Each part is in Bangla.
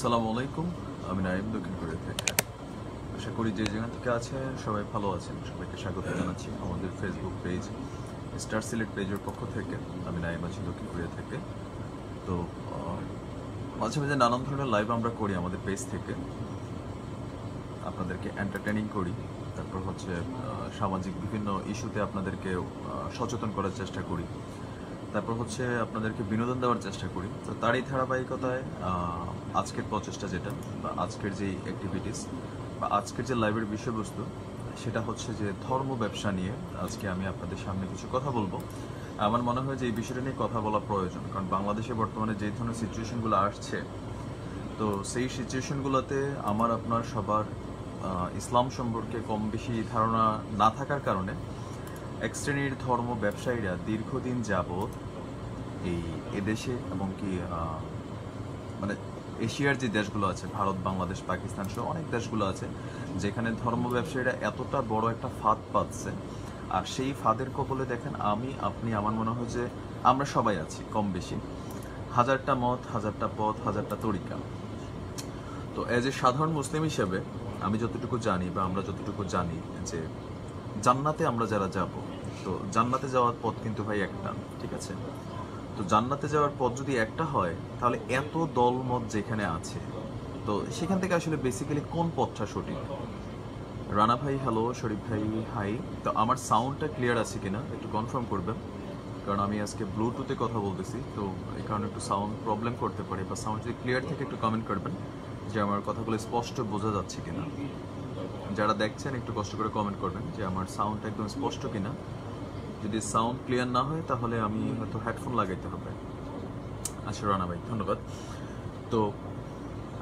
আসসালামু আলাইকুম। আমি নাইম, দক্ষিণ কোরিয়া থেকে। আশা করি যে যেখান থেকে আছেন সবাই ভালো আছেন। সবাইকে স্বাগত জানাচ্ছি আমাদের ফেসবুক পেজ স্টার সিলেক্ট পেজের পক্ষ থেকে। আমি নাইম আছি দক্ষিণ কোরিয়া থেকে। তো মাঝে মাঝে নানান ধরনের লাইভ আমরা করি আমাদের পেজ থেকে, আপনাদেরকে এন্টারটেনিং করি। তারপর হচ্ছে সামাজিক বিভিন্ন ইস্যুতে আপনাদেরকে সচেতন করার চেষ্টা করি। তারপর হচ্ছে আপনাদেরকে বিনোদন দেওয়ার চেষ্টা করি। তো তারই ধারাবাহিকতায় আজকের প্রচেষ্টা যেটা, বা আজকের যেই অ্যাক্টিভিটিস বা আজকের যে লাইভের বিষয়বস্তু, সেটা হচ্ছে যে ধর্ম ব্যবসা নিয়ে আজকে আমি আপনাদের সামনে কিছু কথা বলবো। আমার মনে হয় যে এই বিষয়টা নিয়ে কথা বলা প্রয়োজন, কারণ বাংলাদেশে বর্তমানে যে ধরনের সিচুয়েশনগুলো আসছে, তো সেই সিচুয়েশনগুলোতে আমার আপনার সবার ইসলাম সম্পর্কে কম বেশি ধারণা না থাকার কারণে এক শ্রেণীর ধর্ম ব্যবসায়ীরা দীর্ঘদিন যাবৎ এদেশে এবং কি মানে এশিয়ার যে দেশগুলো আছে, ভারত, বাংলাদেশ, পাকিস্তান সহ অনেক দেশগুলো আছে যেখানে ধর্ম ব্যবসায়ীরা এতটা বড় একটা ফাঁদ পাচ্ছে। আর সেই ফাঁদের কবলে দেখেন আমি, আপনি, আমার মনে হয় যে আমরা সবাই আছি কম বেশি। হাজারটা মত, হাজারটা পথ, হাজারটা তরিকা। তো এজ এ সাধারণ মুসলিম হিসেবে আমি যতটুকু জানি বা আমরা যতটুকু জানি যে জান্নাতে আমরা যারা যাব, তো জান্নাতে যাওয়ার পথ কিন্তু ভাই একটা, ঠিক আছে? তো জান্নাতে যাওয়ার পথ যদি একটা হয়, তাহলে এত দলমত যেখানে আছে, তো সেখান থেকে আসলে বেসিক্যালি কোন পথটা সঠিক? রানা ভাই হ্যালো, শরীফ ভাই হাই। তো আমার সাউন্ডটা ক্লিয়ার আছে কিনা একটু কনফার্ম করবেন, কারণ আমি আজকে ব্লুটুথে কথা বলতেছি, তো এই কারণে একটু সাউন্ড প্রবলেম করতে পারে। বা সাউন্ড যদি ক্লিয়ার থেকে একটু কমেন্ট করবেন যে আমার কথাগুলো স্পষ্ট বোঝা যাচ্ছে কিনা। যারা দেখছেন একটু কষ্ট করে কমেন্ট করবেন যে আমার সাউন্ডটা একদম স্পষ্ট কিনা। যদি সাউন্ড ক্লিয়ার না হয় তাহলে আমি হয়তো হেডফোন লাগাইতে হবে। আচ্ছা রানা ভাই, ধন্যবাদ। তো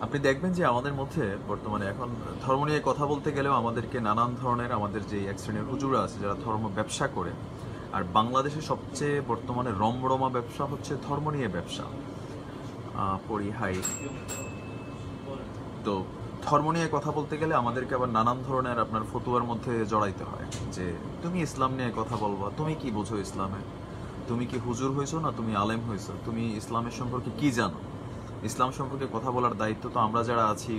আপনি দেখবেন যে আমাদের মধ্যে বর্তমানে এখন ধর্ম নিয়ে কথা বলতে গেলেও আমাদেরকে নানান ধরনের, আমাদের যে এক শ্রেণীর হুজুরা আছে যারা ধর্ম ব্যবসা করে, আর বাংলাদেশে সবচেয়ে বর্তমানে রমরমা ব্যবসা হচ্ছে ধর্ম নিয়ে ব্যবসা। পড়ি হাই। তো ধর্ম নিয়ে কথা বলতে গেলে আমাদেরকে আবার নানান ধরনের আপনার ফতুয়ার মধ্যে জড়াইতে হয় যে তুমি ইসলাম নিয়ে কথা বলবা, তুমি কি বোঝো ইসলামে, তুমি কি হুজুর হয়েছো না তুমি আলেম হয়েছো, তুমি ইসলামের সম্পর্কে কি জানো? ইসলাম সম্পর্কে কথা বলার দায়িত্ব তো আমরা যারা আছি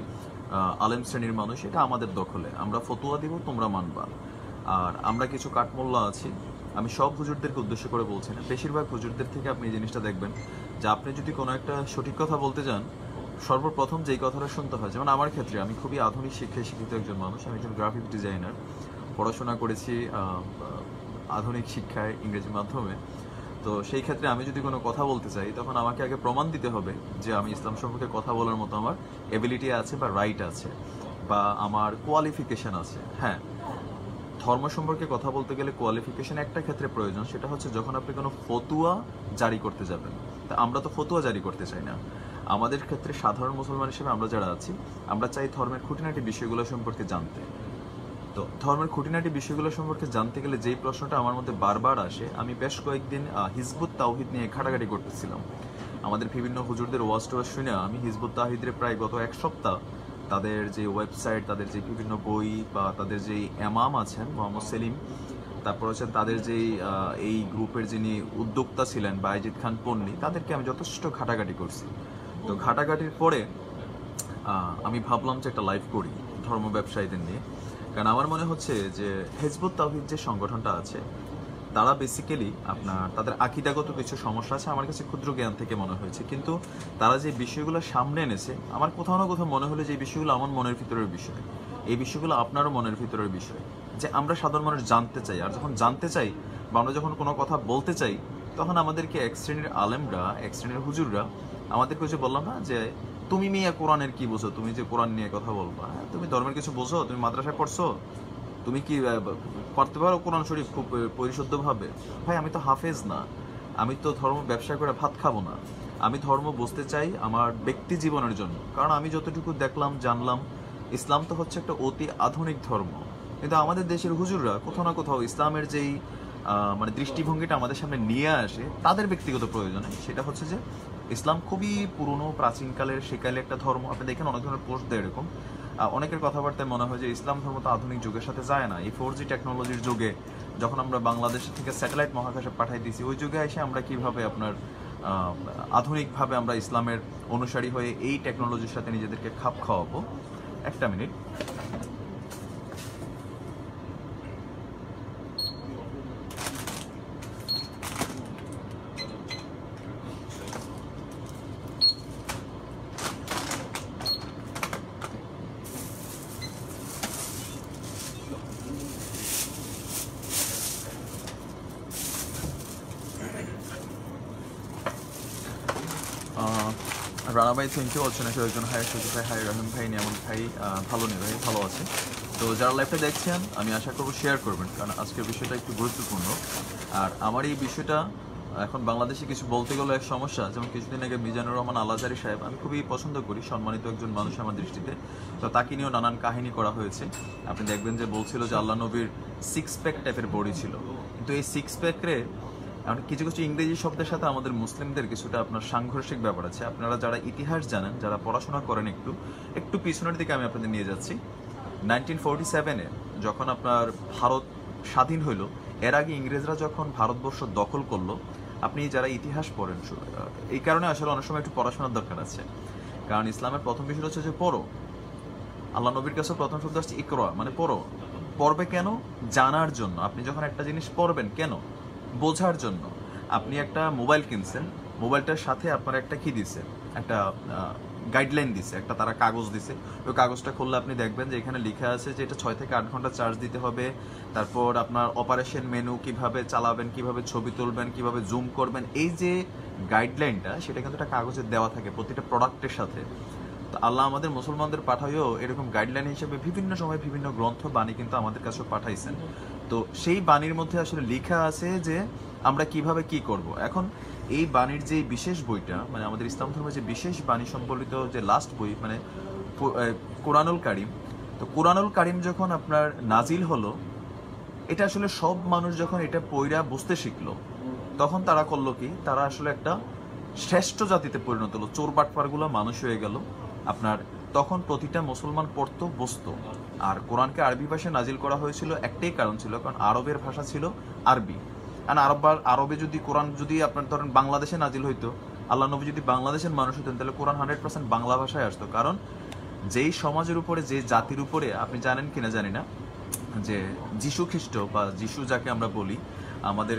আলেম শ্রেণীর মানুষ, এটা আমাদের দখলে। আমরা ফতুয়া দিব, তোমরা মানবা। আর আমরা কিছু কাঠমোল্লা আছি, আমি সব হুজুরদেরকে উদ্দেশ্য করে বলছি না, বেশিরভাগ হুজুরদের থেকে আপনি এই জিনিসটা দেখবেন যে আপনি যদি কোনো একটা সঠিক কথা বলতে যান, সর্বপ্রথম যেই কথাটা শুনতে হয়, যেমন আমার ক্ষেত্রে আমি খুবই আধুনিক শিক্ষায় শিক্ষিত একজন মানুষ। আমি একজন গ্রাফিক ডিজাইনার, পড়াশোনা করেছি আধুনিক শিক্ষায় ইংরেজি মাধ্যমে। তো সেই ক্ষেত্রে আমি যদি কোনো কথা বলতে চাই, তখন আমাকে আগে প্রমাণ দিতে হবে যে আমি ইসলাম সম্পর্কে কথা বলার মতো আমার এবিলিটি আছে বা রাইট আছে বা আমার কোয়ালিফিকেশন আছে। হ্যাঁ, ধর্ম সম্পর্কে কথা বলতে গেলে কোয়ালিফিকেশন একটা ক্ষেত্রে প্রয়োজন, সেটা হচ্ছে যখন আপনি কোনো ফতুয়া জারি করতে যাবেন। তা আমরা তো ফতুয়া জারি করতে চাই না। আমাদের ক্ষেত্রে সাধারণ মুসলমান হিসেবে আমরা যারা আছি, আমরা চাই ধর্মের খুঁটিনাটি বিষয়গুলো সম্পর্কে জানতে। তো ধর্মের খুঁটিনাটি বিষয়গুলো সম্পর্কে জানতে গেলে যেই প্রশ্নটা আমার মধ্যে বারবার আসে, আমি বেশ কয়েকদিন হিজবুত তাওহিদ নিয়ে ঘাটাঘাটি করতেছিলাম। আমাদের বিভিন্ন হুজুরদের ওয়াজ টোয়াজ শুনে আমি হিজবুত তাওহিদের প্রায় গত এক সপ্তাহ তাদের যে ওয়েবসাইট, তাদের যে বিভিন্ন বই বা তাদের যেই এমাম আছেন মোহাম্মদ সেলিম, তারপর হচ্ছে তাদের যেই এই গ্রুপের যিনি উদ্যোক্তা ছিলেন বাইজিদ খান পন্নী, তাদেরকে আমি যথেষ্ট ঘাটাঘাটি করছি। তো ঘাটাঘাটির পরে আমি ভাবলাম যে একটা লাইভ করি ধর্ম ব্যবসায়ীদের নিয়ে। কারণ আমার মনে হচ্ছে যে হিজবুত তাওহীদ যে সংগঠনটা আছে, তারা বেসিক্যালি আপনার তাদের আকীদাগত কিছু সমস্যা আছে আমার কাছে ক্ষুদ্র জ্ঞান থেকে মনে হয়েছে, কিন্তু তারা যে বিষয়গুলো সামনে এনেছে, আমার কোথাও না কোথাও মনে হলো যে এই বিষয়গুলো আমার মনের ভিতরের বিষয়, এই বিষয়গুলো আপনারও মনের ভিতরের বিষয়, যে আমরা সাধারণ মানুষ জানতে চাই। আর যখন জানতে চাই বা আমরা যখন কোনো কথা বলতে চাই, তখন আমাদেরকে এক শ্রেণীর আলেমরা, এক শ্রেণীর হুজুররা আমাদেরকে যে বললাম না যে তুমি মিয়া কোরআনের কি বোঝো, তুমি যে কোরআন নিয়ে কথা বলবা, তুমি ধর্মের কিছু বোঝো, তুমি মাদ্রাসায় পড়ছো, তুমি কি পড়তে পারো কোরআন শরীফ খুব পরিশুদ্ধভাবে? ভাই আমি তো হাফেজ না, আমি তো ধর্ম ব্যবসা করে ভাত খাবো না। আমি ধর্ম বুঝতে চাই আমার ব্যক্তি জীবনের জন্য, কারণ আমি যতটুকু দেখলাম জানলাম, ইসলাম তো হচ্ছে একটা অতি আধুনিক ধর্ম, কিন্তু আমাদের দেশের হুজুররা কোথাও না কোথাও ইসলামের যেই মানে দৃষ্টিভঙ্গিটা আমাদের সামনে নিয়ে আসে তাদের ব্যক্তিগত প্রয়োজনে, সেটা হচ্ছে যে ইসলাম খুবই পুরনো প্রাচীনকালের সেকালে একটা ধর্ম। আপনি দেখেন অনেক ধরনের পোস্ট দেয় এরকম, অনেকের কথাবার্তায় মনে হয় যে ইসলাম ধর্ম তো আধুনিক যুগের সাথে যায় না। এই 4G টেকনোলজির যুগে যখন আমরা বাংলাদেশ থেকে স্যাটেলাইট মহাকাশে পাঠাই দিয়েছি, ওই যুগে এসে আমরা কিভাবে আপনার আধুনিকভাবে আমরা ইসলামের অনুসারী হয়ে এই টেকনোলজির সাথে নিজেদেরকে খাপ খাওয়াবো। একটা মিনিট। রানা ভাই থ্যাংক ইউ, অর্চনা একজন হাই, সুযোগ ভাই হাই, রহিম ভাই, নিয়ামত ভাই ভালো নেই ভাই, ভালো আছে। তো যারা লাইভটা দেখছেন আমি আশা করবো শেয়ার করবেন, কারণ আজকের বিষয়টা একটু গুরুত্বপূর্ণ। আর আমার এই বিষয়টা এখন বাংলাদেশে কিছু বলতে গেলে এক সমস্যা, যেমন কিছুদিন আগে মিজানুর রহমান আল-আজহারী সাহেব, আমি খুবই পছন্দ করি, সম্মানিত একজন মানুষ আমার দৃষ্টিতে, তো তাকে নিয়েও নানান কাহিনী করা হয়েছে। আপনি দেখবেন যে বলছিল যে আল্লাহ নবীর সিক্স প্যাক টাইপের বডি ছিল, কিন্তু এই সিক্স প্যাকরে কিছু কিছু ইংরেজি শব্দের সাথে আমাদের মুসলিমদের কিছুটা আপনার সাংঘর্ষিক ব্যাপার আছে। আপনারা যারা ইতিহাস জানেন, যারা পড়াশোনা করেন, একটু একটু পিছনের দিকে আমি আপনাদের নিয়ে যাচ্ছি। 1947-এ যখন আপনার ভারত স্বাধীন হইল, এর আগে ইংরেজরা যখন ভারতবর্ষ দখল করলো, আপনি যারা ইতিহাস পড়েন, এই কারণে আসলে অনেক সময় একটু পড়াশোনার দরকার আছে, কারণ ইসলামের প্রথম বিষয় হচ্ছে যে পড়ো। আল্লাহ নবীর কাছে প্রথম শব্দ আসছে ইকরা, মানে পড়ো। পড়বে কেন? জানার জন্য। আপনি যখন একটা জিনিস পড়বেন কেন? বোঝার জন্য। আপনি একটা মোবাইল কিনছেন, মোবাইলটার সাথে আপনার একটা কি দিছে, একটা গাইডলাইন দিছে, একটা তারা কাগজ দিছে। ওই কাগজটা খুললে আপনি দেখবেন যে এখানে লেখা আছে যে এটা 6 থেকে 8 ঘন্টা চার্জ দিতে হবে, তারপর আপনার অপারেশন মেনু কিভাবে চালাবেন, কিভাবে ছবি তুলবেন, কিভাবে জুম করবেন, এই যে গাইডলাইনটা, সেটা কিন্তু একটা কাগজে দেওয়া থাকে প্রতিটা প্রোডাক্টের সাথে। তো আল্লাহ আমাদের মুসলমানদের পাঠাইও এরকম গাইডলাইন হিসেবে বিভিন্ন সময় বিভিন্ন গ্রন্থ বাণী কিন্তু আমাদের কাছেও পাঠাইছেন। তো সেই বাণীর মধ্যে আসলে লেখা আছে যে আমরা কিভাবে কি করব। এখন এই বাণীর যে বিশেষ বইটা, মানে আমাদের ইসলাম ধর্মের যে বিশেষ বাণী সম্বলিত যে লাস্ট বই, মানে কোরআনুল কারিম, তো কোরআনুল কারিম যখন আপনার নাজিল হলো, এটা আসলে সব মানুষ যখন এটা পইরা বুঝতে শিখলো, তখন তারা করলো কি, তারা আসলে একটা শ্রেষ্ঠ জাতিতে পরিণত হলো, চোর বাটপারগুলো মানুষ হয়ে গেল আপনার। তখন প্রতিটা মুসলমান পড়তো, বুঝতো। আর কোরআনকে আরবি ভাষায় নাজিল করা হয়েছিল একটাই কারণ ছিল, কারণ আরবের ভাষা ছিল আরবি। কারণ আরবে যদি কোরআন যদি আপনার ধরেন বাংলাদেশে নাজিল হইতো, আল্লাহ নবী যদি বাংলাদেশের মানুষ হতেন, তাহলে কোরআন 100% বাংলা ভাষায় আসতো। কারণ যেই সমাজের উপরে, যে জাতির উপরে, আপনি জানেন কিনা জানি না, যে যিশু খ্রিস্ট বা যিশু যাকে আমরা বলি, আমাদের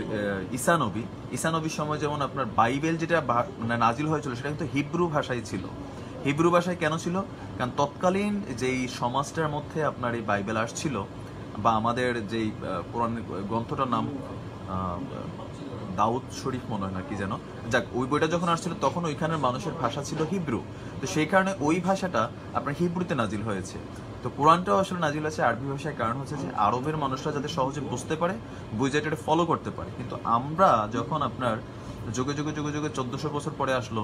ঈসা নবীর সময় যেমন আপনার বাইবেল যেটা নাজিল হয়েছিল, সেটা কিন্তু হিব্রু ভাষায় ছিল। হিব্রু ভাষায় কেন ছিল? কারণ তৎকালীন যেই সমাজটার মধ্যে আপনার এই বাইবেল আসছিল, বা আমাদের যেই কোরআন গ্রন্থটার নাম দাউদ শরীফ মনে হয় না কি যেন, যাক, ওই বইটা যখন আসছিল তখন ওইখানের মানুষের ভাষা ছিল হিব্রু। তো সেই কারণে ওই ভাষাটা আপনার হিব্রুতে নাজিল হয়েছে। তো কোরআনটাও আসলে নাজিল আছে আরবি ভাষায়, কারণ হচ্ছে যে আরবের মানুষরা যাতে সহজে বুঝতে পারে, বুঝে এটা ফলো করতে পারে। কিন্তু আমরা যখন আপনার যুগে যুগে যুগে যুগে 1400 বছর পরে আসলো,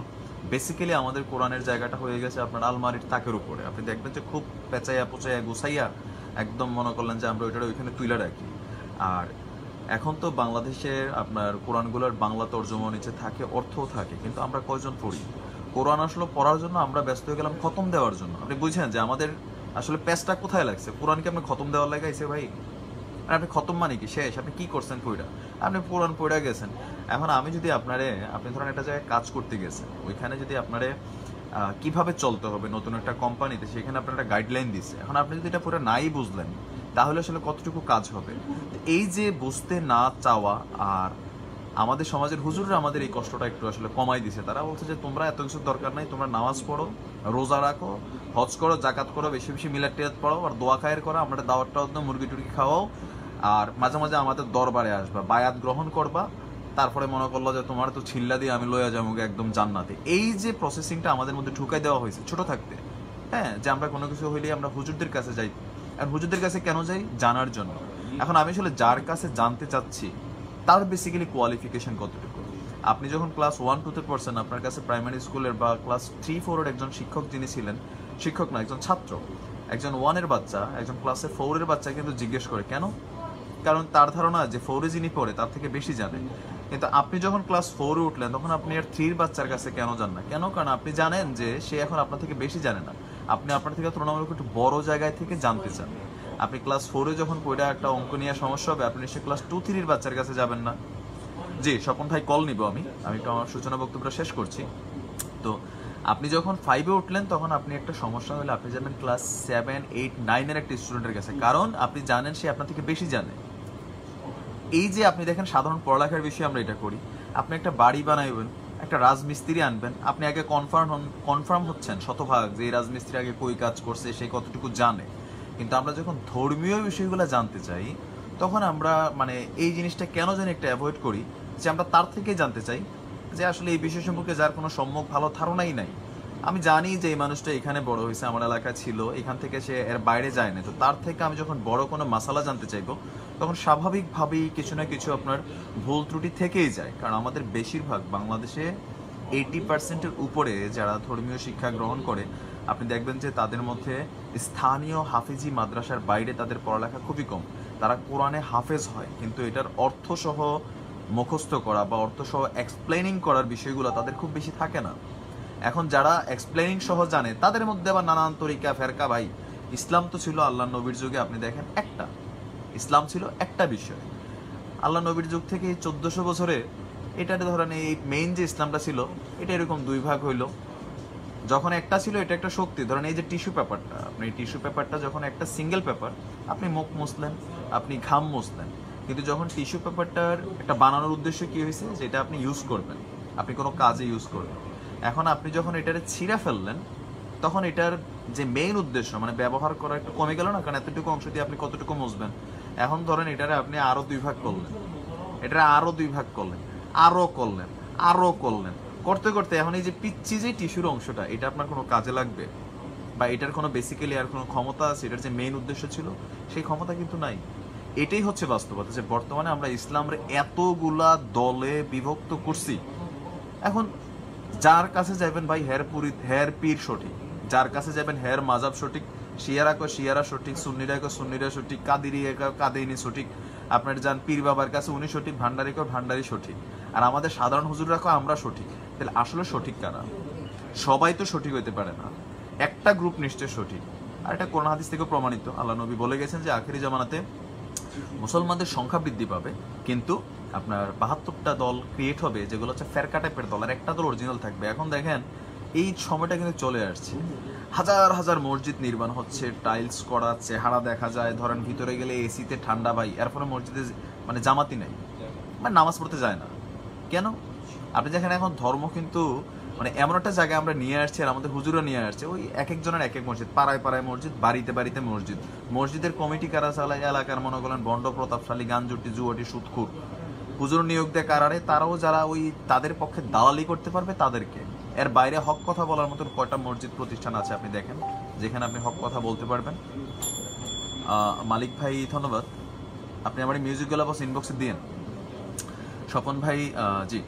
বেসিক্যালি আমাদের কোরআনের জায়গাটা হয়ে গেছে আপনার আলমারির তাকের উপরে। আপনি দেখবেন যে খুব পেঁচাইয়া পোচাইয়া গুছাইয়া একদম মনে করলেন যে আমরা ওইটা ওইখানে তুলে রাখি। আর এখন তো বাংলাদেশের আপনার কোরআনগুলোর বাংলা তর্জমা নিচে থাকে, অর্থও থাকে, কিন্তু আমরা কয়জন পড়ি? কোরআন আসলে পড়ার জন্য আমরা ব্যস্ত হয়ে গেলাম খতম দেওয়ার জন্য। আপনি বুঝছেন যে আমাদের আসলে প্যাচটা কোথায় লাগছে? কোরআনকে আপনি খতম দেওয়ার লাগাইছে ভাই। আর আপনি খতম মানে কি শেষ? আপনি কি করছেন পড়া? আপনি কোরআন পড়া গেছেন। এখন আমি যদি আপনি ধরেন একটা জায়গায় কাজ করতে গেছেন, ওইখানে যদি আপনারে কিভাবে চলতে হবে নতুন একটা কোম্পানিতে, সেখানে আপনার একটা গাইডলাইন দিচ্ছে। এখন আপনি যদি এটা পুরো নাই বুঝলেন, তাহলে আসলে কতটুকু কাজ হবে? এই যে বুঝতে না চাওয়া, আর আমাদের সমাজের হুজুররা আমাদের এই কষ্টটা একটু আসলে কমাই দিছে। তারা বলছে যে তোমরা এত কিছু দরকার নাই, তোমরা নামাজ পড়ো, রোজা রাখো, হজ করো, জাকাত করো, বেশি বেশি মিলাদ টিলাদ পড়ো, আর দোয়া খায়ের করো, আমরা দাওয়াতটা মুরগি টুরগি খাওয়াও, আর মাঝে মাঝে আমাদের দরবারে আসবা, বায়াত গ্রহণ করবা, তারপরে মনে করলো যে তোমার তো ছিল্লা দিয়ে আমি লইয়া যাবো একদম জান্নাতে। এই যে প্রসেসিংটা আমাদের মধ্যে ঢুকাই দেওয়া হয়েছে ছোট থাকতে, হ্যাঁ, যে আমরা কোনো কিছু হইলে আমরা হুজুরদের কাছে যাই। আর হুজুরদের কাছে কেন যাই? জানার জন্য। এখন আমি আসলে যার কাছে জানতে চাচ্ছি তার বেসিক্যালি কোয়ালিফিকেশন কতটুকু। আপনি যখন ক্লাস 1-2-তে পড়ছেন, আপনার কাছে প্রাইমারি স্কুলের বা ক্লাস 3-4-এর একজন শিক্ষক যিনি ছিলেন, শিক্ষক না, একজন ছাত্র, একজন 1-এর বাচ্চা, একজন ক্লাসে 4-এর বাচ্চা কিন্তু জিজ্ঞেস করে কেন? কারণ তার ধারণা যে 4-এ যিনি পড়ে তার থেকে বেশি জানে। কিন্তু আপনি যখন ক্লাস 4-এ উঠলেন, তখন আপনি আর 3-এর বাচ্চার কাছে কেন যান না? কেন? কারণ আপনি জানেন যে সে এখন আপনার থেকে বেশি জানে না, আপনি আপনার থেকে তুলনামূলক একটু বড় জায়গায় থেকে জানতে চান। আপনি ক্লাস 4-এ যখন পড়ে একটা অঙ্ক নিয়ে সমস্যা হবে, আপনি সে ক্লাস 2-3-এর বাচ্চার কাছে যাবেন না। জি স্বপন ভাই, কল নিব আমি। আমি একটু আমার সূচনা বক্তব্যটা শেষ করছি। তো আপনি যখন ফাইভে উঠলেন তখন আপনি একটা সমস্যা হলে আপনি যাবেন ক্লাস 7, 8, 9-এর একটা স্টুডেন্টের কাছে, কারণ আপনি জানেন সে আপনার থেকে বেশি জানে। এই যে আপনি দেখেন সাধারণ পড়ালেখার বিষয়ে আমরা এটা করি, আপনি একটা বাড়ি বানাইবেন, একটা রাজমিস্ত্রি আনবেন, আপনি আগে কনফার্ম হচ্ছেন শতভাগ যে এই রাজমিস্ত্রি আগে কই কাজ করছে, সে কতটুকু জানে। কিন্তু আমরা যখন ধর্মীয় বিষয়গুলো জানতে চাই, তখন আমরা মানে এই জিনিসটা কেন জানি একটা অ্যাভয়েড করি, যে আমরা তার থেকে জানতে চাই যে আসলে এই বিষয় সম্পর্কে যার কোনো সম্যক ভালো ধারণাই নাই। আমি জানি যে এই মানুষটা এখানে বড় হয়েছে, আমার এলাকায় ছিল, এখান থেকে সে এর বাইরে যায় না, তো তার থেকে আমি যখন বড় কোনো মাসালা জানতে চাইবো, তখন স্বাভাবিকভাবেই কিছু না কিছু আপনার ভুল ত্রুটি থেকেই যায়। কারণ আমাদের বেশিরভাগ বাংলাদেশে 80%-এর উপরে যারা ধর্মীয় শিক্ষা গ্রহণ করে, আপনি দেখবেন যে তাদের মধ্যে স্থানীয় হাফিজি মাদ্রাসার বাইরে তাদের পড়ালেখা খুবই কম। তারা কোরআনে হাফেজ হয়, কিন্তু এটার অর্থসহ মুখস্থ করা বা অর্থসহ এক্সপ্লেনিং করার বিষয়গুলো তাদের খুব বেশি থাকে না। এখন যারা এক্সপ্লেনিং সহ জানে তাদের মধ্যে আবার নানান তরিকা ফেরকা ভাই। ইসলাম তো ছিল আল্লাহ নবীর যুগে, আপনি দেখেন একটা ইসলাম ছিল একটা বিষয়। আল্লাহ নবীর যুগ থেকে 1400 বছরে এটা ধরেন এই মেইন যে ইসলামটা ছিল, এটা এরকম দুই ভাগ হইলো। যখন একটা ছিল এটা একটা শক্তি, ধরেন এই যে টিস্যু পেপারটা, আপনি টিস্যু পেপারটা যখন একটা সিঙ্গেল পেপার, আপনি মুখ মুছলেন, আপনি ঘাম মুছলেন, কিন্তু যখন টিস্যু পেপারটার একটা বানানোর উদ্দেশ্য কি হয়েছে, যেটা আপনি ইউজ করবেন, আপনি কোনো কাজে ইউজ করবেন। এখন আপনি যখন এটারে ছিঁড়ে ফেললেন, তখন এটার যে মেইন উদ্দেশ্য মানে ব্যবহার করা একটু কমে গেল না, কারণ এতটুকু অংশ দিয়ে আপনি কতটুকু মুছবেন। এখন ধরেন এটারে আপনি আরো দুই ভাগ করলেন, এটা আরো দুই ভাগ করলেন, আরো করলেন, আরো করলেন, করতে করতে এখন এই যে পিচ্ছি যে টিস্যুর অংশটা, এটা আপনার কোনো কাজে লাগবে বা এটার কোনো বেসিক্যালি আর কোনো ক্ষমতা আছে, এটার যে মেইন উদ্দেশ্য ছিল সেই ক্ষমতা কিন্তু নাই। এটাই হচ্ছে বাস্তবতা, যে বর্তমানে আমরা ইসলামের এতগুলা দলে বিভক্ত করছি। এখন যার কাছে যাবেন ভাই হের পীর সঠিক, যার কাছে যাবেন হের মাজাব সঠিক, শিয়ারা কয় শিয়ারা সঠিক, সুন্নিরা কয় সুন্নিরা সঠিক, কাদিরি কাদিনী সঠিক, আপনার যান পীর বাবার কাছে উনি সঠিক, ভান্ডারি কয় ভান্ডারি সঠিক, আর আমাদের সাধারণ হুজুররা কয় আমরা সঠিক। তাহলে আসলে সঠিক কারা? সবাই তো সঠিক হইতে পারে না, একটা গ্রুপ নিশ্চয় সঠিক। আর এটা কোরআন হাদিস থেকে প্রমাণিত, আল্লাহ নবী বলে গেছেন যে আখেরি জামানাতে মুসলমানদের সংখ্যা বৃদ্ধি পাবে, কিন্তু আপনার 72টা দল ক্রিয়েট হবে যেগুলো হচ্ছে ফেরকা টাইপের দল, আর একটা দল অরিজিনাল থাকবে। এখন দেখেন এই সময়টা কিন্তু চলে আসছে, হাজার হাজার মসজিদ নির্মাণ হচ্ছে, টাইলস করা, চেহারা দেখা যায়, ধরেন ভিতরে গেলে এসিতে ঠান্ডা ভাই, এরপরে মসজিদে মানে জামাতি নাই, মানে নামাজ পড়তে যায় না। কেন? আপনি দেখেন এখন ধর্ম কিন্তু মানে এমন একটা জায়গায় আমরা নিয়ে আসছি, আর আমাদের হুজুরা নিয়ে আসছে, ওই এক একজনের এক এক মসজিদ, পাড়ায় পাড়ায় মসজিদ, বাড়িতে বাড়িতে মসজিদ। মসজিদের কমিটি কারা চালায়? এলাকার মনে করেন ভণ্ড প্রতাপশালী গাঞ্জুটি জুয়াটি সুদখুর। হুজুর নিয়োগ দেয় কারারে? তারাও যারা ওই তাদের পক্ষে দালালি করতে পারবে তাদেরকে। এর বাইরে হক কথা বলার মতন কয়টা মসজিদ প্রতিষ্ঠান আছে আপনি দেখেন, যেখানে আপনি হক কথা বলতে পারবেন? মালিক ভাই ধন্যবাদ, আপনি আমার মিউজিকগুলো বস ইনবক্সে দিন। স্বপন ভাই জি।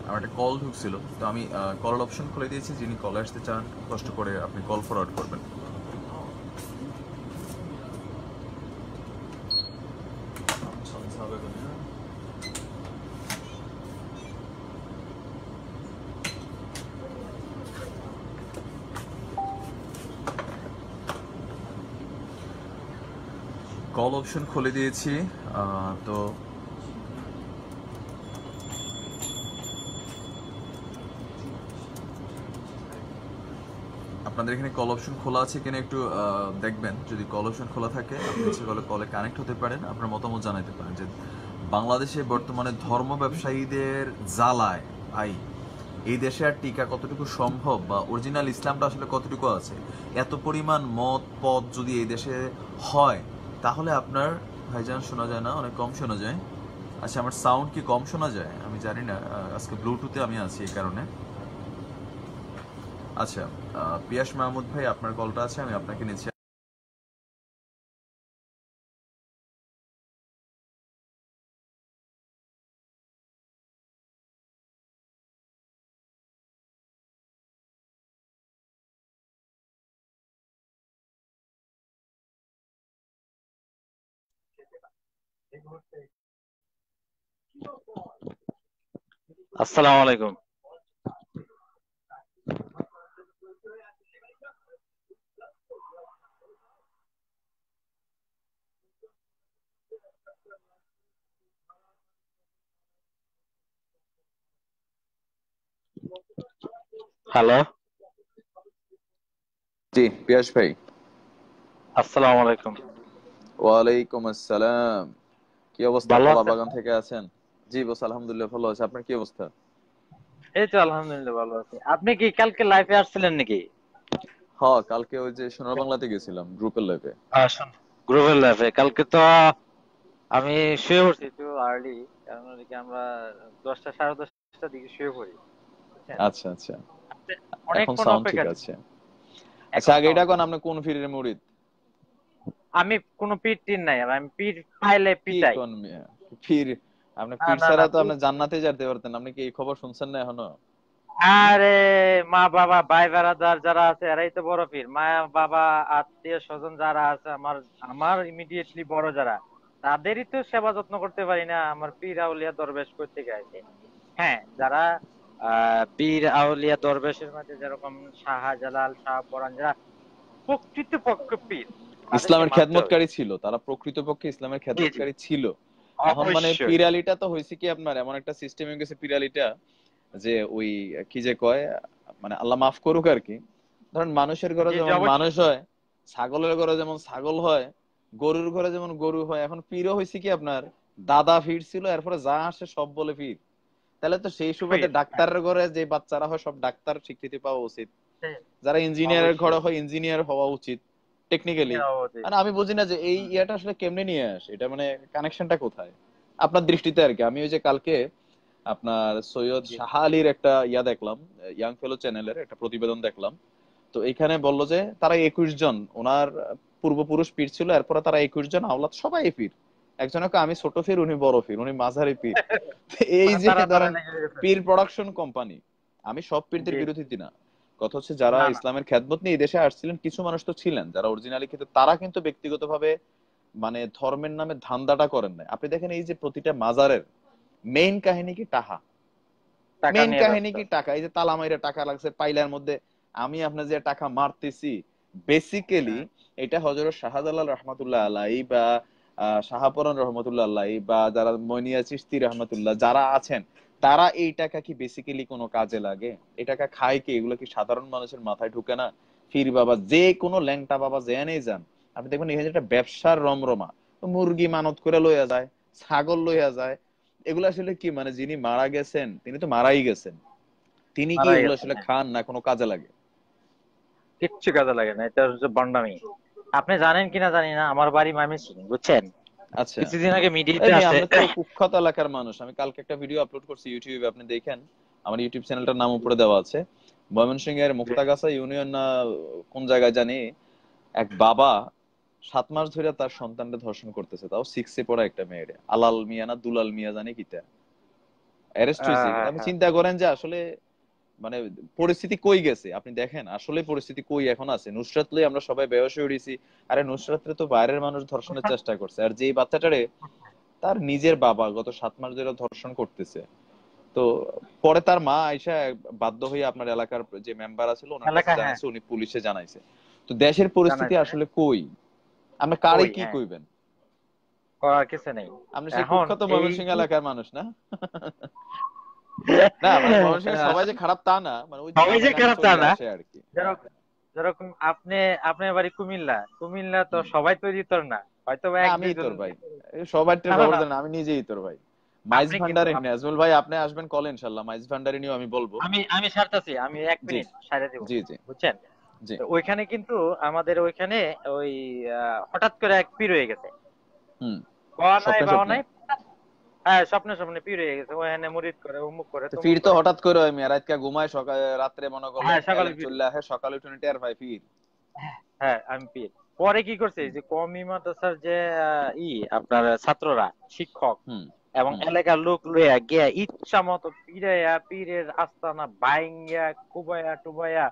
আমার একটা কল ঢুকছিল, তো আমি কল অপশন খুলে দিয়েছি, যিনি কলে আসতে চান কষ্ট করে আপনি কল ফরওয়ার্ড করবেন। কল অপশন খুলে দিয়েছি। তো আপনাদের এখানে কল অপশন খোলা আছে কিনা একটু দেখবেন। যদি কল অপশন খোলা থাকে আপনি ইচ্ছে করলে কলে কানেক্ট হতে পারেন, আপনার মতামত জানাতে পারেন যে বাংলাদেশে বর্তমানে ধর্ম ব্যবসায়ীদের জ্বালায় ভাই এই দেশে আর টিকা কতটুকু সম্ভব, বা অরিজিনাল ইসলামটা আসলে কতটুকু আছে। এত পরিমাণ মত পথ যদি এই দেশে হয়, তাহলে আপনার ভাইজান শোনা যায় না, অনেক কম শোনা যায়। আচ্ছা, আমার সাউন্ড কি কম শোনা যায়? আমি জানি না, আজকে ব্লুটুথে আমি আছি এই কারণে। আচ্ছা, পিয়াস মাহমুদ ভাই আপনার কলটা আছে, আমি আপনাকে নিচ্ছি। আসসালামু আলাইকুম। হ্যালো। জি পিয়াস ভাই। আসসালামু আলাইকুম। ওয়ালাইকুম আসসালাম। কি অবস্থা, ভালো কলা আছেন? বাগান থেকে আছেন? জি বস, আলহামদুলিল্লাহ ভালো আছে। আপনার কি অবস্থা? এই তো আলহামদুলিল্লাহ ভালো আছি। আপনি কি কালকে লাইভে আসছিলেন নাকি? হ্যাঁ, কালকে ওই যে সোনার বাংলাতে গেছিলাম গ্রুপের লাইভে। আসুন, গ্রুপের লাইভে কালকে তো আমি শুয়ে পড়ছি একটু আর্লি, কারণ ওদিকে আমরা 10টা 10:30টার দিকে শুয়ে পড়ি, বুঝছেন? আচ্ছা আচ্ছা, আপনি এখন অনেকক্ষণ সাউন্ড ঠিক অপেক্ষা ছিল। আছে। আচ্ছা, এখন আগে এটা সাউন্ড কোন, ঠিক। আপনি কোন ফিরের মুরিদ? আমি কোনো পীর টির নাই, আমি পীর পাইলে কি পিটাই। কোন মিয়া? পীর? আপনি না পীর না না ছাড়া তো পীর। আপনি জান্নাতে যেতে পারতেন, আপনি কি এই খবর শুনছেন না এখনো? আরে, মা বাবা ভাই বেড়াদার যারা আছে এরাই তো বড় পীর। মা বাবা আত্মীয় স্বজন যারা আছে, আমার আমার ইমিডিয়েটলি বড় যারা, তাদেরই তো সেবা যত্ন করতে পারি না, আমার পীর আউলিয়া দরবেশ করতে গাইছে। হ্যাঁ, যারা পীর আউলিয়া দরবেশের মধ্যে যেরকম শাহজালাল শাহপরান, যারা প্রকৃতপক্ষ পীর, তাদেরকে ইসলামের মানতে হবে। খেদমতকারী ছিল, তারা প্রকৃতপক্ষে ইসলামের জি জি, খেদমতকারী ছিল। এখন মানে অবশ্যই। পিরালিটা তো হয়েছে কি, আপনার এমন একটা সিস্টেম হয়ে গেছে পিরালিটা, যে ওই কি যে কয়, মানে আল্লাহ মাফ করুক আর কি। ধরেন মানুষের ঘরে জি জি, যেমন অবশ্যই। মানুষ হয়, ছাগলের ঘরে যেমন ছাগল হয়, গরুর ঘরে যেমন গরু হয়, এখন পীরও হয়েছে কি আপনার দাদা পীর ছিল, এরপরে যা আসে সব বলে পীর। তাহলে তো সেই সুবাদে পীর, হ্যাঁ, ডাক্তারের ঘরে যে বাচ্চারা হয় সব ডাক্তার স্বীকৃতি পাওয়া উচিত, জি, যারা ইঞ্জিনিয়ারের ঘরে অবশ্যই। হয় ইঞ্জিনিয়ার হওয়া উচিত টেকনিক্যালি। নিরাপদে। মানে আমি বুঝি না যে এই ইয়াটা আসলে কেমনে নিয়ে আসে, এটা মানে কানেকশনটা কোথায় আপনার দৃষ্টিতে আর কি। আমি ওই যে কালকে আপনার সৈয়দ জি। শাহ আলীর একটা ইয়া দেখলাম, ইয়াং ফেলো চ্যানেলের একটা প্রতিবেদন দেখলাম। তো এখানে বললো যে তারা 21 জন ওনার পূর্বপুরুষ পীর ছিল, এরপরে তারা 21 জন আওলাদ সবাই পীর। একজনকে আমি ছোট পীর, উনি বড় পীর, উনি মাঝারি পীর। তো এই মানে যে তারা তারা ধরেন লেগে গেছে। পীর প্রোডাকশন কোম্পানি। আমি সব পীরদের জি জি। বিরোধিতা না, কথা হচ্ছে যারা না না। ইসলামের খেদমত নিয়ে এই দেশে আসছিলেন কিছু মানুষ তো ছিলেন যারা অরিজিনালি, কিন্তু তারা কিন্তু ব্যক্তিগতভাবে মানে ধর্মের নামে ধান্দাটা করেন নাই। আপনি দেখেন এই যে প্রতিটা মাজারের মেইন কাহিনী কি টাকা, টাকা মেইন নিয়ে কাহিনী ব্যস্ত। কি টাকা। এই যে তালা মাইরা টাকা লাগছে পাইলার মধ্যে, আমি আপনার যে টাকা মারতেছি, বেসিক্যালি হুম। এটা হযরত শাহজালাল রহমাতুল্লাহ আলাইহি বা শাহপরান রহমাতুল্লাহ আলাইহি বা যারা মনিয়া চিশতি রহমাতুল্লাহ যারা আছেন, তারা এই টাকা কি বেসিক্যালি কোনো কাজে লাগে? এই টাকা খায় কি? এগুলো কি সাধারণ মানুষের মাথায় ঢুকে না? ফির বাবা যে কোনো ল্যাংটা বাবা যেখানেই যান, আপনি দেখবেন এখানে একটা ব্যবসার রমরমা। মুরগি মানত করে লইয়া যায়, ছাগল লইয়া যায়। এগুলো আসলে কি, মানে যিনি মারা গেছেন তিনি তো মারাই গেছেন, তিনি কি মারাই এগুলো গেছে, আসলে হ্যাঁ। খান না কোনো কাজে লাগে? কিচ্ছু কাজে লাগে না, এটা হচ্ছে ভণ্ডামি। আপনি জানেন কিনা জানি না, আমার বাড়ি ময়মনসিংহ, বুঝছেন? আচ্ছা। কিছুদিন আগে এই মিডিয়াতে মেয়ে, আসে। আপনি তো কুখ্যাত এলাকার মানুষ। আমি কালকে একটা ভিডিও আপলোড করছি ইউটিউবে, আপনি দেখেন। আমার ইউটিউব চ্যানেলটার নাম উপরে দেওয়া আছে। ময়মনসিংহের যে, মুক্তাগাছা ইউনিয়ন না কোন জায়গায় জানি, এক বাবা 7 মাস ধরে তার সন্তানকে ধর্ষণ করতেছে, তাও 6-এ পড়া একটা মেয়েরে। আলাল মিয়া না দুলাল মিয়া জানি কিতা, অ্যারেস্ট হয়েছে। কিন্তু আপনি হ্যাঁ, চিন্তা করেন যে আসলে মানে পরিস্থিতি কই গেছে। আপনি দেখেন আসলে পরিস্থিতি কই এখন আছে। নুসরাত লই আমরা সবাই বেহোশ হয়ে উঠেছি। আরে নুসরাতরে তো বাইরের মানুষ ধর্ষণের চেষ্টা করছে, আর যেই বাচ্চাটারে তার নিজের বাবা গত 7 মাস ধরে ধর্ষণ করতেছে। তো পরে তার মা আইসা বাধ্য হয়ে আপনার এলাকার যে মেম্বার আছে ওনার কাছে এলাকা, হ্যাঁ, জানাইছে, উনি পুলিশে জানাইছে। তো দেশের পরিস্থিতি জানাইছে, হ্যাঁ। আসলে কই, আপনি কারে কই, কি হ্যাঁ, কইবেন? করার কিছু নেই আপনি সেই এখন। কুখ্যাত এই ময়মনসিংহ এলাকার মানুষ না? না মানে ময়মনসিংহের সবাই যে আসলে খারাপ তা না, মানে ওই সবাই যে গ্রামে গ্রামে খারাপ তা চলে না। আসে আর কি। হ্যাঁ। যেরকম যেরকম আপনি, আপনার বাড়ি কুমিল্লা, কুমিল্লা তো হুম। সবাই তৈরি তোর না, হয়তো বা না এক আমিই দুইজন। তোর ভাই, সবার না না খবর না, জানেন, আমি নিজেই তোর ভাই। মাইজ আপনি কিন্তু ভান্ডারি নাজমুল ভাই, আপনি আসবেন কল ইনশাল্লাহ, মাইজ ভান্ডারি নিয়েও আমি বলবো। আমি আমি ছাড়তেছি, আমি এক জি মিনিট সাইডে দিব, জি জি বুঝছেন? জি। তো ওইখানে কিন্তু আমাদের ওইখানে ওই হঠাৎ করে এক পীর হয়ে গেছে। হুম। কোয়া নাই স্বপ্নে বাওয়া স্বপ্নে। নাই। হ্যাঁ, স্বপ্নে স্বপ্নে পীর হয়ে গেছে, ওখানে মুরিদ করে, অমুক করে, তো তমুক ফির তো করে। হঠাৎ করে হয় মেয়ে, রাত কা ঘুমায়, সকালে রাত্রে মনে করলেন হ্যাঁ, সকালে এলেম পীর। চলে আসে, সকালে উঠে টের পায় ফির। হ্যাঁ, আমি পীর। পরে কি করছে, এই হুম যে কওমি মাদ্রাসার যে আপনার ছাত্ররা, শিক্ষক হুম এবং হুম। এলাকার লোক লইয়া গিয়া ইচ্ছা মতো পিড়াইয়া, পীরের আস্তানা বাইঙ্গা কুবাইয়া টুবাইয়া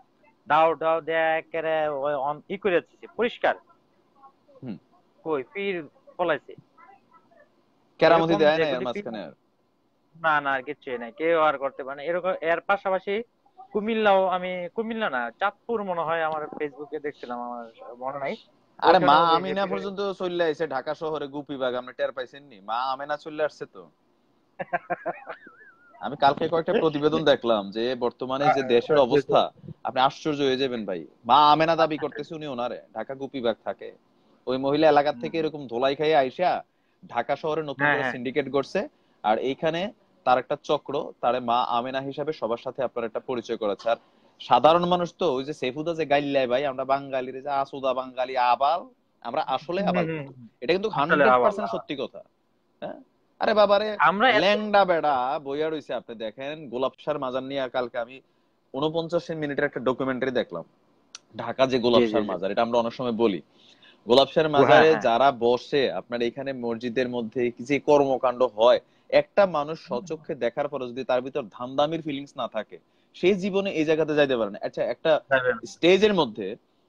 দাও দাও দেয়া একেবারে ই করে দিচ্ছে পরিষ্কার। হুম। কই পীর পলাইছে। কেরামতি এরকম দেয় না এর যেগুলি পীর, মাঝখানে আর? না না, আর কিচ্ছুই নাই, কেউ আর করতে পারে না এরকম। এর পাশাপাশি কুমিল্লাও, আমি কুমিল্লা না, চাঁদপুর মনে হয়, আমার ফেসবুকে দেখছিলাম, আমার মনে নাই। আরে মা ওইখানেও আমিনা গেছি। পর্যন্ত চলে আইছে ঢাকা শহরে গুপিবাগ, আপনি টের পাইছেন নি? মা আমেনা চলে আসছে তো। আমি কালকে কয়েকটা প্রতিবেদন দেখলাম যে বর্তমানে যে দেশের অবস্থা, আপনি আশ্চর্য হয়ে যাবেন ভাই। মা আমেনা দাবি করতেছে উনি ওনারে, ঢাকা গুপিবাগ থাকে। ওই মহিলা এলাকার থেকে এরকম ধোলাই খাইয়ে আইসা ঢাকা শহরে নতুন হ্যাঁ করে হ্যাঁ। সিন্ডিকেট করছে। আর এইখানে তার একটা চক্র, তারে মা আমেনা হিসাবে সবার সাথে আপনার একটা পরিচয় করেছে। আর সাধারণ মানুষ তো ওই যে সেফুদা যে গাইল্লায় ভাই, আমরা বাঙালির যে আসুদা বাঙালি আবাল, আমরা আসলে আবাল কিন্তু। এটা কিন্তু আসলে 100% সত্যি কথা। হ্যাঁ, আরে বাবারে, আমরা ল্যাংডা বেড়া বইয়া রইছে। আপনি দেখেন গোলাপসার মাজার নিয়ে কালকে আমি 49 মিনিটের একটা ডকুমেন্টারি দেখলাম। ঢাকা যে জি জি গোলাপসার জি। মাজার, এটা আমরা অনেক সময় বলি, গোলাপসার হ্যাঁ মাজারে হ্যাঁ। যারা বসে আপনার এখানে মসজিদের মধ্যে যে কর্মকাণ্ড হয়, একটা মানুষ স্বচক্ষে দেখার পরে যদি তার ভিতর ধান্দামির ফিলিংস না থাকে, সেই জীবনে এই জায়গাতে যাইতে পারে না। আচ্ছা, স্টেজের মধ্যে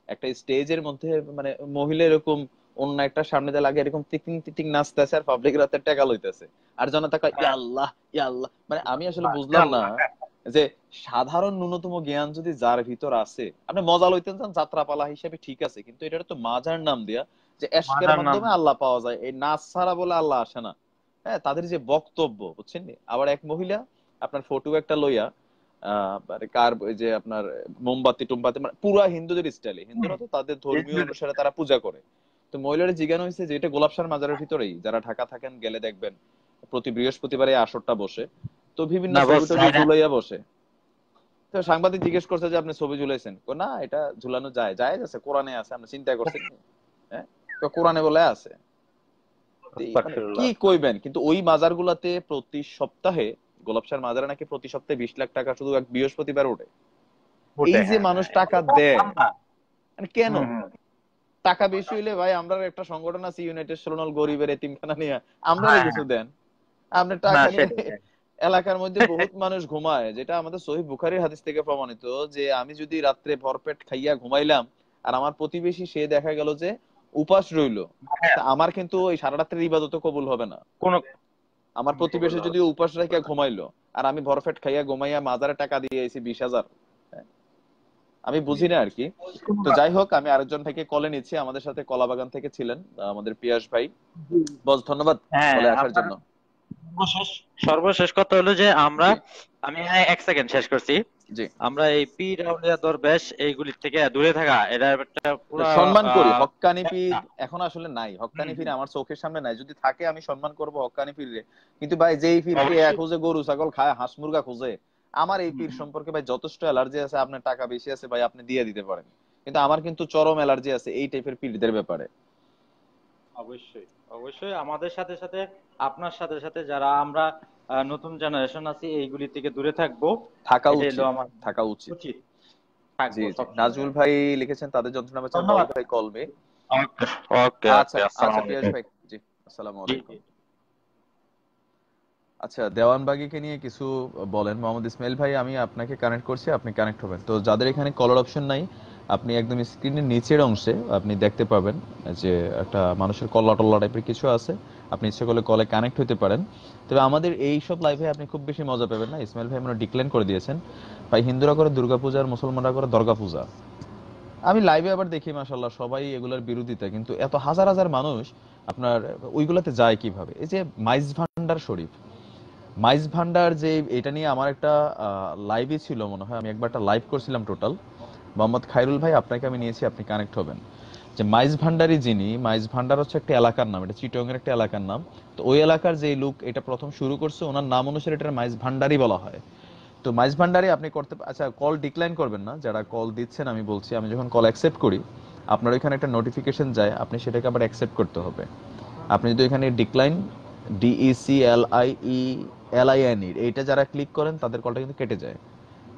একটা স্টেজের মধ্যে মানে মহিলা এরকম অন্য একটা সামনে দিয়ে লাগে এরকম টিকিং টিকিং নাচতেছে আর পাবলিক রাতে টাকা লইতেছে, আর জনতা কয় ইয়া আল্লাহ ইয়া আল্লাহ। মানে আমি আসলে বুঝলাম না যে সাধারণ ন্যূনতম জ্ঞান যদি যার ভিতর আছে, আপনি মজা লইতেন চান যাত্রাপালা হিসেবে ঠিক আছে, কিন্তু এটা তো মাজার নাম দিয়া যে এশকের মাজার নাম। মাধ্যমে আল্লাহ পাওয়া যায়, এই নাচ ছাড়া বলে আল্লাহ আসে না। হ্যাঁ, তাদের যে বক্তব্য বুঝছেন নি? আবার এক মহিলা আপনার ফটো একটা লইয়া মানে কার ওই যে আপনার মোমবাতি টোমবাতি, মানে পুরা হিন্দুদের স্টাইলে, হিন্দুরা তো তাদের ধর্মীয় অনুসারে তারা পূজা করে। তো মহিলারা জিজ্ঞাসা হয়েছে যে এটা গোলাপসার মাজারের ভিতরেই, যারা ঢাকা থাকেন গেলে দেখবেন প্রতি বৃহস্পতিবারে এই আসরটা বসে, তো বিভিন্ন না ছবি বস, টবি ঝুলাইয়া বসে। তো সাংবাদিক জিজ্ঞেস করছে যে আপনি ছবি ঝুলাইছেন? না, এটা ঝুলানো যায়, জায়েজ আছে, কোরআনে আছে, আমরা চিন্তা করছেন নি? হ্যাঁ, তো কোরআনে বলে আছে। তো মানে কি কইবেন, কিন্তু ওই মাজার গুলাতে প্রতি সপ্তাহে, গোলাপসার মাজারে নাকি প্রতি সপ্তাহে 20 লাখ টাকা শুধু এক বৃহস্পতিবার ওঠে। এই ওটাই, যে হ্যাঁ মানুষ হ্যাঁ, টাকা এটা দেয়, ঠান্ডা। মানে কেন? হুম হুম। টাকা বেশি হইলে ভাই, আমরা একটা সংগঠন আছে ইউনাইটেড সোনাল গরিবের এতিমখানা নিয়ে, আমরা হ্যাঁ কিছু হ্যাঁ। দেন। আপনি না টাকা নিয়ে সেটাই। এলাকার মধ্যে বহুত মানুষ ঘুমায়, যেটা আমাদের সহিহ বুখারীর হাদিস থেকে প্রমাণিত যে আমি যদি রাত্রে ভরপেট খাইয়া ঘুমাইলাম আর আমার প্রতিবেশী সে দেখা গেল যে উপাস রইলো, তা আমার কিন্তু ওই সারা রাত্রের ইবাদত কবুল হবে না। কোন আমার প্রতিবেশী যদি উপাস রেখে ঘুমাইলো আর আমি ভরপেট খাইয়া ঘুমাইয়া মাজারে টাকা দিয়ে আইছি 20,000, আমি বুঝি না আর কি। তো যাই হোক, আমি আরেকজন থেকে কলে নিচ্ছি, আমাদের সাথে কলাবাগান থেকে ছিলেন আমাদের পিয়াস ভাই। বস, ধন্যবাদ হ্যাঁ, কলে আসার আপনার জন্য। সর্বশেষ সর্বশেষ কথা হলো যে আমরা, জি আমি হ্যাঁ এক সেকেন্ড শেষ করছি। জি। আমরা এই পীর আউলিয়া দরবেশ এইগুলির থেকে দূরে থাকা, এটা একটা পুরা সম্মান করি, আহ, হক্কানি পীর এখন আসলে নাই, হক্কানি হুম, পীর হুম, আমার চোখের সামনে নাই। যদি থাকে আমি সম্মান করব হক্কানি পীরে, কিন্তু ভাই যেই পীর কে অবশ্যই। খুঁজে গরু ছাগল খায়, হাঁস মুরগা খুঁজে, আমার এই হুম, পীর হুম। সম্পর্কে ভাই যথেষ্ট অ্যালার্জি আছে। আপনার টাকা বেশি আছে ভাই, আপনি দিয়ে দিতে পারেন, কিন্তু আমার কিন্তু চরম অ্যালার্জি আছে এই টাইপের পীরদের ব্যাপারে। অবশ্যই অবশ্যই, আমাদের সাথে সাথে আপনার সাথে সাথে যারা আমরা নতুন জেনারেশন আছি এইগুলি থেকে দূরে থাকবো, থাকা এটাই হলো উচিত, আমার থাকা উচিত। উচিত। জি থাকবো জি, সবসময়। নাজমুল ভাই লিখেছেন তাদের যন্ত্রণা বাঁচান দল ধন্যবাদ। ভাই কলমে। ওকে ওকে আচ্ছা ওকে, আচ্ছা, আসসালামু পিয়াস আলাইকুম। ভাই, জি, আসসালামু জি আলাইকুম। জি। আচ্ছা, দেওয়ানবাগিকে নিয়ে কিছু বলেন মোহাম্মদ ইসমাইল ভাই। আমি আপনাকে কানেক্ট করছি, আপনি কানেক্ট হবেন। তো যাদের এখানে কলার অপশন নাই, আপনি একদম স্ক্রিনের নিচের অংশে আপনি দেখতে পাবেন যে একটা মানুষের কল্লা টল্লা টাইপের কিছু আছে, আপনি ইচ্ছে করলে কলে কানেক্ট হতে পারেন। তবে আমাদের এই সব লাইভে আপনি খুব বেশি মজা পাবেন না। ইসমাইল ভাই আমরা ডিক্লাইন করে দিয়েছেন ভাই, হিন্দুরা করে দুর্গাপূজা আর মুসলমানরা করে দুর্গা পূজা। আমি লাইভে আবার দেখি মাশাল্লাহ সবাই এগুলোর বিরোধিতা, কিন্তু এত হাজার হাজার মানুষ আপনার ওইগুলোতে যায় কিভাবে? এই যে মাইজ ভান্ডার শরীফ, মাইজ ভান্ডার যে, এটা নিয়ে আমার একটা লাইভই ছিল মনে হয়, আমি একবার একটা লাইভ করছিলাম টোটাল। মোহাম্মদ খায়রুল ভাই আপনাকে আমি নিয়েছি, আপনি কানেক্ট হবেন। যে মাইজ ভান্ডারি যিনি, মাইজ ভান্ডার হচ্ছে একটা এলাকার নাম, এটা চিটং এর একটা এলাকার নাম। তো ওই এলাকার যে লোক এটা প্রথম শুরু করছে, ওনার নাম অনুসারে এটা মাইজ ভান্ডারি বলা হয়। তো মাইজ ভান্ডারি আপনি করতে, আচ্ছা কল ডিক্লাইন করবেন না যারা কল দিচ্ছেন, আমি বলছি আমি যখন কল অ্যাকসেপ্ট করি আপনার ওইখানে একটা নোটিফিকেশন যায়, আপনি সেটাকে আবার অ্যাকসেপ্ট করতে হবে। আপনি যদি এখানে ডিক্লাইন, DECLIE এইটা যারা ক্লিক করেন তাদের কলটা কিন্তু কেটে যায়।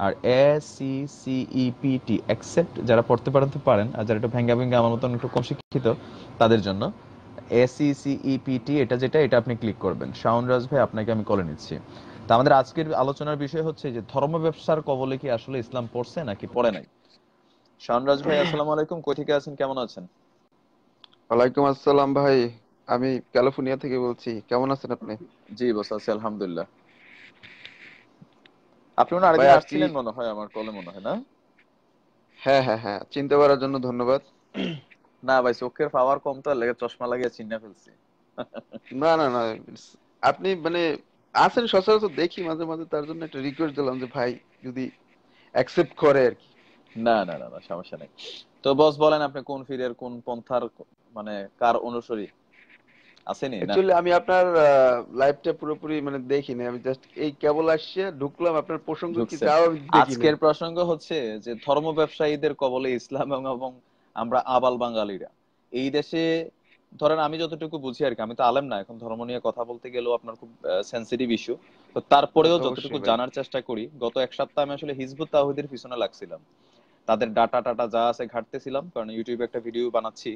আর ACCEPT অ্যাকসেপ্ট যারা পড়তে পারেন তো পারেন, আর যারা একটু ভেঙ্গা ভেঙ্গা আমার মতন একটু কম শিক্ষিত তাদের জন্য ACCEPT, এটা যেটা, এটা আপনি ক্লিক করবেন। শাওনরাজ ভাই আপনাকে আমি কলে নিচ্ছি। তা আমাদের আজকের আলোচনার বিষয় হচ্ছে যে ধর্ম ব্যবসার কবলে কি আসলে ইসলাম পড়ছে নাকি পড়ে নাই। শাওনরাজ ভাই আসসালামু আলাইকুম, কই থেকে আছেন, কেমন আছেন? ওয়ালাইকুম আসসালাম ভাই। আমি ক্যালিফোর্নিয়া থেকে বলছি। কেমন আছেন আপনি? জি বস, আছি আলহামদুলিল্লাহ। আপনি মনে হয় ভাই আরেকদিন আজকে, আসছিলেন মনে হয় আমার কলে, মনে হয় না? হ্যাঁ হ্যাঁ হ্যাঁ, চিনতে পারার জন্য ধন্যবাদ। না ভাই, চোখের পাওয়ার কম তো, লেগে চশমা লাগিয়ে চিন্না ফেলছি। না না না, আপনি মানে আছেন সচরাচর দেখি মাঝে মাঝে, তার জন্য একটা রিকোয়েস্ট দিলাম যে ভাই যদি অ্যাকসেপ্ট করে আর কি। না না না না, সমস্যা নেই। তো বস বলেন, আপনি কোন ফিরের কোন পন্থার মানে কার অনুসরী আসেনি না? অ্যাকচুয়ালি আমি আপনার লাইভটা পুরোপুরি মানে দেখিনি, আমি জাস্ট এই কেবল আসছে ঢুকলাম, আপনার প্রসঙ্গ কি ঢুকছেন। তাও আমি দেখি নাই। আজকের প্রসঙ্গ হচ্ছে যে ধর্ম ব্যবসায়ীদের কবলে ইসলাম এবং আমরা আবাল বাঙালিরা এই দেশে, ধরেন আমি যতটুকু বুঝি আর কি, আমি তো আলেম না, এখন ধর্ম নিয়ে কথা বলতে গেলেও আপনার খুব সেনসিটিভ ইস্যু। তো তা তারপরেও তো যতটুকু অবশ্যই ভাই। জানার চেষ্টা করি, গত এক সপ্তাহ আমি আসলে হিজবুত তাওহীদের পিছনে লাগছিলাম, তাদের ডাটা টাটা যা আছে ঘাটতেছিলাম, কারণ ইউটিউবে একটা ভিডিও বানাচ্ছি।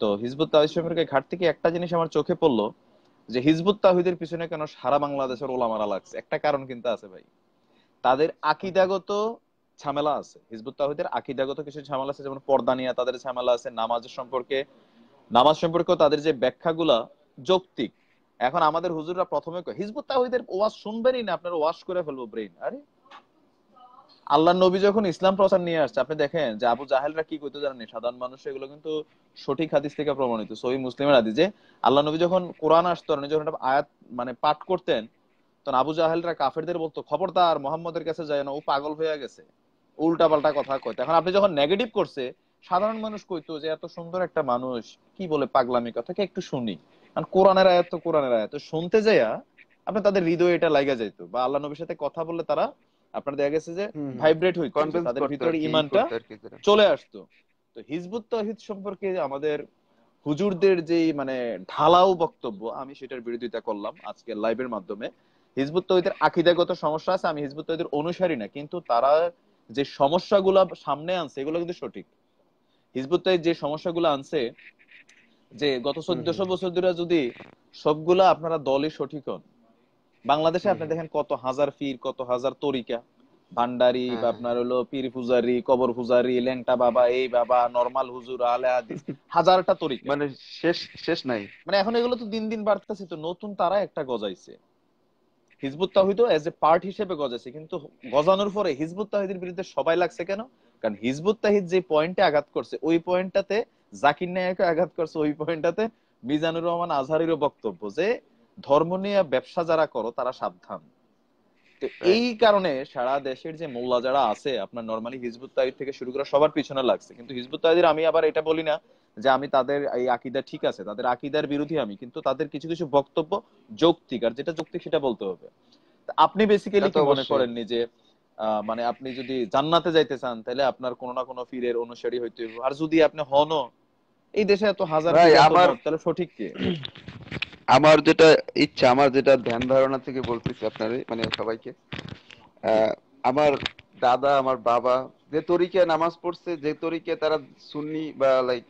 তো হিজবুত তাওহীদ সম্পর্কে ঘাটতে কি একটা জিনিস আমার চোখে পড়লো, যে হিজবুত তাওহীদের পিছনে কেন সারা বাংলাদেশের ওলামারা লাগছে। একটা কারণ কিন্তু আছে ভাই, তাদের আকিদাগত ঝামেলা আছে। হিজবুত তাওহীদের আকিদাগত কিছু ঝামেলা আছে, যেমন পর্দা নিয়ে তাদের ঝামেলা আছে, নামাজের সম্পর্কে, নামাজ সম্পর্কে তাদের যে ব্যাখ্যাগুলা যৌক্তিক। এখন আমাদের হুজুররা প্রথমে কয় হিজবুত তাওহীদের ওয়াজ শুনবেনই না, আপনার ওয়াশ করে ফেলবো ব্রেইন। আরে আল্লাহ নবী যখন ইসলাম প্রচার নিয়ে আসছে, আপনি দেখেন যে আবু জাহেলরা কি করতে জানেন, সাধারণ মানুষ, এগুলো কিন্তু সঠিক হাদিস থেকে প্রমাণিত, সহিহ মুসলিমের হাদিস, যে আল্লাহ নবী যখন কোরআন আসতো, উনি যখন একটা আয়াত মানে পাঠ করতেন, তখন আবু জাহেলরা কাফেরদের বলতো, খবরদার মোহাম্মদের কাছে যায় না, ও পাগল হয়ে গেছে, উল্টা পাল্টা কথা কয়। এখন আপনি যখন নেগেটিভ করছে, সাধারণ মানুষ কইতো যে এত সুন্দর একটা মানুষ কি বলে পাগলামি কথা, কে একটু শুনি। কারণ কোরআনের আয়াত তো কোরআনের আয়াত, তো শুনতে যাইয়া আপনার তাদের হৃদয়ে এটা লাগা যাইতো, বা আল্লাহ নবীর সাথে কথা বললে তারা আপনার দেখা গেছে যে হুম হুম, ভাইব্রেট হইতো, যে কনভিন্স তাদের করতে আর ভিতরে কি, ই ইমানটা করতে আর কি তারা। চলে আসতো। তো হিজবুত তাওহীদ সম্পর্কে আমাদের হুজুরদের যে মানে ঢালাও বক্তব্য, আমি সেটার বিরোধিতা করলাম আজকের লাইভের মাধ্যমে। হিজবুত তাওহীদের আকীদাগত সমস্যা আছে, আমি হিজবুত তাওহীদের অনুসারী না, কিন্তু তারা যে সমস্যাগুলো সামনে আনছে এগুলো কিন্তু সঠিক। হিজবুত তাওহীদ যে সমস্যাগুলো আনছে, যে গত হুম হুম 1400 বছর ধরে যদি সবগুলা আপনারা দলই সঠিক হন, বাংলাদেশে হুম আপনি হুম, দেখেন কত হাজার পীর, কত হাজার তরিকা, ভান্ডারি বা হ্যাঁ হ্যাঁ। আপনার হলো পীর পূজারি, কবর পূজারি, ল্যাংটা বাবা, এই বাবা, নরমাল হুজুর, আলে হাদিস, হাজারটা তরিকা। মানে শেষ শেষ নাই। মানে এখন এগুলো তো দিন দিন বাড়তেছে, তো নতুন তারা একটা গজাইছে, Hizb ut Tawhid as a part হিসেবে গজাইছে, কিন্তু গজানোর পরে হিজবুত তাওহীদের বিরুদ্ধে সবাই লাগছে কেন? কারণ হিজবুত তাওহীদ যে পয়েন্টে আঘাত করছে, ওই পয়েন্টটাতে জাকির নায়েকও আঘাত করছে, ওই পয়েন্টটাতে মিজানুর রহমান আজহারিরও বক্তব্য, যে ধর্ম নিয়ে ব্যবসা যারা করো তারা সাবধান। তো এই রাইট। কারণে সারা দেশের যে মোল্লা যারা আছে আপনার নরমালি হিজবুত তাওহীদ থেকে শুরু করে সবার পিছনে লাগছে। কিন্তু হিজবুত তাওহীদের আমি আবার এটা বলি না যে আমি তাদের এই আকীদা ঠিক আছে, তাদের আকীদার বিরোধী আমি, কিন্তু তাদের কিছু কিছু বক্তব্য যৌক্তিক, আর যেটা যৌক্তিক সেটা বলতে হবে। তা আপনি তা বেসিক্যালি তো কি মনে অবশ্যই। করেননি যে মানে আপনি যদি জান্নাতে যাইতে চান তাহলে আপনার কোনো না কোনো পীরের অনুসারী হইতে হবে, আর যদি আপনি হনও, এই দেশে এত হাজার ভাই পীর এত আমার মত, তাহলে সঠিক কে? আমার যেটা ইচ্ছা, আমার যেটা ধ্যান ধারণা থেকে বলতেছি আপনারে মানে সবাইকে, জি। আহ, আমার দাদা আমার বাবা যে তরিকায় নামাজ পড়ছে, যে তরিকায় তারা সুন্নি বা লাইক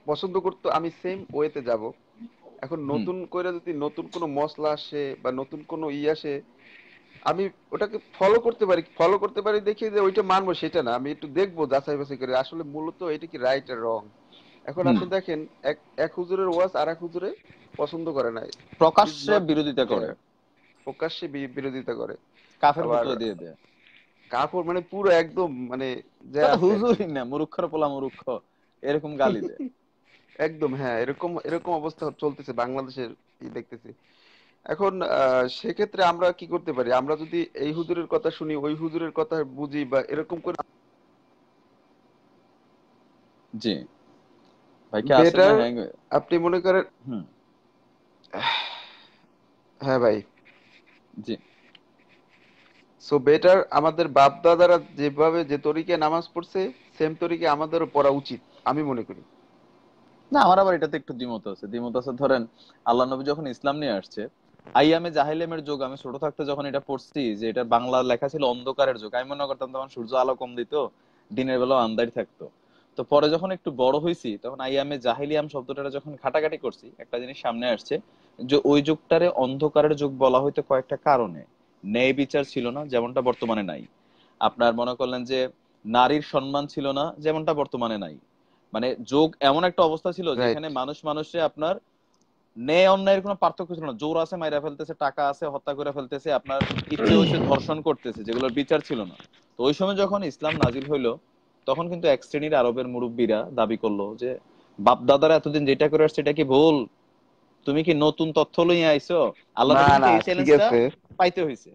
পছন্দ করতো, আমি সেম ওয়েতে যাব। এখন হুম। নতুন করে যদি নতুন কোনো মশলা আসে বা নতুন কোনো আসে, আমি ওটাকে ফলো করতে পারি দেখি যে ওইটা মানবো সেটা না, আমি একটু দেখবো যাচাই বাছাই করে আসলে মূলত এটা কি রাইট আর রং। এখন হুম। আপনি দেখেন, এক এক হুজুরের ওয়াজ আর এক হুজুরে পছন্দ করে না, ইজ প্রকাশ্যে নট বিরোধিতা করে, ফেয়ার। প্রকাশ্যে বিরোধিতা করে। কাফের আবার ফতোয়া দিয়ে দেয়। কাপড় মানে পুরো একদম মানে যা তা তো আছে আর কি। হুজুরই না, মূর্খর পোলা মূর্খ, এরকম গালি দেয়। একদম হ্যাঁ, এরকম এরকম অবস্থা চলতেছে বাংলাদেশের, দেখতেছি এখন। সেক্ষেত্রে আমরা কি করতে পারি, আমরা যদি এই হুজুরের কথা শুনি, ওই হুজুরের কথা বুঝি বা এরকম করে, জি। ভাই কি আছেন না বেটার হ্যাং? আপনি মনে করেন। হুম। হ্যাঁ ভাই। জি। সো বেটার আমাদের বাপ দাদারা যেভাবে যে তরিকে নামাজ পড়ছে, সেম তরিকে আমাদেরও পড়া উচিত, আমি মনে করি। না, আমার আবার এটাতে একটু দ্বিমত আছে, দ্বিমত আছে। ধরেন আল্লাহ নবী যখন ইসলাম নিয়ে আসছে, আইয়ামে জাহেলিমের যুগ, আমি ছোট থাকতে যখন এটা পড়ছি যে এটা বাংলা লেখা ছিল অন্ধকারের যুগ, আমি মনে করতাম তখন সূর্য আলো কম দিত, দিনের বেলা আন্ধারি থাকতো। তো পরে যখন একটু বড় হয়েছি, তখন আইয়ামে জাহিলিয়াম শব্দটা যখন ঘাটাঘাটি করছি, একটা জিনিস সামনে আসছে, যে ওই যুগটারে অন্ধকারের যুগ বলা হইতো কয়েকটা কারণে। ন্যায় বিচার ছিল না, যেমনটা বর্তমানে নাই। আপনার মনে করলেন যে নারীর সম্মান ছিল না, যেমনটা বর্তমানে নাই। মানে যোগ এমন একটা অবস্থা ছিল রাইট। যেখানে মানুষ মানুষে আপনার ন্যায় অন্যায়ের কোনো পার্থক্য ছিল না। জোর আছে, মাইরা ফেলতেছে, টাকা আছে, হত্যা করে ফেলতেছে, আপনার ইচ্ছে হয়েছে ধর্ষণ করতেছে, যেগুলোর বিচার ছিল না। তো ওই সময় যখন ইসলাম নাজিল হইলো, তখন কিন্তু এক শ্রেণীর আরবের মুরব্বীরা দাবি করলো যে বাপ দাদারা এতদিন যেটা করে আসছে এটা কি ভুল, তুমি কি নতুন তথ্য লইয়া আইছো? আল্লাহ না থেকে কিন্তু না এই ঠিক চ্যালেঞ্জটা আছে, পাইতে হয়েছে।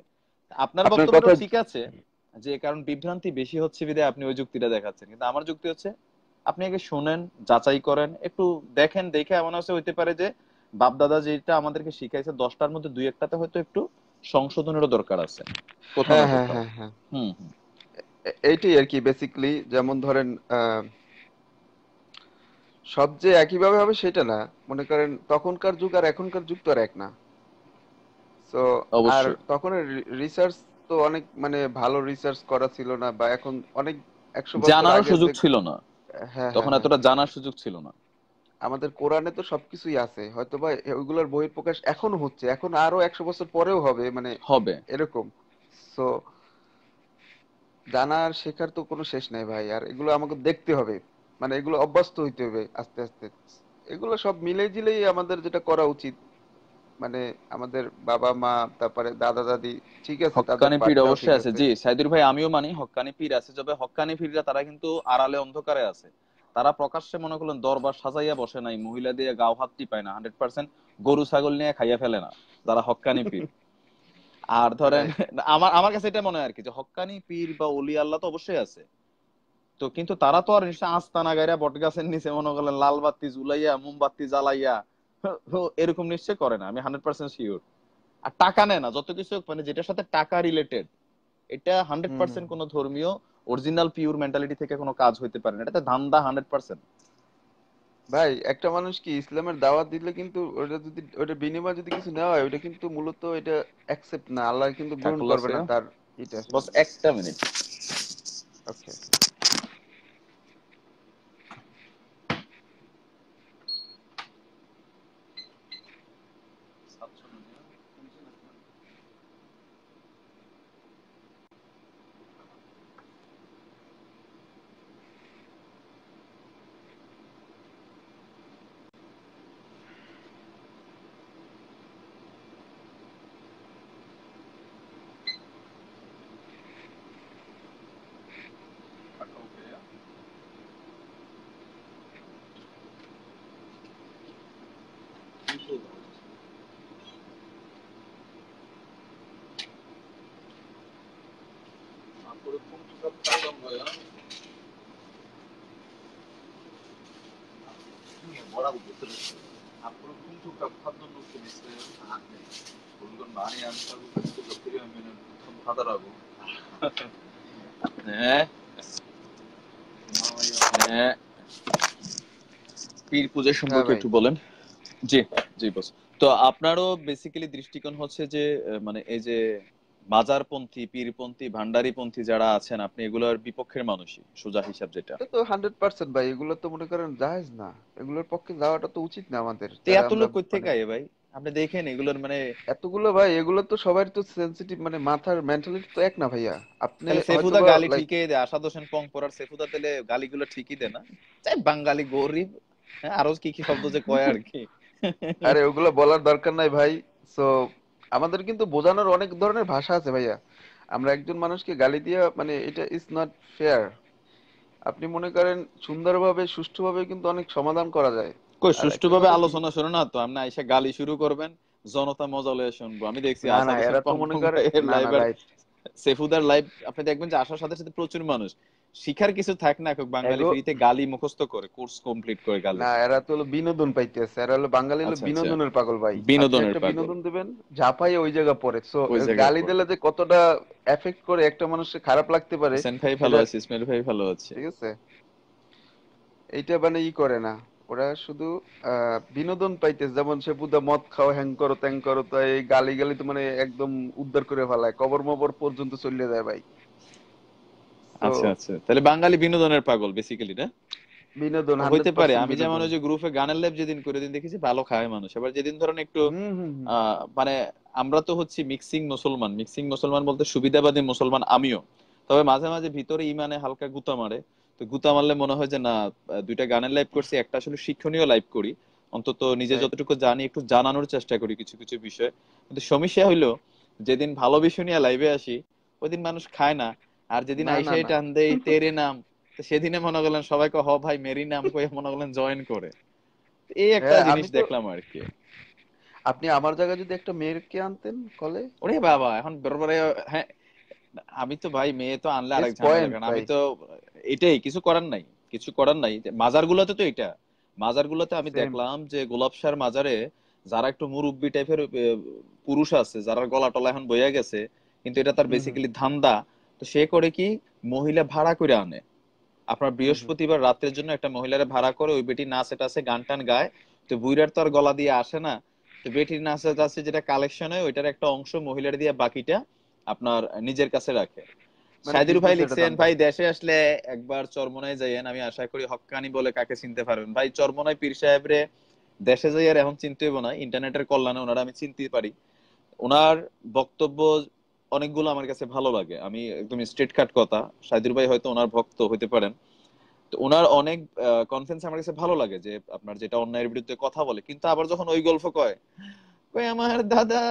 আপনার আপনার কথা। বক্তব্যটা ঠিক আছে, যে কারণ বিভ্রান্তি বেশি হচ্ছে বিধায় আপনি ওই যুক্তিটা দেখাচ্ছেন, কিন্তু আমার যুক্তি হচ্ছে আপনি আগে শোনেন, যাচাই করেন, একটু দেখেন, দেখে এমন আছে হইতে পারে যে বাপ দাদা যেটা আমাদেরকে শিখাইছে 10টার মধ্যে 2-1টাতে হয়তো একটু সংশোধনেরও দরকার আছে কোথাও হ্যাঁ না হ্যাঁ কোথাও। হ্যাঁ হ্যাঁ, হুম হুম। এইটাই আর কি বেসিকলি। যেমন ধরেন সব যে একইভাবে হবে সেটা না। মনে করেন তখনকার যুগ আর এখনকার যুগ তো আর এক না। তো আর অবশ্যই তখন রিসার্চ তো অনেক মানে ভালো রিসার্চ করা ছিল না, বা এখন অনেক 100 বছর জানারও আগে সুযোগ যে। ছিল না, হ্যাঁ হ্যাঁ তখন হ্যাঁ, এতটা জানার সুযোগ ছিল না। আমাদের কোরআনে তো সবকিছুই আছে, হয়তো বা ওইগুলোর বহিঃপ্রকাশ এখনো হচ্ছে, এখন আরো 100 বছর পরেও হবে, মানে হবে। এরকম। সো জানার শেখার তো কোনো শেষ নাই ভাই, আর এগুলো আমাকে দেখতে হবে, মানে এগুলো অভ্যস্ত হইতে হবে আস্তে আস্তে। এগুলো সব মিলে জিলেই আমাদের যেটা করা উচিত, মানে আমাদের বাবা মা, তারপরে দাদা দাদি, ঠিক আছে, তাদের হক্কানি পীর বার্তাও ঠিক অবশ্যই আছে, আছে। জি সাইদুর ভাই, আমিও মানি হক্কানি পীর আছে, তবে হক্কানি পীররা তারা কিন্তু আড়ালে অন্ধকারে আছে। তারা প্রকাশ্যে মনে করলেন দরবার সাজাইয়া বসে নাই, মহিলা দিয়ে গাও হাত টিপায় না, 100% গরু ছাগল নিয়ে খাইয়া ফেলে না যারা হক্কানি পীর। আর ধরেন রাইট। আমার আমার কাছে এটা মনে হয় আর কি, যে হক্কানি পীর বা ওলি আল্লাহ তো অবশ্যই আছে, তো কিন্তু তারা তো আর নিশ্চয় আস্তানা গাইরা বট গাছের নিচে মনে করলেন লাল বাতি ঝুলাইয়া মোমবাতি জ্বালাইয়া এরকম নিশ্চয় করে না, আমি 100% শিওর। আর টাকা নেয় না, যত কিছু হোক, মানে যেটার সাথে টাকা রিলেটেড, এটা হান্ড্রেড হুম হুম। পার্সেন্ট কোনো ধর্মীয় অরিজিনাল পিওর মেন্টালিটি থেকে কোনো কাজ হইতে পারে না, এটাতে ধান্দা 100%। ভাই একটা মানুষ কি ইসলামের দাওয়াত দিলে কিন্তু ওটা যদি ওটা বিনিময়ে যদি কিছু নেওয়া হয়, ওটা কিন্তু মূলত এটা অ্যাকসেপ্ট না, আল্লাহ কিন্তু গ্রহণ কাকুল করবে আছে, না তার এটা। বস একটা মিনিট। ওকে। হ্যাঁ হ্যাঁ, পীর পূজা হ্যাঁ সম্পর্কে ভাই। একটু বলেন। জি, জি বস। তো আপনারও বেসিক্যালি দৃষ্টিকোণ হচ্ছে যে মানে এই যে মাজারপন্থী, পীরপন্থী, ভান্ডারিপন্থী যারা আছেন, আপনি এগুলোর বিপক্ষের মানুষই, সোজা হিসাব যেটা। এটা তো 100% ভাই, এগুলো তো মনে করেন জায়েজ না, এগুলোর পক্ষে যাওয়াটা তো উচিত না আমাদের, তো যারা এত আমরা লোক কই মানে থেকে আয় ভাই, আপনি দেখেন এগুলোর মানে। এতগুলো ভাই, এগুলো তো সবার তো সেনসিটিভ, মানে মাথার মেন্টালিটি তো এক না ভাইয়া। আপনি তাহলে হয়তো সেফুদা বা গালি লাইক, ঠিকই দেয়, আসাদ হোসেন পং পড়ার সেফুদা তাহলে গালিগুলো ঠিকই দেয় না? চাই বাঙালি গরিব, হ্যাঁ আরো কি কি শব্দ যে কয় আর কি। আরে ওগুলো বলার দরকার নাই ভাই। সো আমাদের কিন্তু বোঝানোর অনেক ধরনের ভাষা আছে ভাইয়া। আমরা একজন মানুষকে গালি দিয়া মানে এটা ইজ নট ফেয়ার। আপনি মনে করেন সুন্দরভাবে সুষ্ঠুভাবে কিন্তু অনেক সমাধান করা যায়। কই আর একটা সুষ্ঠুভাবে কথা কি, আলোচনা শুরু না তো, আপনি আইসা গালি শুরু করবেন, জনতা মজা লয়ে শুনবো। আমি দেখছি না না আসাদ হোসেন এরা তো পং মনে পং করে, ভাইয়ের না লাইভ না আর রাইট। সেফুদার লাইভ, আপনি দেখবেন যে আসার সাথে সাথে প্রচুর মানুষ শিখার কিছু থাক না থাকুক, বাঙালি এগো, ফ্রিতে গালি মুখস্থ করে, কোর্স কমপ্লিট করে না গালির। এরা তো হলো বিনোদন পাইতেছে, এরা হলো বাঙালি, হলো আচ্ছা আচ্ছা, বিনোদনের পাগল ভাই। আপনি বিনোদনের একটা পাগল, বিনোদন দিবেন, ঝাঁপাইয়ে ওই জায়গা পড়ে। সো ওই জায়গায় গালি পড়ে। দিলে যে কতটা এফেক্ট করে একটা মানুষের খারাপ লাগতে পারে হোসেন ভাই ভালো সেটা, আছে, ইসমাইল ভাই ভালো আছে। ঠিক আছে, এইটা মানে ই করে না। ওরা শুধু বিনোদন পাইতেছে, যেমন সে বুদা মদ খাও, হ্যাং করো ত্যাং করো, তো এই গালি গালি তো মানে একদম উদ্ধার করে ফেলায়, কবর মবর পর্যন্ত চলে যায় ভাই। তো আচ্ছা আচ্ছা, তাহলে বাঙালি বিনোদনের পাগল বেসিক্যালি না? বিনোদন, হইতে হান্ড্রেড পারে। পার্সেন্ট আমি যেমন বিনোদন। ওই যে গ্রুপে গানের লাইভ যেদিন করে দিন দেখেছি ভালো খায় মানুষ, এবার যেদিন ধরেন একটু হুম হুম হুম। মানে আমরা তো হচ্ছি মিক্সিং মুসলমান, মিক্সিং মুসলমান বলতে সুবিধাবাদী মুসলমান আমিও, তবে মাঝে মাঝে ভিতরে ইমানে হালকা গুতা মারে। তো গুতা মারলে মনে হয় যে না, দুইটা গানের লাইভ করছি, একটা আসলে শিক্ষণীয় লাইভ করি, অন্তত নিজে রাইট। যতটুকু জানি একটু জানানোর চেষ্টা করি কিছু কিছু বিষয়। কিন্তু সমস্যা হইলো যেদিন ভালো বিষয় নিয়ে লাইভে আসি ওই দিন মানুষ খায় না, আর যেদিন না না আইসাই না টান দেই তেরে নাম, তো সেদিনে মনে করলেন সবাইকে হ ভাই মেরি নাম কয়ে মনে করলেন জয়েন করে। তো এই একটা হ্যাঁ, জিনিস আমি তো, দেখলাম আর কি। আপনি আমার জায়গায় যদি একটা মেয়েকে আনতেন কলে, ওরে বাবা এখন বরাবর, হ্যাঁ আমি তো ভাই মেয়ে তো আনলে বেশ আরেক ঝামেলা, পয়েন্ট কারণ আমি ভাই। তো এটাই কিছু করার নাই, কিছু করার নাই। মাজার গুলোতে তো এটা, মাজার গুলোতে আমি সেম। দেখলাম যে গোলাপশার মাজারে যারা একটু মুরব্বি টাইপের পুরুষ আছে, যারা গলা টলা এখন বইয়া গেছে, কিন্তু এটা তার হুম হুম বেসিক্যালি ধান্দা। তো সে করে কি, মহিলা ভাড়া করে আনে। আপনার হুম হুম। বৃহস্পতিবার রাতের জন্য একটা মহিলারে ভাড়া করে, ওই বেটি নাচে টাচে গান টান গায়। তো বুইড়ার তো আর গলা দিয়ে আসে না, তো বেটির নাচে টাচে যেটা কালেকশন হয় ওইটার একটা অংশ মহিলার দিয়ে বাকিটা আপনার নিজের কাছে রাখে। মানে সাইদুর ভাই বিজনেস এটা লিখছেন, ধান্দা। ভাই দেশে আসলে একবার চরমোনাই যাইয়েন, আমি আশা করি হক্কানি বলে কাকে চিনতে পারবেন। ভাই চরমোনাই পীর সাহেবরে দেশে যাই আর এখন চিনতে হইব না, ইন্টারনেটের কল্যাণে ওনারা আমি চিনতে পারি। ওনার বক্তব্য অনেকগুলো আমার কাছে ভালো লাগে, আমি একদম স্ট্রেট কাট কথা। সাইদুর ভাই হয়তো ওনার ভক্ত হইতে পারেন। তো ওনার অনেক কনফিডেন্স আমার কাছে ভালো লাগে, যে আপনার যেটা অন্যায়ের বিরুদ্ধে কথা বলে। কিন্তু আবার যখন ওই গল্প কয়, কই আমার দাদা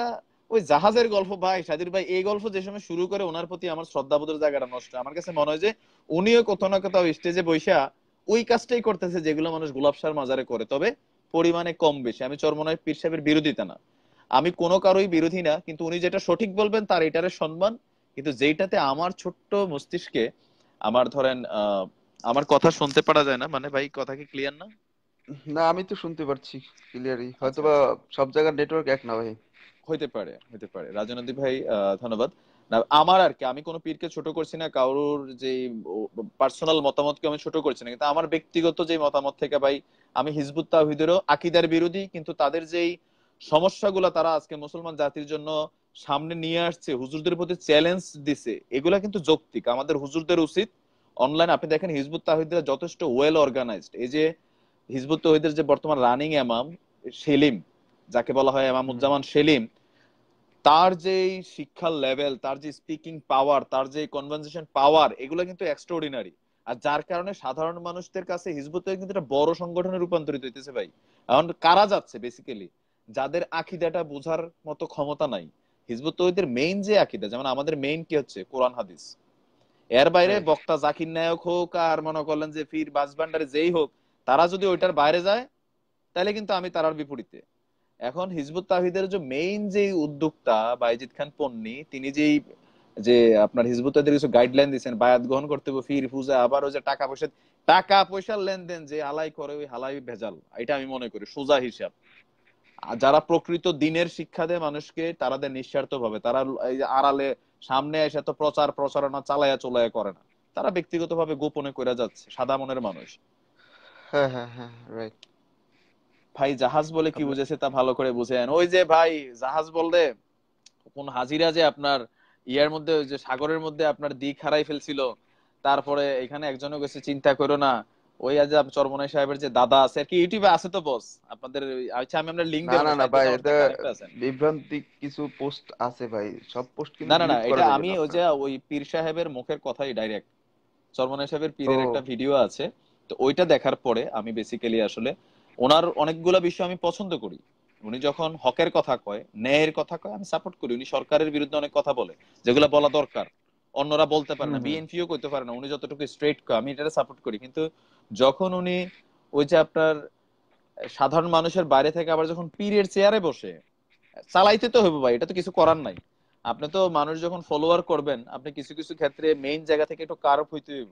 ওই জাহাজের গল্প, ভাই সাদির ভাই এই গল্প যে সময় শুরু করে ওনার প্রতি আমার শ্রদ্ধাবোধের জায়গাটা নষ্ট। আমার কাছে মনে হয় যে উনিও কোথাও না কোথাও স্টেজে বৈশা ওই কাজটাই করতেছে যেগুলো মানুষ গোলাপশার মাজারে করে, তবে পরিমাণে কম বেশি। আমি চরমনায় পীর সাহেবের বিরোধিতা না, আমি কোনো কারোই বিরোধী না, কিন্তু উনি যেটা সঠিক বলবেন তার এটারে সম্মান। কিন্তু যেইটাতে আমার ছোট্ট মস্তিষ্কে আমার ধরেন আমার কথা শুনতে পারা যায় না, মানে ভাই কথা কি ক্লিয়ার না? না, আমি তো শুনতে পারছি ক্লিয়ারই, আচ্ছা হয়তোবা আচ্ছা, সব জায়গার নেটওয়ার্ক এক না ভাই। হইতে পারে হইতে পারে। রাজনদী ভাই ধন্যবাদ। না আমার আর কি, আমি কোনো পীরকে ছোট করছি না, কারোর যে পার্সোনাল মতামতকে আমি ছোট করছি না, কিন্তু আমার ব্যক্তিগত যে মতামত থেকে ভাই, আমি হিজবুত তাওহীদেরও আকীদার বিরোধী, কিন্তু তাদের যেই সমস্যাগুলো তারা আজকে মুসলমান জাতির জন্য সামনে নিয়ে আসছে, হুজুরদের প্রতি চ্যালেঞ্জ দিছে, এগুলা কিন্তু যৌক্তিক। আমাদের হুজুরদের উচিত অনলাইন, আপনি দেখেন হিজবুত তাওহীদরা যথেষ্ট ওয়েল অর্গানাইজড। এই যে হিজবুত তাওহীদের যে বর্তমান রানিং এমাম সেলিম, যাকে বলা হয় হুম। এমামুজ্জামান সেলিম, তার যে শিক্ষার লেভেল, তার যে স্পিকিং পাওয়ার, তার যে কনভারসেশন পাওয়ার, এগুলো কিন্তু এক্সট্রাঅর্ডিনারি। আর যার কারণে সাধারণ মানুষদের কাছে হিজবুত তাওহীদ কিন্তু একটা বড় সংগঠনে রূপান্তরিত হইতেছে ভাই। এখন কারা যাচ্ছে বেসিক্যালি, যাদের আকীদাটা বোঝার মতো ক্ষমতা নাই। হিজবুত তাওহীদের মেইন যে আকীদা, যেমন আমাদের মেইন কি হচ্ছে কোরআন হাদিস, এর বাইরে রাইট। বক্তা জাকির নায়ক হোক আর মনে করলেন যে পীর বাজভান্ডারে যেই হোক, তারা যদি ওইটার বাইরে যায় তাহলে কিন্তু আমি তারার বিপরীতে। এখন হিজবুত তাওহীদের যে মেইন যে উদ্যোক্তা বাইজিদ খান পন্নী, তিনি যেই যে আপনার হিজবুত তাওহীদের কিছু গাইডলাইন দিয়েছেন, বায়াত গ্রহণ করতে হবে, ফির পূজা, আবার ওই যে টাকা পয়সার লেনদেন যে হালাই করে ওই হালাই ভেজাল, এটা আমি মনে করি সোজা হিসাব। আর যারা প্রকৃত দিনের শিক্ষা দেয় মানুষকে, তারা দেয় নিঃস্বার্থ ভাবে, তারা এই যে আড়ালে সামনে এসে তো প্রচার প্রচারণা চালায়া চলায়া করে না, তারা ব্যক্তিগতভাবে গোপনে করে যাচ্ছে, সাদা মনের মানুষ। হ্যাঁ হ্যাঁ হ্যাঁ, রাইট। ভাই জাহাজ বলে কি আপনার, বুঝেছে তা ভালো করে বুঝেন। ওই যে ভাই জাহাজ বললে কোন হাজিরা যে আপনার ইয়ার মধ্যে, ওই যে সাগরের মধ্যে আপনার দিক হারাই ফেলছিল, তারপরে এখানে একজনও গেছে চিন্তা করো না। ওই আজ চরমনাই সাহেবের যে দাদা আছে আর কি, ইউটিউবে আছে তো বস আপনাদের আচ্ছা আমি আপনার লিংক না দেবো না না, না সাহিত্য ভাই, আমার এটা সাথে কানেক্ট আছেন। বিভ্রান্তিক কিছু পোস্ট আছে ভাই, সব পোস্ট কিন্তু না না না, ডিলিট করা এটা যাবে আমি না ওই যে আপনার। ওই পীর সাহেবের মুখের কথাই ডাইরেক্ট, চরমনাই সাহেবের ও। পীরের একটা ভিডিও আছে। তো ওইটা দেখার পরে আমি বেসিক্যালি আসলে ওনার অনেকগুলা বিষয় আমি পছন্দ করি। উনি যখন হকের কথা কয়, ন্যায়ের কথা কয়, আমি সাপোর্ট করি। উনি সরকারের বিরুদ্ধে অনেক কথা বলে যেগুলো বলা দরকার, অন্যরা বলতে পারে হুম না, হুম। বিএনপিও কইতে পারে না, উনি যতটুকু স্ট্রেট কয় আমি এটা সাপোর্ট করি। কিন্তু যখন উনি ওই যে আপনার সাধারণ মানুষের বাইরে থেকে আবার যখন পীরের চেয়ারে বসে, চালাইতে তো হইব ভাই, এটা তো কিছু করার নাই। আপনি তো মানুষ যখন ফলোয়ার করবেন, আপনি কিছু কিছু ক্ষেত্রে মেইন জায়গা থেকে একটু কার্ভ হইতে হইব।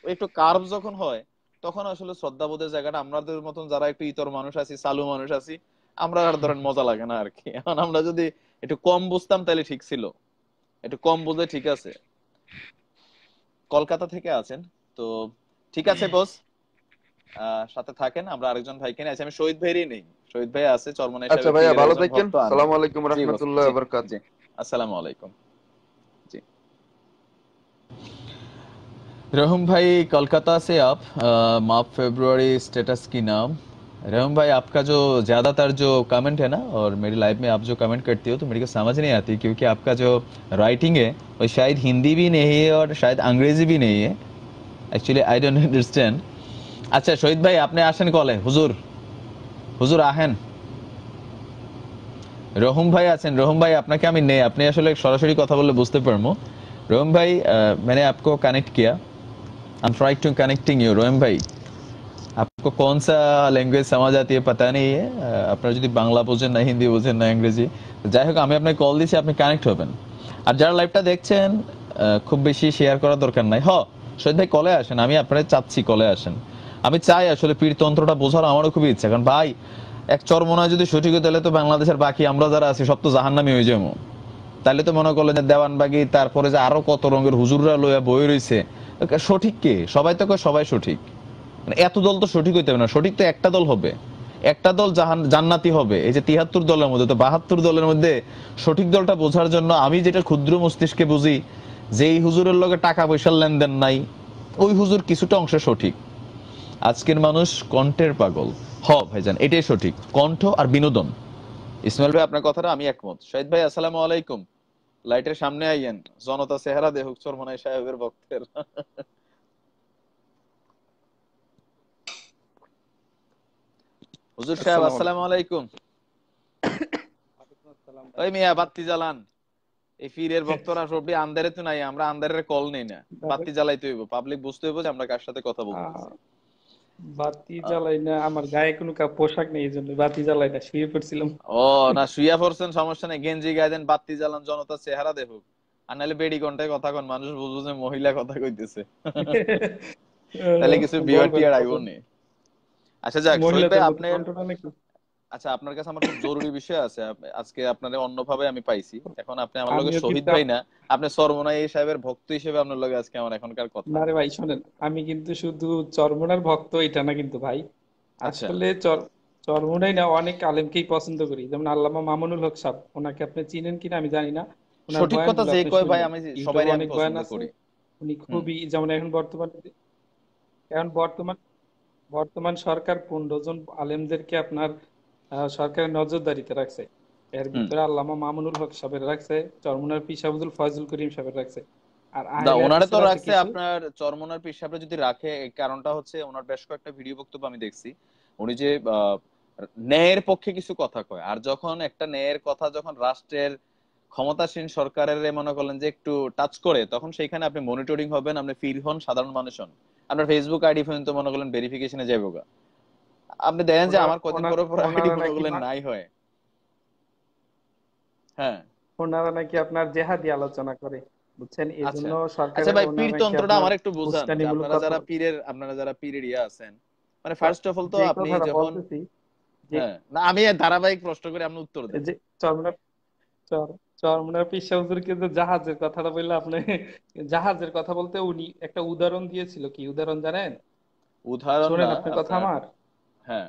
ওই একটু কার্ভ যখন হয়, তখন আসলে শ্রদ্ধাবোধের জায়গাটা আমাদের মতন যারা একটু ইতর মানুষ আছি, চালু মানুষ আছি, আমরা আর ধরেন মজা লাগে না আর কি। এখন আমরা যদি একটু কম বুঝতাম তাহলে ঠিক ছিল, একটু কম বুঝে ঠিক আছে। কলকাতা থেকে আছেন তো, ঠিক আছে বস, সাথে থাকেন। আমরা আরেকজন ভাইকে নিয়ে আছি, আমি শহীদ ভাইয়েরই নেই, শহীদ ভাই আছে চরমনাই আচ্ছা সাহেবের ভাইয়া, পীরের ভালো একজন থাকেন। ভক্ত, আমি। সালাম আলাইকুম জি বস, রহমতুল্লাহ জি বরকাত। জি, আসসালামু আলাইকুম। जी रहम भाई, कोलकाता से आप माप फरवरी स्टेटस की नाम। रहम भाई, आपका जो ज़्यादातर जो कमेंट है ना, और मेरी लाइव में आप जो कमेंट करती हो तो मेरे को समझ नहीं आती, क्योंकि आपका जो राइटिंग है वो शायद हिंदी भी नहीं है और शायद अंग्रेजी भी नहीं है। Actually I don't understand. अच्छा शहीद भाई, আপনি আসেন কলে হুজুর। হুজুর আহেন। রহিম ভাই আছেন, রহিম ভাই আপনাকে আমি নেই, আপনি আসলে সরাসরি কথা বললে বুঝতে পারবো। রহিম ভাই मैंने आपको कनेक्ट किया, I am trying to connecting you. Rahim ভাই आपको कौन सा लैंग्वेज समझ आती है पता नहीं है, আপনারা যদি বাংলা বোঝেন না, হিন্দি বোঝেন না, ইংরেজি, যাই হোক আমি আপনাকে কল দিয়েছি, আপনি কানেক্ট হবেন। আর যারা লাইভটা দেখছেন খুব বেশি শেয়ার করার দরকার নাই। শহীদ ভাই কলে আসেন, আমি আপনারা চাচ্ছি কলে আসেন। আমি চাই আসলে পীরতন্ত্রটা বোঝার আমারও খুবই ইচ্ছা, কারণ ভাই এক চরমনায় যদি সঠিক হতে হলে তো বাংলাদেশের বাকি আমরা যারা আছি সব তো জাহান্নামী হয়ে যাবো। তাহলে তো মনে করলেন যে দেওয়ানবাগি, তারপরে যে আরো কত রঙের হুজুররা লইয়া বই রয়েছে, সঠিক কে? সবাই তো কয় সবাই সঠিক, মানে এত দল তো সঠিক হইতে হবে না, সঠিক তো একটা দল হবে, একটা দল জান্নাতি হবে। এই যে 73 দলের মধ্যে তো 72 দলের মধ্যে সঠিক দলটা বোঝার জন্য আমি যেটা ক্ষুদ্র মস্তিষ্কে বুঝি, যে এই হুজুরের লগে টাকা পয়সার লেনদেন নাই, ওই হুজুর কিছুটা অংশে সঠিক। আজকের মানুষ কণ্ঠের পাগল। ভাইজান এটাই সঠিক, কণ্ঠ আর বিনোদন। ইসমাইল ভাই আপনার কথাটা আমি একমত। শহীদ ভাই আসসালামু আলাইকুম, লাইটের সামনে আইয়েন, জনতা চেহারা দেখুক চরমনাই সাহেবের ভক্তের। হুজুর সাহেব আসসালামু আলাইকুম। ওই মিয়া বাত্তি জ্বালান, এই পীরের ভক্তরা সবই আন্দারে তো নাই, আমরা আন্দারের কল নেই না, বাত্তি জ্বালাইতে হইব, পাবলিক বুঝতে হইব যে আমরা কার সাথে কথা বলতেছি। বাতি জ্বালাই না, আমার গায়ে কোনো পোশাক নেই, এই জন্য বাতি জ্বালাই না, শুয়ে পড়ছিলাম। ও না, শুইয়া পড়ছেন, সমস্যা নেই, গেঞ্জি গায়ে দেন, বাত্তি জ্বালান, জনতার চেহারা দেখুক। আর নাহলে বেডি কণ্ঠায় কথা কন, মানুষ বুঝবো যে মহিলা কথা কইতেছে। তাহলে কিছু বিআরটি আর আইব নি। আচ্ছা যাক, শহীদ ভাই আপনার, আচ্ছা আপনার কাছে আমার খুব জরুরি বিষয় আছে। আজকে আপনারে অন্যভাবে আমি পাইছি, এখন আপনি আমার লগে শহীদ ভাই না, আপনি চরমনাই সাহেবের ভক্ত হিসেবে আপনার লগে আজকে আমার এখনকার কথা। না রে ভাই শোনেন, আমি কিন্তু শুধু চরমোনার ভক্ত এটা না কিন্তু ভাই, আসলে চরমোনাই না, অনেক আলেমকেই পছন্দ করি, যেমন আল্লামা মামুনুল হক সাহেব, ওনাকে আপনি চিনেন কিনা আমি জানি না, ওনার সঠিক কথা বয়ানগুলো যে আপনি কয় ভাই, শুনবেন, আমি ইউটিউবে সবাইরই আমি অনেক বয়ান পছন্দ আছে, করি। উনি খুবই, যেমন এখন বর্তমান বর্তমান সরকার 15 জন আলেমদেরকে আপনার সরকারের নজরদারিতে রাখছে, এর ভিতরে আল্লামা মামুনুল হক সাহেবের রাখছে, চরমোনার পীর সাহেব আব্দুল ফয়জুল করিম সাহেবের রাখছে, আর আহলে ওনারে তো হাদিসের আছে রাখছে কিছু। আপনার চরমনার পীর সাহেব যদি রাখে, এই কারণটা হচ্ছে ওনার বেশ কয়েকটা ভিডিও বক্তব্য আমি দেখছি, উনি যে ন্যায়ের পক্ষে কিছু কথা কয়, আর যখন একটা ন্যায়ের কথা যখন রাষ্ট্রের ক্ষমতাসীন সরকারের মনে করলেন যে একটু টাচ করে, তখন সেইখানে আপনি মনিটরিং হবেন, আপনি ফির হন, সাধারণ মানুষ হন, আপনার ফেসবুক আইডি পর্যন্ত মনে করলেন ভেরিফিকেশনে যাইব গা। আপনি দেখেন যে আমার কদিন পরে পরে আইডি মনে করলেন নাই হয়। হ্যাঁ, ওনারা নাকি আপনার জেহাদি আলোচনা করে, বুঝছেন, এই আচ্ছা জন্য আচ্ছা সরকারের ভাই, ওনারা নাকি পীরতন্ত্রটা আপনার আমার একটু বুঝান, যে উস্কানিমূলক কথা। আপনারা যারা পীরের ইয়া আছেন, মানে ফার্স্ট অফ অল তো যে আপনি কথাটা যখন, বলতেছি, যে হ্যাঁ না আমি ধারাবাহিক প্রশ্ন করে আপনি উত্তর দেন। যে চরমোনার চরমোনার পীর সাহেব হুজুরকে যে জাহাজের কথাটা বললে আপনি, জাহাজের কথা বলতে উনি একটা উদাহরণ দিয়েছিল, কি উদাহরণ জানেন? উদাহরণ শোনেন না আপনার কথা আপনার, আমার, হ্যাঁ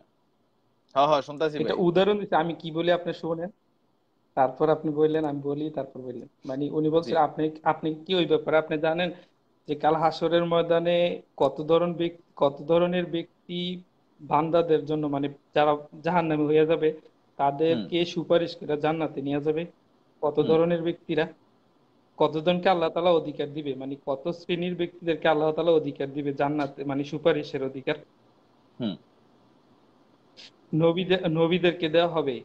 হ্যাঁ হ্যাঁ শুনতেছি এটা ভাই। উদাহরণ দিচ্ছে, আমি কি বলি আপনি শুনেন, তারপর আপনি বললেন, আমি বলি তারপর বললেন। মানে উনি জি। বলছিল, আপনি আপনি কি ওই ব্যাপারে আপনি জানেন যে কাল হাসরের ময়দানে কত ধরনের ব্যক্তি বান্দাদের জন্য, মানে যারা জাহান্নামী হয়ে যাবে হুম তাদেরকে সুপারিশ করে জান্নাতে নিয়ে যাবে, কত হুম ধরনের ব্যক্তিরা, কতজনকে আল্লাহ তাআলা অধিকার দিবে, মানে কত শ্রেণীর ব্যক্তিদেরকে আল্লাহ তাআলা অধিকার দিবে জান্নাতে, মানে সুপারিশের অধিকার। হুম নবীদেরকে দেওয়া হবে,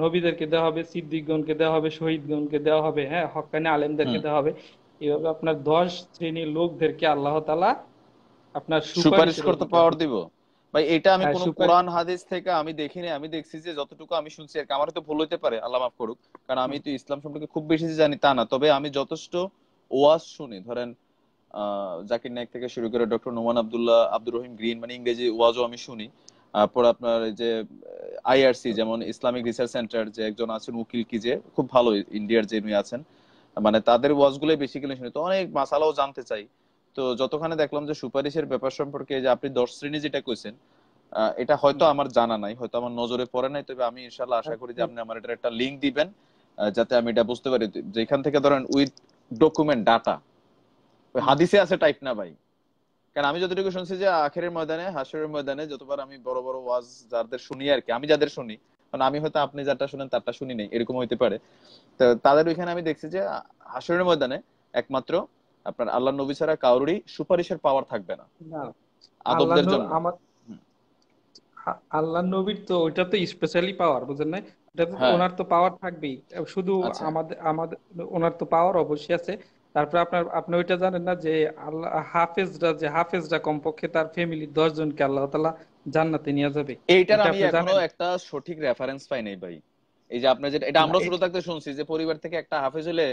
নবীদেরকে দেওয়া হবে, সিদ্দিকগণকে দেওয়া হবে, শহীদগণকে দেওয়া হবে, হ্যাঁ, হক্কানি আলেমদেরকে হুম দেওয়া হবে। এভাবে আপনার 10 শ্রেণীর লোকদেরকে আল্লাহ তাআলা আপনার সুপারিশ সুপারিশের করতে অধিকার পাওয়ার দিবে। দিব। ভাই এটা আমি হ্যাঁ, কোন সুপারিশ। কোরআন হাদিস থেকে আমি দেখিনি, আমি দেখছি যে যতটুকু আমি শুনছি আর কি, আমার তো ভুল হইতে পারে, আল্লাহ মাফ করুক, কারণ আমি তো ইসলাম সম্পর্কে খুব বেশি যে জানি তা না, তবে আমি যথেষ্ট ওয়াজ শুনি, ধরেন জাকির নায়েক থেকে শুরু করে ডক্টর নোমান আব্দুর রহিম গ্রিন, মানে ইংরেজি ওয়াজও আমি শুনি। তারপর আপনার এই যে আইআরসি, যেমন ইসলামিক রিসার্চ সেন্টার, যে একজন আছেন উকিল, কি যে খুব ভালো ইন্ডিয়ার যে উনি আছেন, মানে তাদের ওয়াজ গুলোই বেসিক্যালি শুনি, তো অনেক মাসালাও জানতে চাই। তো যতখানে দেখলাম যে সুপারিশের ব্যাপার সম্পর্কে, যে আপনি 10 শ্রেণী যেটা কইছেন, এটা হয়তো আমার জানা নাই, হয়তো আমার নজরে পড়ে নাই, তবে আমি ইনশাল্লাহ আশা করি যে আপনি আমার এটার একটা লিংক দিবেন, যাতে আমি এটা বুঝতে পারি, যেখান থেকে ধরেন উইথ ডকুমেন্ট ডাটা, ওই হাদিসে আছে টাইপ না ভাই। কারণ আমি যতটুকু শুনছি যে আখেরের ময়দানে, হাসরের ময়দানে, যতবার আমি বড় বড় ওয়াজ যাদের শুনি আর কি, আমি যাদের শুনি, কারণ আমি হয়তো আপনি যারটা শুনেন তারটা শুনি নাই, এরকম হইতে পারে, তো তাদের ওইখানে আমি দেখছি যে হাসরের ময়দানে একমাত্র আপনার আল্লাহ নবী ছাড়া কারোরই সুপারিশের পাওয়ার থাকবে না না, আল্লাহ আদবদের জন্য। আমার হুম, আল্লাহ নবীর তো ওইটা তো স্পেশালি পাওয়ার, বুঝেন না? এটা তো হ্যাঁ, ওনার তো পাওয়ার থাকবেই, শুধু আচ্ছা। আমাদের আমাদের ওনার তো পাওয়ার অবশ্যই আছে। তারপর আপনি ওইটা জানেন না যে আল্লাহ হাফেজরা কমপক্ষে তার ফ্যামিলির 10 জনকে আল্লাহ তাআলা জান্নাতে নিয়ে যাবে। এইটার এটা আমি আপনি এখনো জানেন? একটা সঠিক রেফারেন্স পাই নাই ভাই। এই যে আপনি যেটা, এটা না আমরা ছোট থাকতে শুনছি যে পরিবার থেকে একটা হাফেজ হলে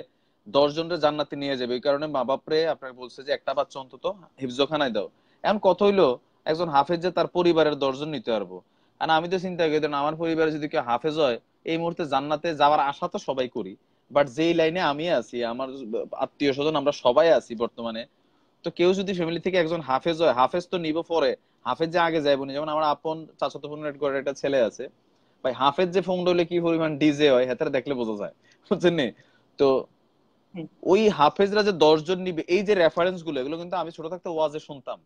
10 জনের জান্নাতে নিয়ে যাবে, এই কারণে মা বাপরে আপনার বলছে যে একটা বাচ্চা অন্তত হিফজখানায় দাও। এমন কথা হইলো একজন হাফেজ যে তার পরিবারের 10 জন নিতে পারবো। আর আমি তো চিন্তা করি ধরেন আমার পরিবারে যদি কেউ হাফেজ হয়, এই মুহূর্তে জান্নাতে যাওয়ার আশা তো সবাই করি, বাট যেই লাইনে আমি আছি, আমার আত্মীয় স্বজন আমরা সবাই আছি বর্তমানে, তো কেউ যদি ফ্যামিলি থেকে একজন হাফেজ হয়, হাফেজ তো নিব পরে, হাফেজ যে আগে যাইবো না। যেমন আমার আপন চাচাতো বোনের ঘরে একটা ছেলে আছে ভাই, হাফেজ যে ফোন ডলে কি পরিমাণ ডিজে হয় হেতারে দেখলে বোঝা যায়, বুঝছেন নি? তো হুম, ওই হাফেজরা যে 10 জন নিবে, এই যে রেফারেন্স গুলো, এগুলো কিন্তু আমি ছোট থাকতে ওয়াজে শুনতাম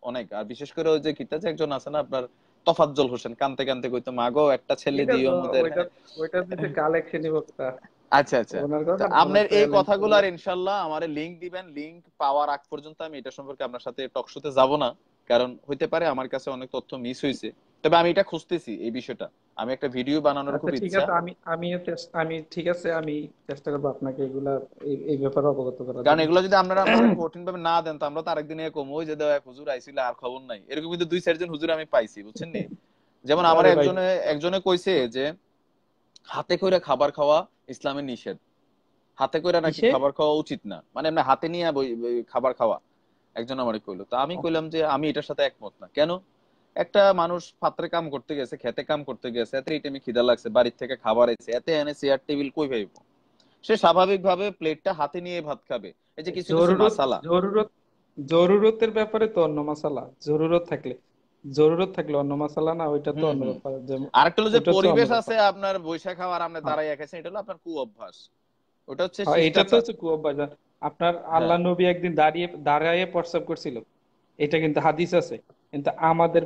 অনেক। আর বিশেষ করে ওই যে কিতা যে একজন আছে না আপনার, তোফাজ্জল হোসেন, কানতে কানতে কইতো মাগো একটা ছেলে এটা দিও তো মোদের। ওইটা ওইটা দিতে কালেকশনই বক্তা, আচ্ছা আচ্ছা। ওনার তো কথা আপনার ওনার এই ট্যালেন্ট। কথাগুলো আর ইনশাল্লাহ আমারে লিংক দিবেন, লিংক পাওয়ার আগ পর্যন্ত আমি এটা সম্পর্কে আপনার সাথে টক শোতে যাব না, কারণ হইতে পারে আমার কাছে অনেক তথ্য মিস হয়েছে। তবে আমি এটা খুঁজতেছি এই বিষয়টা, আমি একটা ভিডিও বানানোর আচ্ছা খুব ঠিক ইচ্ছা। আছে, আমি ঠিক আছে, আমি চেষ্টা করবো আপনাকে এগুলা এই ব্যাপারে অবগত করার কারণ জন্য। এগুলো যদি আপনারা আমাদের কঠিন ভাবে না দেন, তো আমরা তো আরেকদিন কম ওই যে দেওয়া এক হুজুর আইছিল আর খবর নাই, এরকম কিন্তু 2-4 জন হুজুর আমি পাইছি, বুঝছেন নি? যেমন আমার আরে ভাই, একজনে একজনে কইছে যে হাতে কইরা খাবার খাওয়া ইসলামের নিষেধ, হাতে কইরা নাকি কিসে? খাবার খাওয়া উচিত না, মানে এমনি হাতে নিয়ে খাবার খাওয়া একজন আমারে কইলো। তো আমি কইলাম যে আমি এটার সাথে একমত না। কেন? একটা মানুষ পাত্রে কাম করতে গেছে, খেতে কাম করতে গেছে, এত এই টাইমে খিদা লাগছে, বাড়ির থেকে খাবার এসে এতে এনে চেয়ার টেবিল কই পাইবো? সে স্বাভাবিক ভাবে প্লেটটা হাতে নিয়ে ভাত খাবে। এই যে কিছু কিছু জরুরত মাসালা, জরুরত জরুরতের ব্যাপারে তো অন্য মাসালা, জরুরত থাকলে অন্য মাসালা, না ওইটা তো হুম অন্য হুম, ব্যাপার, যেমন আরেকটা হলো যে ওইটা হচ্ছে অন্য পরিবেশ আছে ব্যাপার। আপনার বৈশা খাওয়ার, আপনি হ্যাঁ, দাঁড়াই খাইছেন, এটা হলো আপনার কু অভ্যাস, ওটা হচ্ছে হ্যাঁ, এটা তো শিষ্টাচার। হচ্ছে কুঅভ্যাস। আপনার হ্যাঁ, আল্লাহ নবী একদিন দাঁড়িয়ে প্রস্রাব করছিল, এটা কিন্তু হাদিস আছে। কিন্তু আমাদের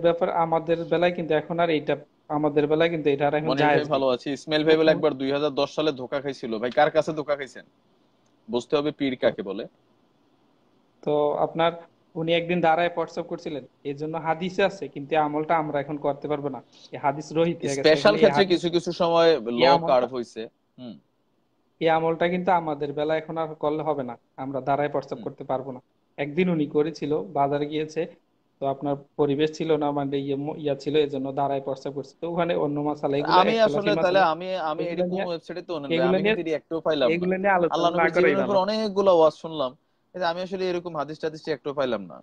বেলায় কিন্তু এখন আর এইটা, আমাদের বেলায় কিন্তু এটা আর এখন মনির ভাই জায়েজ নেই। ভালো আছে। ইসমাইল ভাই বলে উনি একবার 2010 সালে ধোকা খাইছিল ভাই। কার কাছে ধোকা খাইছেন? বুঝতে হবে পীর তো কাকে বলে। তো আপনার উনি একদিন দাঁড়ায় প্রস্রাব করছিলেন, এই জন্য হাদিসে আছে, কিন্তু এই আমলটা আমরা এখন করতে পারবো না। এই হাদিস রহিত হয়ে গেছে স্পেশাল এখন ক্ষেত্রে কিছু কিছু সময় ল এই আমলটা কার্ভ হইছে। হুম এই আমলটা কিন্তু আমাদের বেলা এখন আর করলে হবে না, আমরা দাঁড়ায় প্রস্রাব হুম। করতে পারবো না। একদিন উনি করেছিল, বাজারে গিয়েছে, তো আপনার পরিবেশ ছিল না, মানে ইয়া ছিল, এই জন্য দাঁড়ায় প্রস্রাব করছে। তো ওখানে অন্য মাসালা, এগুলো আমি আসলে একতলাফি তাহলে মাসালা, আমি আমি এগুলো এরকম নিয়ে ওয়েবসাইটে তো নেন ভাই, এগুলো আমি নিয়ে কিন্তু এটি একটাও পাইলাম না। এগুলো নিয়ে আল্লাহ আলোচনা না নবীর করাই জীবনের ভালো। উপর অনেকগুলো ওয়াজ শুনলাম, কিন্তু আমি আসলে এরকম হাদিস টাদিস একটাও পাইলাম না।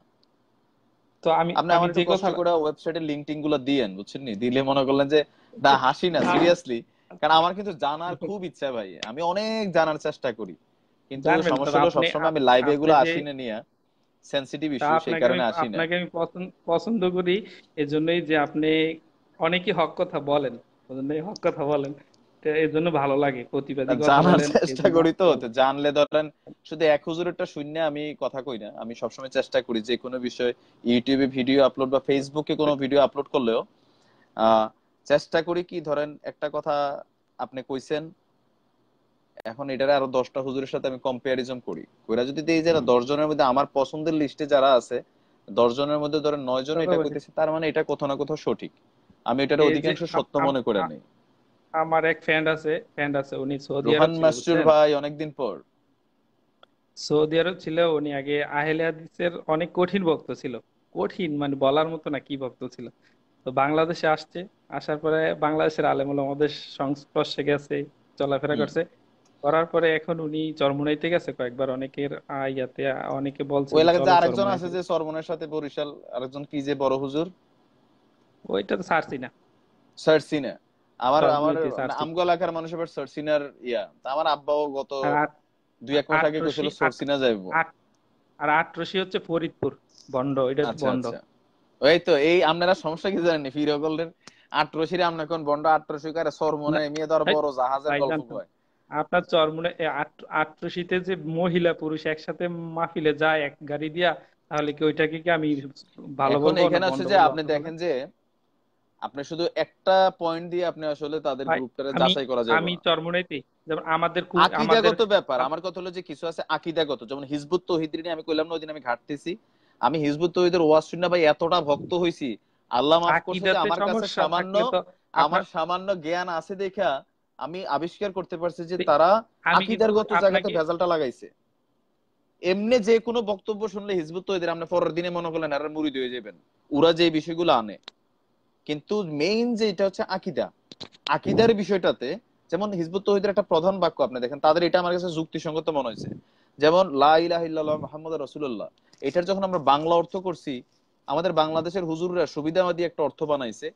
তো আমি আপনি আমি আমার একটু যে কষ্ট কথা করে ওয়েবসাইটের লিঙ্ক টিঙ্ক গুলো দিয়েন, বুঝছেন নি? দিলে মনে করলেন যে না হাসি না, সিরিয়াসলি। কারণ আমার কিন্তু জানার খুব ইচ্ছা ভাই, আমি অনেক জানার চেষ্টা করি, কিন্তু জানবেন তো সমস্যা হলো আপনি সবসময় আমি লাইভে আপনি এগুলো যে, আসি না নিয়ে, সেনসিটিভ তা ইস্যু, সেই আপনাকে আমি কারণে আসি না। আপনাকে আমি পছন্দ করি, এজন্যই যে আপনি অনেকই হক কথা বলেন, ওজন্যই হক কথা বলেন, তো এই জন্য ভালো লাগে, প্রতিবাদী কথা জানার বলেন, এই চেষ্টা জন্য করি, তো ভালো তো লাগে। জানলে ধরেন শুধু এক হুজুরেরটা শূন্য আমি কথা কই না, আমি সবসময় চেষ্টা করি যে কোনো বিষয় ইউটিউবে ভিডিও আপলোড বা ফেসবুকে কোনো ভিডিও আপলোড করলেও আহ চেষ্টা করি কি ধরেন একটা কথা আপনি কইছেন, এখন এটারে আরো 10টা হুজুরের সাথে আমি কম্পারিজন করি, কইরা যদি দেই যারা 10 জনের মধ্যে আমার পছন্দের লিস্টে যারা আছে, 10 জনের মধ্যে ধরেন 9 জন তবে এটা বলি, কইতেছে, তার মানে এটা কোথাও না কোথাও সঠিক, আমি এটার এই যে অধিকাংশ সত্য মনে করে নেই। আমার এক ফ্রেন্ড আছে, উনি সৌদি আরব রোহান ছিল, মাসুর বুঝছেন? ভাই, অনেকদিন পর। সৌদি আরব ছিল উনি আগে, আহলে হাদিসের অনেক কঠিন ভক্ত ছিল, কঠিন মানে বলার মতো না কি ভক্ত ছিল। তো বাংলাদেশে আসছে, আসার পরে বাংলাদেশের আলেম ওলামাদের সংস্পর্শে গেছে, চলাফেরা হুম। করছে, করার পরে এখন উনি চরমুনাইতে গেছে কয়েকবার, অনেকের ইয়াতে অনেকে বলছে ওই যে এলাকাতে চলো আরেকজন আছে চরমুনাইতে। যে সরমনের সাথে বরিশাল, আরেকজন কি যে বড় হুজুর, ওইটা তো ছাড়ছি না, সার্সিনা। আমার আমার চরমুনাইতে মানে ছাড়ছি। আমগো এলাকার মানুষ এবার সার্সিনার ইয়া, তা আমার আব্বাও গত আর আট 2-1 মাস আগে আটরশি কইছিল আট সার্সিনা যাইবো। আট আর আটরশি হচ্ছে ফরিদপুর, বন্ড, এটা হচ্ছে আচ্ছা বন্ড। আচ্ছা, ওই তো এই আপনারা সমস্যা কি জানেন ফিরগলের আটরশিরে আপনি কোন বন্ড আটরশি করে না, সরমনে এমিয়ে ধর হেই, বড় জাহাজের ভাই গল্প জানতাম কয়। আপনার চরমুনে আটরশিতে যে মহিলা পুরুষ একসাথে মাহফিলে যায় এক গাড়ি দিয়া, তাহলে কি ওইটাকে কি আমি ভালো এখন বলবো না এখানে আছে মন্দ যে বলবো আপনি আপনি বলেন? দেখেন যে আপনি শুধু একটা পয়েন্ট দিয়ে আপনি আসলে তাদের ভাই, গ্রুপটারে আমি যাচাই করা যাবে আমি না। চরমুনাইতে, যেমন আমাদের আকিদাগত ব্যাপার, আমার কথা হলো যে কিছু আছে আকিদাগত, যেমন হিজবুত তৌহিদ নিয়ে আমি কইলাম না ওইদিন আমি ঘাটতেছি, আমি হিজবুত তৌহিদের ওয়াজ শুনে ভাই এতটা ভক্ত হইছি, আল্লাহ মাফ করছে যে আকীদাতে আমার কাছে সমস্যা থাকলে তো আমার আপনার সামান্য জ্ঞান আছে দেখা আমি আবিষ্কার করতে পারছি যে তে- তারা আমি কিন্তু আকীদারগত জায়গাতে আপনাকে ভেজালটা লাগাইছে। এমনি যে কোনো বক্তব্য শুনলে হিজবুত তৈরিদের আপনি পরের দিনে মনে করলেন আর মুরিদ হয়ে যাবেন, ওরা যে বিষয়গুলো আনে। কিন্তু মেইন যে এটা হচ্ছে আকীদা, আকীদার বিষয়টাতে যেমন হিজবুত তৌহিদের একটা প্রধান বাক্য আপনি দেখেন, তাদের এটা আমার কাছে যুক্তিসঙ্গত মনে হয়েছে। যেমন লা ইলাহা ইল্লাল্লাহ মুহাম্মাদুর রাসূলুল্লাহ, এটার যখন আমরা বাংলা অর্থ করছি, আমাদের বাংলাদেশের হুজুররা সুবিধাবাদী একটা অর্থ বানাইছে।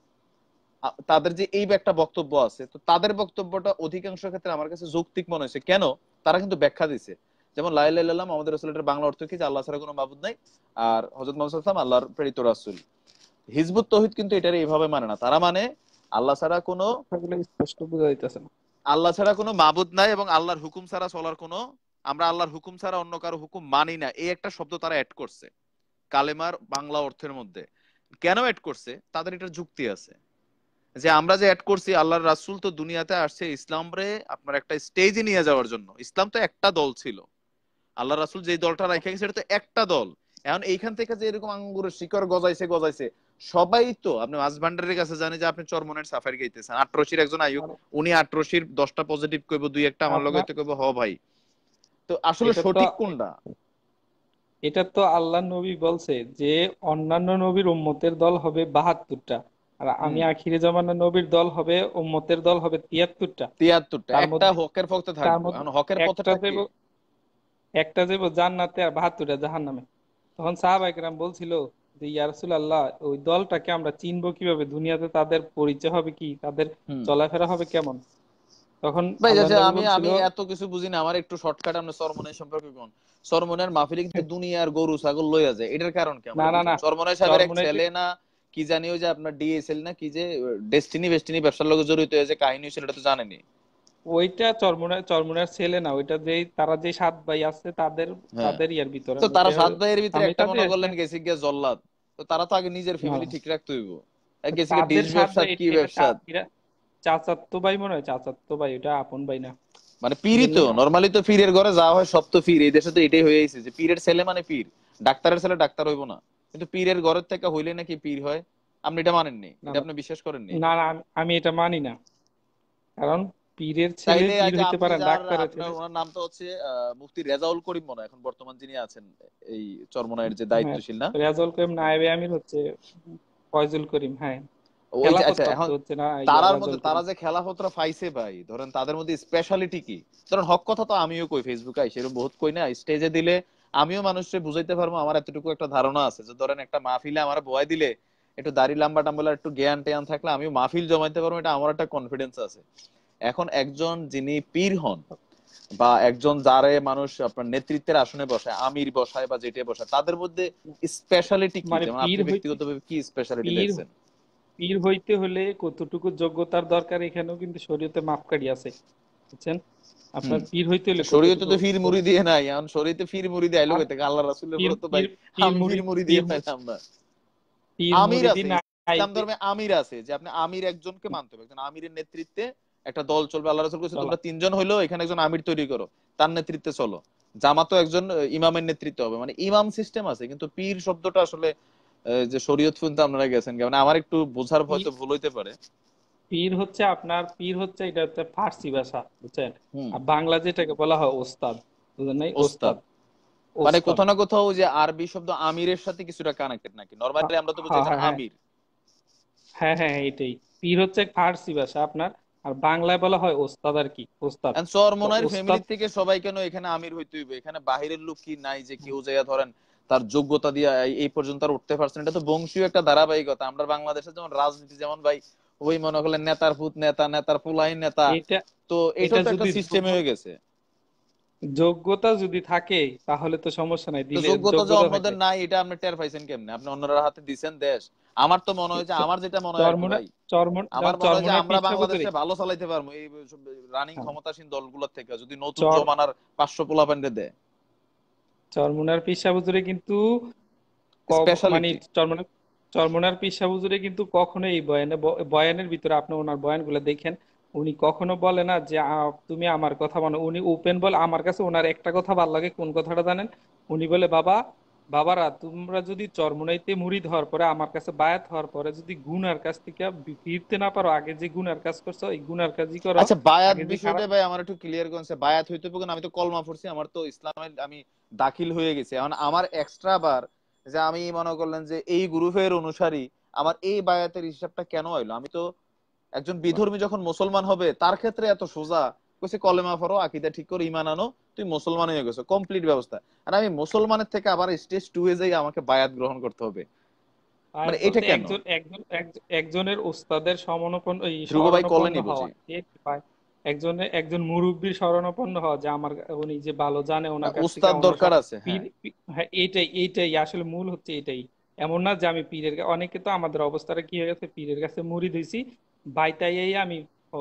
তাদের যে এই একটা বক্তব্য আছে, তো তাদের বক্তব্যটা অধিকাংশ ক্ষেত্রে আমার কাছে যৌক্তিক মনে হয়েছে। কেন? তারা কিন্তু ব্যাখ্যা দিছে। যেমন লা ইলাহা ইল্লাল্লাহ মুহাম্মাদুর রাসূল, এটার বাংলা অর্থ কি? যে আল্লাহ ছাড়া কোনো মাবুদ নাই, আর হযরত মুহাম্মদ সাল্লাল্লাহু আলাইহি ওয়াসাল্লাম আল্লাহর প্রেরিত রাসূল। হিজবুত তৌহিদ কিন্তু এটার এইভাবে মানে না, তারা মানে আল্লাহ ছাড়া কোনো কথাগুলো স্পষ্ট বোঝা যাইতেছে না। আল্লাহ ছাড়া কোনো মাবুদ নাই এবং আল্লাহর হুকুম ছাড়া চলার কোনো, আমরা আল্লাহর হুকুম ছাড়া অন্য কারো হুকুম মানি না, এই একটা শব্দ তারা অ্যাড করছে কালেমার বাংলা অর্থের মধ্যে। কেন অ্যাড করছে? তাদের এটার যুক্তি আছে যে আমরা যে অ্যাড করছি, আল্লাহর রাসূল তো দুনিয়াতে আসছে ইসলামরে আপনার একটা স্টেজে নিয়ে যাওয়ার জন্য। ইসলাম তো একটা দল ছিল, আল্লাহ রাসূল যে দলটা রেখে গেছে এটা তো একটা দল। এখন এইখান থেকে যে এরকম আঙ্গুরের শিকড় গজাইছে গজাইছে, সবাই তো আপনি মাছ ভান্ডারের কাছে জানে যে আপনি চরমনের সাফারি গাইতেছেন, আটরশির একজন আয়ুব, আর উনি আটরশির 10টা পজিটিভ কইব, দুই একটা আমার লগে আপনার হয়তো কইব হ ভাই। তো আসলে এটা তো সঠিক কোনটা? এটা তো আল্লাহ নবী বলছে যে অন্যান্য নবীর উম্মতের দল হবে 72টা, আর আমি হুম, আখিরে জামানা নবীর দল হবে, উম্মতের দল হবে 73টা। 73টা, তার একটা মধ্যে হকের পথে তার থাকবো। মধ্যে এখন হকের একটা পথেটা কি? দেব একটা দেব জান্নাতে আর 72টা জাহান্নামে। তখন সাহাবায়ে কেরাম বলছিল যে ইয়া রাসূলুল্লাহ, ওই দলটাকে আমরা চিনবো কিভাবে? দুনিয়াতে তাদের পরিচয় হবে কি, তাদের হুম, চলাফেরা হবে কেমন? তখন ভাই আল্লাহ আচ্ছা, নবী আমি বলছিল, আমি এত কিছু বুঝি না, আমার একটু শর্টকাট আমরা চরমনের সম্পর্কে কোন চরমনের মাহফিলে কিন্তু দুনিয়ার গরু ছাগল লইয়া যায়, এটার কারণ কি না আমরা না বুঝি না, না। চরমনের সাহেবের এক চরমুনাইতে ছেলে না কি জানি, ওই যে আপনার ডিএসএল না কি যে ডেস্টিনি বেস্টিনি ব্যবসার লগে জড়িত হয়েছে, কাহিনী হয়েছিল, এটা তো জানেনি। ওইটা চরমুনার ছেলে না, ওইটা যেই তারা যে 7 ভাই আছে তাদের হ্যাঁ, তাদের ইয়ার ভিতরে তো তারা ওইটা। 7 ভাইয়ের ভিতরে আমি একটা তাদের মনে করলেন গেছে গিয়া জল্লাদ, তো তারা তো আগে নিজের ফ্যামিলি ঠিক রাখতে হইব। গেছে গিয়া তাদের ডিশ 7 ভাই, ব্যবসা কি এটা ব্যবসা, এরা চাচাতো ভাই মনে হয়, চাচাতো ভাই, ওটা আপন ভাই না। মানে পীরই তো বুঝলেন? নরমালি তো পীরের ঘরে যাওয়া হয়, সব তো পীর, এই দেশে তো এটাই হয়ে গেছে যে পীরের ছেলে মানে পীর, ডাক্তারের ছেলে ডাক্তার হইব না, কিন্তু পীরের ঘরের থেকে হইলে নাকি পীর হয়। আপনি এটা মানেননি, না এটা না আপনি বিশ্বাস করেননি। না না, আমি এটা মানি না। কারণ পীরের ছেলে তাইলে পীর আচ্ছা, হইতে আপনি পারে, যার ডাক্তারের আপনার ছেলে। ওনার নামটা হচ্ছে মুফতি রেজাউল করিম মনে হয় এখন বর্তমান যিনি আছেন এই চরমনায়ের যে হ্যাঁ, দায়িত্বশীল না, রেজাউল করিম নায়েবে আমির হচ্ছে ফয়জুল করিম, হ্যাঁ। ওই যে খেলাফত আচ্ছা প্রাপ্ত এখন হচ্ছে না তারার মধ্যে রেজাউল তারা করিম। যে খেলাফতরা পাইছে ভাই, ধরেন তাদের মধ্যে স্পেশালিটি কি? ধরেন হক কথা তো আমিও কই, ফেসবুকে আইসা এরকম বহুত কই না, স্টেজে দিলে আমিও মানুষকে বুঝাইতে পারবো, আমার এতটুকু একটা ধারণা আছে যে ধরেন একটা মাহফিলে আমার বয় দিলে একটু দাড়ি লাম্বা টাম্বলা একটু জ্ঞান ট্যান থাকলে আমিও মাহফিল জমাইতে পারবো, এটা আমার একটা কনফিডেন্স আছে। এখন একজন যিনি পীর হন বা একজন যারে মানুষ আপনার নেতৃত্বের আসনে বসায়, আমির বসায় বা যেটা বসায়, তাদের মধ্যে স্পেশালিটি কি? মানে যেমন পীর আপনি হইতে ব্যক্তিগতভাবে কি স্পেশালিটি পীর দেখছেন? পীর হইতে হলে কতটুকু যোগ্যতার দরকার, এখানেও কিন্তু শরীয়তে মাপকাঠি আছে, বুঝছেন? হুম, আপনার পীর হইতে হলে শরীয়তে কতটুকু তো ফির মুড়ি দিয়ে নাই, এখন শরীয়তে ফির মুড়ি দিয়ে আইলো আর কই থেকে? আল্লাহ রাসূলের পীর পরে তো ভাই পীর পীর আমি মুড়ি ফির মুড়ি দিয়ে পীর পাইলাম না। পীর আমির মুরিদি আছে, নাই ইসলাম যে ধর্মে আমির আছে, যে আপনি আমির একজনকে মানতে হবে, একজন আমিরের নেতৃত্বে একটা দল চলবে। আল্লাহ রাসূল কইছে চলা। তোমরা 3 জন হইলো এখানে একজন আমির তৈরি করো, তার নেতৃত্বে চলো। জামাতও একজন ইমামের নেতৃত্বে হবে, মানে ইমাম সিস্টেম আছে। কিন্তু পীর শব্দটা আসলে যে শরীয়ত শুনতে আপনারা গেছেন কেমন, আমার একটু বোঝার হয়তো পীর ভুল হইতে পারে। পীর হচ্ছে এটা হচ্ছে ফার্সি ভাষা, বুঝছেন? হুম, আর বাংলা যেটাকে বলা হয় ওস্তাদ, বুঝলেন? নাই, ওস্তাদ ওস্তাদ। মানে ওস্তাদ। কোথাও না কোথাও যে আরবি শব্দ আমিরের সাথে কিছুটা কানেক্টেড নাকি? নরমালি আমরা তো বুঝি হ্যাঁ একজন হ্যাঁ হ্যাঁ আমির। হ্যাঁ হ্যাঁ, এটাই। পীর হচ্ছে ফার্সি ভাষা আপনার, আর বাংলায় বলা হয় ওস্তাদ আর কি, ওস্তাদ। তো চরমনাইর ওস্তাদ ফ্যামিলি থেকে সবাই কেন এখানে আমির হইতে হইবে? এখানে বাহিরের লোক কি নাই যে কেউ যাইয়া ধরেন তার যোগ্যতা দিয়ে এই পর্যন্ত আর উঠতে পারছেন? এটা তো বংশীয় একটা ধারাবাহিকতা। আমরা বাংলাদেশে যেমন রাজনীতি যেমন ভাই ওই মনে করলেন নেতার পুত নেতা, নেতার পুলাই নেতা, এটা তো এটা এটাও তো একটা যদি সিস্টেম হয়ে গেছে। যোগ্যতা যদি থাকে তাহলে তো সমস্যা নাই, তো দিলে যোগ্যতা যে যোগ্যতা থাকলে। অন্যদের নাই এটা আপনি টের পাইছেন কেমনে? আপনি অন্যরা হাতে দিছেন দেশ। আমার তো মনে হয় যে, আমার যেটা মনে হয় আর কি চরমোনা ভাই, যেমন আমার মনে হয় যে চরমোনার আমরা পীর সাহেব হুজুরে। বাংলাদেশে ভালো চালাইতে পারবো এই রানিং হ্যাঁ, ক্ষমতাসীন দলগুলোর থেকে যদি নতুন চর জমানার 500 পোলাপানরে দেয়। চরমোনার পীর সাহেব হুজুরে কিন্তু মানে স্পেশালিটি চরমোনার পীর সাহেব হুজুরে কিন্তু কখনো এই বয়ানের ভিতরে আপনি ওনার বয়ানগুলো দেখেন, উনি কখনো বলে না যে তুমি আমার কথা মানো। উনি ওপেন বলে, আমার কাছে ওনার একটা কথা ভালো লাগে, কোন কথাটা জানেন? উনি বলে, বাবা, বাবারা তোমরা যদি চরমোনাইতে মুরিদ হওয়ার পরে আমার কাছে বায়াত হওয়ার পরে যদি গুনার কাছ থেকে ফিরতে না পারো, আগে যে গুনার কাজ করছো এই গুনার কাজই করো। আচ্ছা, বায়াত আগে যে বিষয়টা খারাপ ভাই আমার একটু ক্লিয়ার করুন। বায়াত হইতে পারে না, আমি তো কলমা পড়ছি, আমার তো ইসলামে আমি দাখিল হয়ে গেছি। এখন আমার এক্সট্রা বার যে আমি মনে করলেন যে এই গ্রুপের অনুসারী, আমার এই বায়াতের হিসাবটা কেন হইলো? আমি তো একজন বিধর্মী যখন মুসলমান হবে তার ক্ষেত্রে এত সোজা কইছে কলেমা পড়ো, আকীদা ঠিক করো, ঈমান আনো, তুই মুসলমান হয়ে গেছো, কমপ্লিট ব্যবস্থা। আর আমি মুসলমানের থেকে আবার স্টেজ 2 এ যাই আমাকে বায়াত গ্রহণ করতে হবে, মানে আয়াত এটা বলতে কেন? একজনের ওস্তাদের ধ্রুব ভাই শরণাপন্ন কলেনি হওয়া, বুঝি। একজন মুরব্বীর শরণাপন্ন হওয়া, যে আমার উনি যে ভালো জানে ওনার কাছ থেকে উস্তাদ আমরা দরকার আছে, হ্যাঁ। হ্যাঁ, এইটাই আসলে মূল হচ্ছে এটাই। এমন না যে আমি অনেকে তো আমাদের অবস্থাটা কি হয়ে গেছে, পীরের কাছে মুরিদ হইছি, বাইতাইয়াই আমি ও,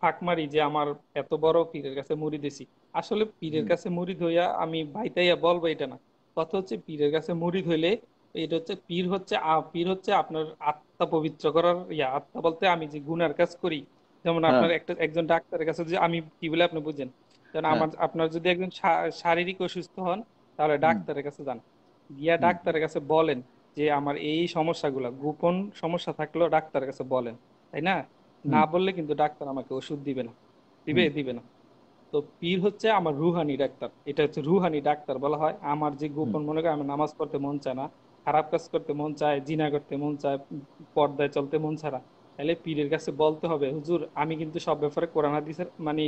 ফাঁক মারি যে আমার এত বড় পীরের কাছে মুরিদ হইছি। আসলে পীরের হুম, কাছে মুরিদ হইয়া আমি বাইতাইয়া বলবো এটা না। কথা হচ্ছে পীরের কাছে মুরিদ হইলে এটা হচ্ছে পীর হচ্ছে আপনার আত্মা পবিত্র করার আত্মা বলতে আমি যে গুনার কাজ করি, যেমন হ্যাঁ, আপনার একজন ডাক্তারের কাছে যে আমি কি বলে আপনি বুঝেন, যেমন হ্যাঁ, আপনার যদি একজন শারীরিক অসুস্থ হন, তাহলে হুম, ডাক্তারের কাছে যান, গিয়া হুম, ডাক্তারের কাছে বলেন যে আমার এই সমস্যাগুলা, গোপন সমস্যা থাকলেও ডাক্তারের কাছে বলেন, তাই না? হুম, না বললে কিন্তু ডাক্তার আমাকে ওষুধ দিবে না, হুম, দিবে না। তো পীর হচ্ছে আমার রুহানি ডাক্তার, এটা হচ্ছে রুহানি ডাক্তার বলা হয়। আমার যে হুম। গোপন, মনে করেন আমার নামাজ পড়তে মন চায় না, খারাপ কাজ করতে মন চায়, জিনা করতে মন চায়, পর্দায় চলতে মন চায় না, তাহলে পীরের কাছে বলতে হবে হুজুর আমি কিন্তু সব ব্যাপারে কোরআন হাদিসের মানে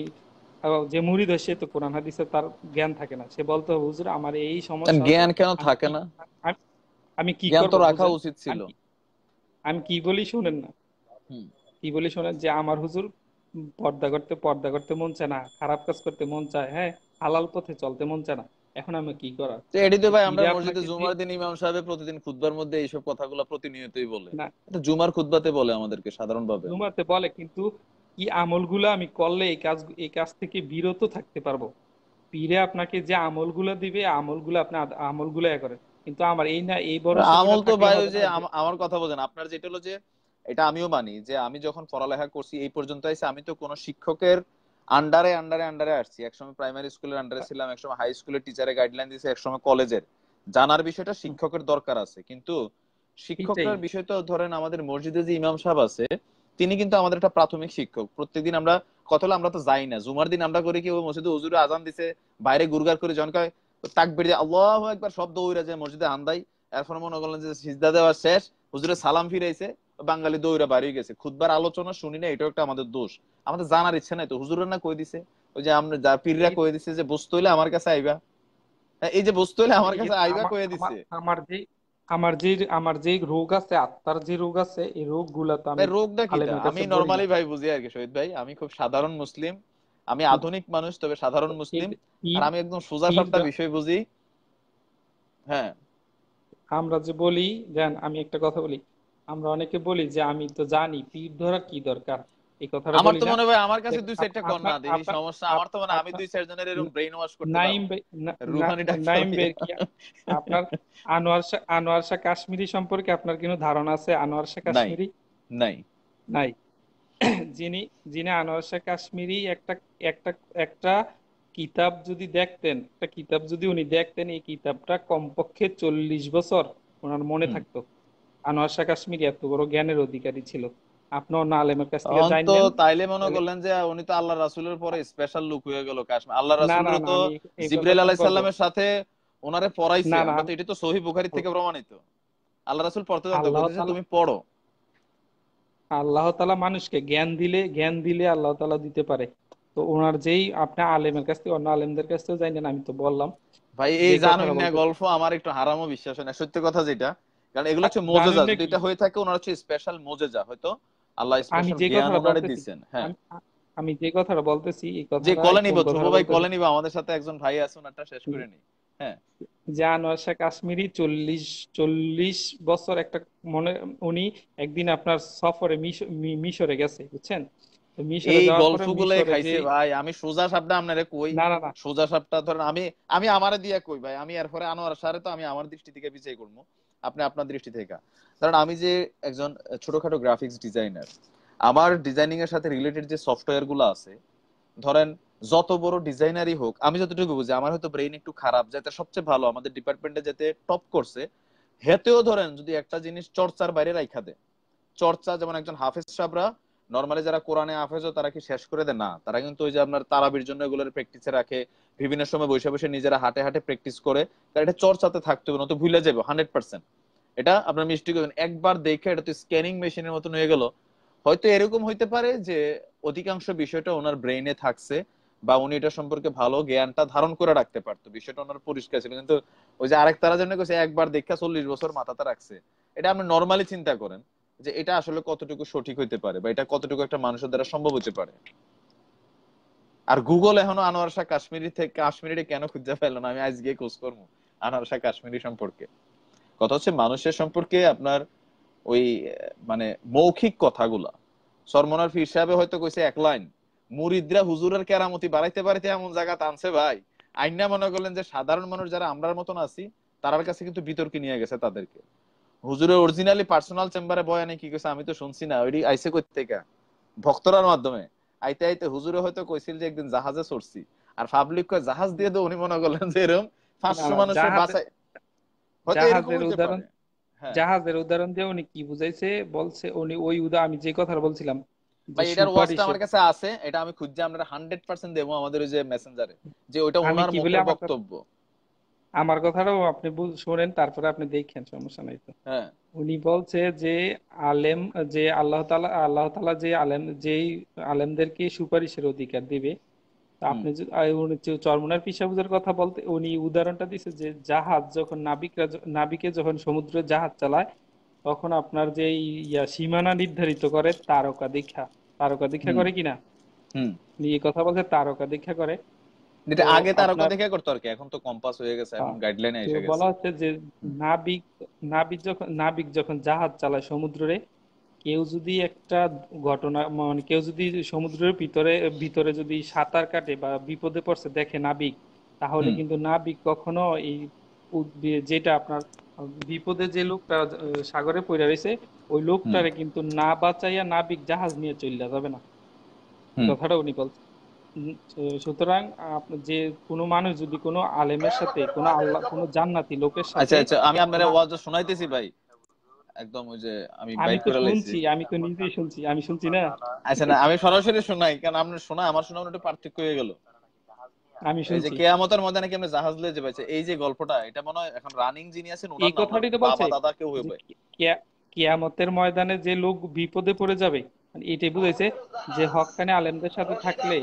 যে মুরিদ হয় সে তো কোরআন হাদিসের তার জ্ঞান থাকে না, সে বলতে হবে হুজুর আমার এই সমস্যা আছে, জ্ঞান কেন আমি থাকে কি না? আমি আমি কি জ্ঞান করব তো রাখা বুঝেন। উচিত ছিল। আমি কি আমি কি বলি শুনেন না, হুম। কি বলি শোনেন, যে আমার হুজুর পর্দা করতে মন চায় না, খারাপ কাজ করতে মন চায়, হ্যাঁ, হালাল পথে চলতে মন চায় না, এখন আমি কি করার? তো এটি তো তো ভাই আমরা পীরে মসজিদে আপনাকে জুমার দিন ইমাম সাহেব প্রতিদিন খুতবার মধ্যে এইসব কথাগুলো প্রতিনিয়তই বলে। না, এটা জুমার খুতবাতে বলে আমাদেরকে সাধারণভাবে। জুমাতে বলে, কিন্তু কি আমলগুলো আমি করলে এই কাজ থেকে বিরত থাকতে পারবো। পীরে আপনাকে যে আমলগুলো দিবে আমলগুলো আপনি আমলগুলো করেন, কিন্তু আমার এই না এই ভরসাটা আমল তো থাকলে ভাই ওই হবে যে না যে আমার কথা বোঝেন, আপনার যেটা হলো যে এটা আমিও মানি যে আমি যখন পড়ালেখা করছি এই পর্যন্ত আইছি, আমি তো কোনো শিক্ষকের আন্ডারে আসছি। একসময় প্রাইমারি স্কুলের আন্ডারে ছিলাম, একসময় হাই স্কুলের টিচারের গাইডলাইন দিয়েছে, একসময় কলেজের। জানার বিষয়টা হুম, শিক্ষকের দরকার আছে, কিন্তু এটাই শিক্ষকরার বিষয় তো ধরেন আমাদের মসজিদে যে ইমাম সাহেব আছে তিনি কিন্তু আমাদের একটা প্রাথমিক শিক্ষক। প্রত্যেকদিন আমরা কথা হলো আমরা তো যাই না, জুমার দিন আমরা করি কি, ওই মসজিদে হুজুরে আজান দিছে, বাইরে গুরগার করে যখন কয় তাকবীর দিয়ে আল্লাহু আকবার শব্দ উইরা যায় মসজিদে আন্দাই, এরপর মনে করলেন যে সিজদা দেওয়া শেষ, হুজুরে সালাম ফিরাইছে, বাঙালি দৌড়া বাড়ি গেছে, খুতবার আলোচনা শুনি না, এটাও একটা আমাদের দোষ। আমাদের জানার ইচ্ছা নাই তো, হুজুরের না কই দিছে, ওই যে আমরা পীররা এই কই দিছে যে বস্তু হইলে আমার কাছে আইবা। হ্যাঁ, এই যে বস্তু হইলে আমার এই কাছে আইবা আমার কয়ে আমার দিছে। আমার যে আমার যে রোগ আছে, আত্মার যে রোগ আছে, এই রোগ গুলা তো আমি ভাই রোগটা কিটা? আলেমের আমি কাছে বলি না। নরমালি ভাই বুঝি আর কি শহীদ ভাই, আমি খুব সাধারণ মুসলিম, আমি হুম, আধুনিক মানুষ তবে সাধারণ এই মুসলিম। যে আর পীর আমি একদম সোজা পীর সাপটা বিষয় বুঝি। হ্যাঁ, আমরা যে বলি, দেন আমি একটা কথা বলি, আমরা অনেকে বলি যে আমি তো জানি পীর ধরা কি দরকার, এই কথাটা আমার বলি তো না। মনে হয় আমার কাছে দেখ, দুই চারটা কর না আপনার দেখি আপনার সমস্যা, আমার তো মনে হয় আমি আপনার দুই চার জনের এরকম ব্রেইন ওয়াশ করতে নাইম পারবো ভাই রুহানি ডাক্তার নাইম হইয়া। ভাইয়ের কি আপনার আনোয়ার শাহ কাশ্মীরি সম্পর্কে আপনার কোনো ধারণা আছে? আনোয়ার শাহ নাই, কাশ্মীরি নাই। নাই? যিনি যিনি আনোয়ার শাহ কাশ্মীরি একটা একটা একটা কিতাব যদি দেখতেন, একটা কিতাব যদি উনি দেখতেন, এই কিতাবটা কমপক্ষে 40 বছর ওনার মনে হুম। থাকতো। আনোয়ার শাহ কাশ্মীরি এত বড় জ্ঞানের অধিকারী ছিল। আপনি অন্য আলেমের কাছ থেকে তখন তো জানেন। তাইলে মনে তাহলে করলেন যে উনি তো আল্লাহ রাসূলের পরে স্পেশাল লুক হয়ে গেল কাশ্মীর। আল্লাহ না না রাসূলেরও না, তো আমি এই জিবরাইল কথাটা আলাইহিস বলবো সালামের সাথে ওনারে পড়াইছে, না না। আমরা তো এটা তো সহিহ বুখারী থেকে প্রমাণিত। আল্লাহ রাসূল পড়তে জানতো, আল্লাহ কইতেছে তাআলা তুমি পড়ো। আল্লাহ তাআলা মানুষকে জ্ঞান দিলে আল্লাহ তাআলা দিতে পারে। তো ওনার যেই আপনি আলেমের কাছ থেকে অন্য আলেমদের কাছ থেকে জানেন, আমি তো বললাম ভাই যে এই জানুন কথাটা না বলতেছি। গল্প আমার একটু হারামও বিশ্বাস হয় না, সত্যি কথা যেটা। কারণ এগুলো হচ্ছে জানেন মোজেজা, না যদি কি, এটা হয়ে থাকে ওনার হচ্ছে স্পেশাল মোজেজা, হয়তো আল্লাহ আমি স্পেশাল যে জ্ঞান কথাটা ওনারে বলতেছি, দিচ্ছেন। হ্যাঁ, আমি আমি যে কথাটা বলতেছি, এই যে কথাটা কলে নিব কোন ধ্রুব কথাটা ভাই, বলতেছি, কলে নিব, আমাদের সাথে একজন ভাই আছে, ওনারটা শেষ করে নি। হ্যাঁ, যে আনোয়ার শাহ কাশ্মীরি 40 বছর একটা মনে, উনি একদিন আপনার সফরে মিশরে গেছে, বুঝছেন? তো মিশরে এই যাওয়ার পরে গল্পগুলাই মিশরে যে খাইছে ভাই। আমি সোজা সাপটা আপনারে কই, না না না, সোজা সাপটা ধরেন আমি আমি আমারে দিয়া কই ভাই, আমি এরপরে আনোয়ার সারে তো আমি আমার দৃষ্টি থেকে বিচার করবো, আপনি আপনার দৃষ্টি থেকে। কারণ আমি যে একজন ছোটখাটো গ্রাফিক্স ডিজাইনার, আমার ডিজাইনিং এর সাথে রিলেটেড যে সফটওয়্যার গুলো আছে, ধরেন যত বড় ডিজাইনারই হোক, আমি যতটুকু বুঝি, আমার হয়তো ব্রেইন একটু খারাপ, যাতে সবচেয়ে ভালো আমাদের ডিপার্টমেন্টে যেতে টপ করছে, হেতেও ধরেন যদি একটা জিনিস চর্চার বাইরে রাখা দেয়, চর্চা যেমন একজন হাফেজ সাহেবরা নর্মালি যারা কোরআনে হাফেজ তারা কি শেষ করে দেয় না, তারা কিন্তু ওই যে আপনার তারাবির জন্য এগুলোর প্র্যাকটিসে রাখে, বিভিন্ন সময় বসে বসে নিজেরা হাটে হাটে প্র্যাকটিস করে, কারণ এটা চর্চাতে থাকতে হবে, নয়তো ভুলে যাবে 100%। এটা আপনার মিস্টেক করবেন, একবার দেখে এটা তো স্ক্যানিং মেশিনের মতন হয়ে গেল। হয়তো এরকম হইতে পারে যে অধিকাংশ বিষয়টা ওনার ব্রেইনে থাকছে, বা উনি এটা সম্পর্কে ভালো জ্ঞানটা ধারণ করে রাখতে পারতো, বিষয়টা ওনার পরিষ্কার ছিল, কিন্তু ওই যে আরেক তারা যেমন কইছে একবার দেখা 40 বছর মাথাতে রাখছে, এটা আপনি নর্মালি চিন্তা করেন যে এটা আসলে কতটুকু সঠিক হইতে পারে, বা এটা কতটুকু একটা মানুষের দ্বারা সম্ভব হতে পারে। আর গুগল এখনো আনোয়ার শাহ কাশ্মীরি কেন খুঁজে পেল না, আমি আজকে খোঁজ করবো আনোয়ার শাহ কাশ্মীরি সম্পর্কে। কথা হচ্ছে মানুষের সম্পর্কে আপনার ওই মানে মৌখিক কথাগুলা, সরমনার পীর সাহেব হয়তো কইছে এক লাইন, মুরিদরা হুজুরের কেরামতি বাড়াইতে বাড়াইতে এমন জায়গা টানছে ভাই, আইনা মনে করলেন যে সাধারণ মানুষ যারা আমরার মতন আছি তার কাছে কিন্তু বিতর্কে নিয়ে গেছে তাদেরকে। হুজুরের অরিজিনালি পার্সোনাল চেম্বারে বয়ানে কি কইছে আমি তো শুনছি না, ওইটি আইসে কই থেকে, ভক্তরার মাধ্যমে আইতে আইতে হুজুরে হয়তো কইছিল যে একদিন জাহাজে চড়ছি, আর পাবলিক কয় জাহাজ দিয়ে তো উনি মনে করলেন যে এরকম না 500 না, মানুষের বাসায়, হয়তো এরকম জাহাজের হইতে উদাহরণ, পারে। হ্যাঁ জাহাজের উদাহরণ দিয়ে উনি কি বুঝাইছে বলছে, উনি ওই আমি যে কথাটা বলছিলাম যে ভাই, এটার ওয়াজটা সুপারিশের, আমার কাছে আছে, এটা আমি খুঁজে আমরা 100% দেবো আমাদের ওই যে মেসেঞ্জারে, যে ওইটা আমি ওনার কি বলে মুখের আমার বক্তব্য। আমার কথাটাও আপনি শোনেন, তারপরে আপনি দেখেন, সমস্যা নাই তো। হ্যাঁ উনি বলছে যে আলেম, যে আল্লাহ তাআলা যে আলেমদেরকে সুপারিশের অধিকার দিবে। তো হুম আপনি উনি চরমোনার পিসাবুজের কথা বলতে উনি উদাহরণটা দিছে যে জাহাজ যখন নাবিকে যখন সমুদ্রে জাহাজ চালায়, তখন আপনার যে সীমানা নির্ধারিত করে তারকা দীক্ষা হুম করে কিনা, হুম উনি এই কথা বলছে তারকা দীক্ষা করে। এটা তো আগে তারকা আপনার দেখা করতো আর কি, এখন তো কম্পাস হয়ে গেছে, এখন গাইডলাইনে তো এসে বলা গেছে। হচ্ছে যে হুম নাবিক নাবিক যখন জাহাজ চালায় সমুদ্রে, কেউ যদি একটা ঘটনা মানে কেউ যদি সমুদ্রের ভিতরে ভিতরে যদি সাঁতার কাটে বা বিপদে পড়ছে দেখে নাবিক, তাহলে হুম কিন্তু নাবিক কখনো এই যেটা আপনার বিপদে যে লোকটা সাগরে পড়ে রয়েছে, ওই হুম লোকটারে কিন্তু না বাঁচাইয়া নাবিক জাহাজ নিয়ে চলে যাবে না। এই হুম কথাটা উনি বলছেন। সুতরাং যে কোনো মানুষ যদি কোনো আলেমের সাথে, কোনো আল্লাহ, কোনো জান্নাতি লোকের আচ্ছা সাথে আচ্ছা, আমি আপনার কোনো, ওয়াজটা শোনাইতেছি ভাই, একদম ওই যে আমি আমি বাইক তো করে লাইছি। শুনছি, আমি তো নিজেই শুনছি, আমি শুনছি না, আচ্ছা না, আমি সরাসরি শোনাই, কারণ আপনার শোনা আমার শোনা একটু পার্থক্য হয়ে গেল। আমি এই যে শুনছি। কেয়ামতের মধ্যে নাকি আমরা জাহাজ লয়ে যাবে, এই যে গল্পটা, এটা মনে হয় এখন রানিং যিনি আছেন ওনার এই না ওনার কথাটাই তো বলছে বাবা দাদা কেউ যে হবে। কিয়ামতের ময়দানে যে লোক বিপদে পড়ে যাবে, মানে এটাই বুঝাইছে যে হক্কানি আলেমদের সাথে থাকলে।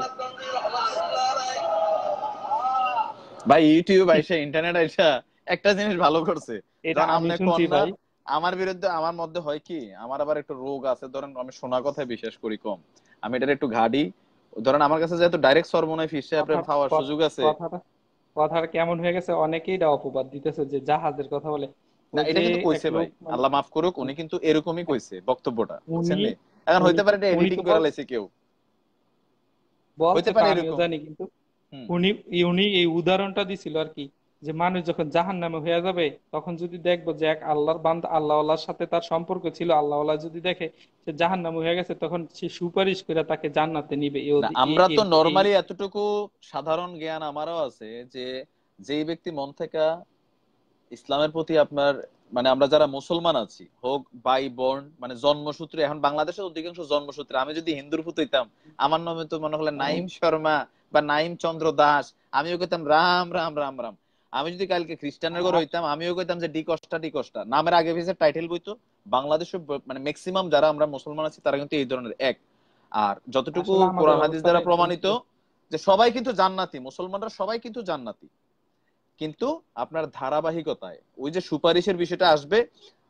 ভাই ইউটিউব আইসা ইন্টারনেট আইসা একটা জিনিস ভালো করছে, এটা যখন আমি আপনি শুনছি কোন না ভাই। আমার বিরুদ্ধে, আমার মধ্যে হয় কি, আমার আবার একটু রোগ আছে, ধরেন আমি শোনা কথায় বিশ্বাস করি কম, আমি এটার একটু ঘাড়ি, ধরেন আমার কাছে যেহেতু ডাইরেক্ট সরমনায় ফিসে কথা আপনার পাওয়ার ক- সুযোগ আছে। কথাটা কথাটা কেমন হয়ে গেছে, অনেকেই এটা অপবাদ দিতেছে যে জাহাজের কথা বলে। না ওই এটা যে কিন্তু এক কইছে ভাই, লোক মানে আল্লাহ মাফ করুক, উনি কিন্তু এরকমই কইছে বক্তব্যটা, বুঝছেন উনি নি? এখন উনি হইতে পারে এটা উনি এডিটিং তো করে লাইছে কেউ, বলছে হইতে তো, পারে আমিও এরকম। জানি, কিন্তু হুম উনি উনি এই উদাহরণটা দিছিল আর কি, যে মানুষ যখন জাহান্নামে হয়ে যাবে, তখন যদি দেখবো যে এক আল্লাহর বান্দা, আল্লাহর সাথে তার সম্পর্ক ছিল, আল্লাহ যদি দেখে সে জাহান্নামে হয়ে গেছে, তখন সে সুপারিশ করে তাকে জান্নাতে নিবে। না, আমরা তো নরমালি এতটুকু সাধারণ জ্ঞান আমারও আছে যে যেই ব্যক্তি মন থেকে ইসলামের প্রতি আপনার, মানে আমরা যারা মুসলমান আছি, হোক বাই বর্ন মানে জন্মসূত্রে, এখন বাংলাদেশের অধিকাংশ জন্মসূত্রে, আমি যদি হিন্দুর পুত হইতাম, আমার নামে তো মনে হলে নাইম শর্মা বা নাইম চন্দ্র দাস, আমিও কইতাম রাম রাম রাম রাম। আমি যদি কালকে খ্রিস্টানের ঘরে হইতাম, আমিও কইতাম যে ডিকস্টা ডিকস্টা, নামের আগে পিছে টাইটেল বইতো। বাংলাদেশের মানে ম্যাক্সিমাম যারা আমরা মুসলমান আছি তারা কিন্তু এই ধরনের এক। আর যতটুকু আসলে আমাদের কোরআন হাদিস অবস্থাটা দ্বারা একদম প্রমাণিত যে সবাই কিন্তু জান্নাতি, মুসলমানরা সবাই কিন্তু জান্নাতি, কিন্তু আপনার ধারাবাহিকতায় ওই যে সুপারিশের বিষয়টা আসবে,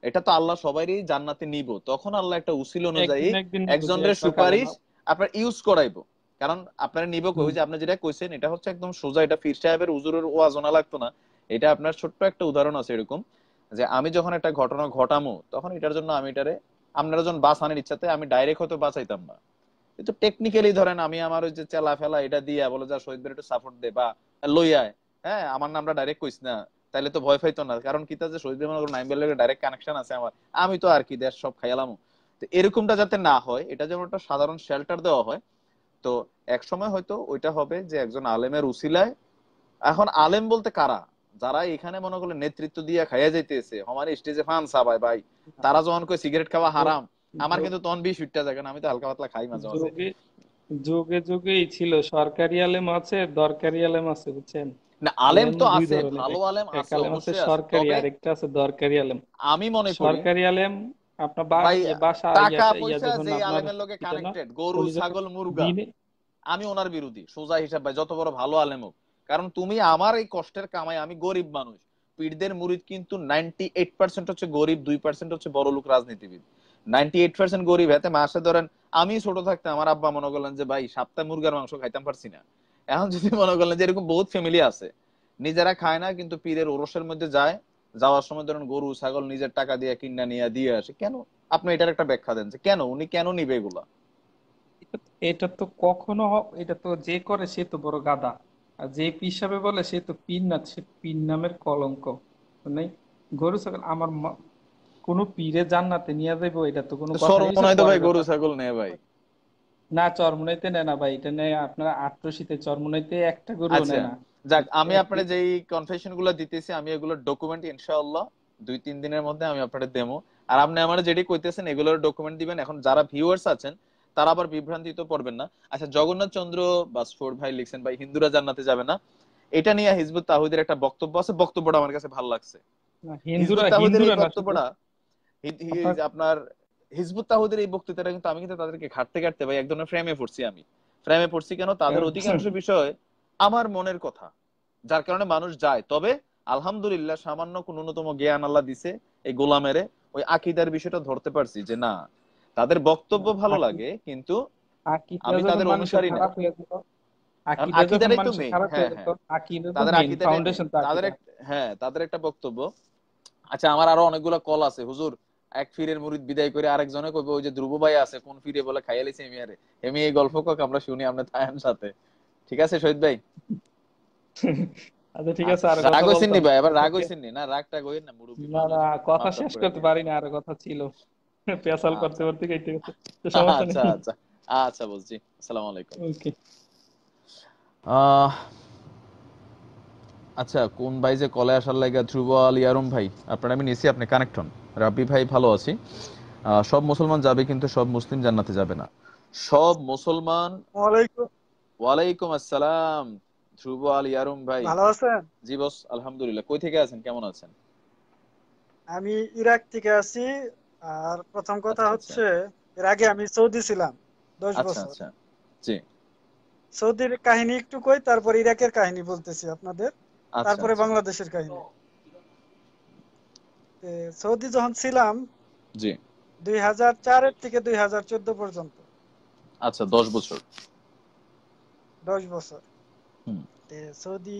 এটা তো আল্লাহ সবারই জান্নাতে নিব, তখন আল্লাহ একটা উসিল অনুযায়ী একদিন একদিন নিব, যে একজনের একবার কালে সুপারিশ না। আপনার ইউজ করাইবো। কারণ আপনারা নিব কই, হুম। ওই যে আপনি যেটা কইছেন এটা হচ্ছে একদম সোজা, এটা পীর সাহেবের হুজুরের ওয়াজ না লাগতো না। এটা আপনার ছোট্ট একটা উদাহরণ আছে এরকম, যে আমি যখন একটা ঘটনা ঘটামো, তখন এটার জন্য আমি এটারে, আপনারা যখন বাঁচানোর ইচ্ছাতে আমি ডাইরেক্ট হয়তো বাঁচাইতাম না, কিন্তু টেকনিক্যালি ধরেন আমি আমার ওই যে চেলা ফেলা এটা দিয়া বলে যা শহীদ একটু সাপোর্ট দে বা লইয়ায়, হ্যাঁ আমার নামটা ডাইরেক্ট কইস না, তাইলে তো ভয় পাইতো না, কারণ কিতা যে শহীদ মনে করো নাইম বেলের ডাইরেক্ট কানেকশন আছে আমার, আমি তো আর কি দেশ সব খাইলাম। তো এরকমটা যাতে না হয়, এটা যেমন একটা সাধারণ শেল্টার দেওয়া হয়, তো এক সময় হয়তো ওইটা হবে যে একজন আলেমের উসিলায়, এখন আলেম বলতে কারা, যারা এখানে মনে করলে নেতৃত্ব দিয়ে খাইয়া যাইতেছে আমার স্টেজে ফান সাবাই ভাই, তারা যখন কই সিগারেট খাওয়া হারাম, আমার যো- কিন্তু তখন 20 উঠতে যায়, কারণ আমি তো হালকা পাতলা খাই মাঝে মাঝে। যুগে যুগে যুগেই ছিল, সরকারি আলেম আছে, দরকারি আলেম আছে, বুঝছেন? না আলেম আলেম তো দুই আছে, ধরনের, ভালো আলেম এক আছে, আলেম আছে অবশ্যই আছে, সরকারি, তবে আরেকটা আছে দরকারি আলেম। আমি মনে করি সরকারি আলেম আপনার ভাই বাসা টাকা ইয়া পয়সা যখন যে আপনার আলেমের লগে এটা না, কানেক্টেড, গরু উনি যখন ছাগল মুরগা, দিনে আমি ওনার বিরোধী সোজা হিসাব ভাই, যত বড় ভালো আলেম হোক। কারণ তুমি আমার এই কষ্টের কামাই, আমি গরিব মানুষ, পীরদের মুরিদ কিন্তু 98% হচ্ছে গরিব, 2% হচ্ছে বড় লোক রাজনীতিবিদ। 98% গরিব, এতে মাসে ধরেন আমি ছোট থাকতে আমার আব্বা মনে করলেন যে ভাই সপ্তাহে মুরগার মাংস খাইতাম পারছি না। এখন যদি মনে করলেন যে এরকম বহুত ফ্যামিলি আছে নিজেরা খায় না কিন্তু পীরের ওরসের মধ্যে যায়, যাওয়ার সময় ধরেন গরু ছাগল নিজের টাকা দিয়ে কিনা নিয়ে দিয়ে আসে, কেন? আপনি এটার একটা ব্যাখ্যা দেন যে কেন উনি কেন নিবে এগুলা। এটা তো কখনো এটা তো যে করে সে তো বড় গাধা, আর যে পীর সাহেব বলে সে তো পীর না, সে পীর নামের কলঙ্ক। নাই, গরু ছাগল আমার কোনো পীরে জান্নাতে নিয়ে যাইবো, এটা তো কোনো কথা, এইসব চরমোনাই তো ভাই পরের গরু ব্যাপার। ছাগল নেই ভাই। না, চরমুনাইতে নেয় না ভাই, এটা নেয় আপনার আটরশিতে, চরমুনাইতে একটা গরুও আচ্ছা নেয় না। যাক, আমি আপনার যেই কনফেশন গুলো দিতেছি আমি এগুলোর ডকুমেন্ট ইনশাআল্লাহ 2-3 দিনের মধ্যে আমি আপনাদের দেবো। আর আপনি আমার যেটি কইতেছেন এগুলোর ডকুমেন্ট দিবেন। এখন যারা ভিউয়ার্স আছেন তারা আবার বিভ্রান্তিতে পড়বেন না। আচ্ছা, জগন্নাথ চন্দ্র বাসফোর ভাই লিখছেন ভাই হিন্দুরা জান্নাতে যাবে না, এটা নিয়ে হিজবুত তাওহীদের একটা বক্তব্য আছে, বক্তব্যটা আমার কাছে ভালো লাগছে। না, হিজবুত হিন্দুরা তাওহীদের এই হিন্দুরা না শুধু বক্তব্যটা আপনার। আপনার হিজবুত তাওহীদের এই বক্তৃতাটা কিন্তু আমি কিন্তু তাদেরকে ঘাটতে ঘাটতে ভাই এক ধরনের ফ্রেমে পড়ছি। আমি ফ্রেমে পড়ছি কেন, তাদের অধিকাংশ বিষয় আমার মনের কথা, যার কারণে মানুষ যায়। তবে আলহামদুলিল্লাহ সামান্য কোন ন্যূনতম জ্ঞান আল্লাহ দিছে এই গোলামেরে, ওই আকিদার বিষয়টা ধরতে পারছি যে না তাদের বক্তব্য ভালো লাগে, কিন্তু আকিদা আমি যখন তাদের মানুষের অনুসারী না। খারাপ হয়ে যেত, কারণ আকিদা যখন আকিদাটাই তো মানুষের মেইন। খারাপ হয়ে হ্যাঁ যেত, হ্যাঁ, আকিদা তো তাদের মেইন আকিদাটাই মেইন, ফাউন্ডেশন, তো তাদের আকিদা। হ্যাঁ তাদের একটা বক্তব্য। আচ্ছা, আমার আরো অনেকগুলো কল আছে হুজুর, এক ফিরের মুরিদ বিদায় করে আরেকজনে কইবে ওই যে ধ্রুব ভাই আছে কোন ফিরে বলে খাইয়ালিছে এমিয়ারে, এমি এই গল্প কক আমরা শুনি আমরা তায়ান সাথে। ঠিক আছে শহীদ ভাই? আচ্ছা ঠিক আছে, আচ্ছা, আরো রাগ কথা হইছেন নি বলতাম। ভাই? আবার রাগ হইছেন নি? না রাগটা হইেন না, মুরব্বী না না, মানুষ, কথা মাফ টাফ শেষ করে করতে দিন। পারি না, আরো কথা ছিল। পেশাল করতে আচ্ছা করতে কেটে গেছে, তো সমস্যা আচ্ছা নেই। আচ্ছা আচ্ছা, বলছি আসসালামু আলাইকুম। ওকে। আহ আচ্ছা, কোন ভাই যে কলে আসার লাগা, ধ্রুব আল ইয়ারুম ভাই আপনার আমি নিছি, আপনি কানেক্ট হন। রাব্বি ভাই ভালো আছি। সব মুসলমান যাবে কিন্তু সব মুসলিম জান্নাতে যাবে না। সব মুসলমান। ওয়ালাইকুম। ওয়ালাইকুম আসসালাম। ধ্রুব আল ইয়ারুম ভাই। ভালো আছেন? জি বস, আলহামদুলিল্লাহ। কই থেকে আছেন, কেমন আছেন? আমি ইরাক থেকে আছি। আর প্রথম কথা আচ্ছা আচ্ছা হচ্ছে, এর আগে আমি সৌদি ছিলাম 10 আচ্ছা বছর। আচ্ছা। জি। সৌদির কাহিনী একটু কই, তারপর ইরাকের কাহিনী বলতেছি আপনাদের, আচ্ছা তারপরে আচ্ছা। বাংলাদেশের কাহিনী। সৌদি যখন ছিলাম জি। 2004 থেকে 2014 পর্যন্ত, আচ্ছা, 10 বছর। 10 বছর। হুম। সৌদি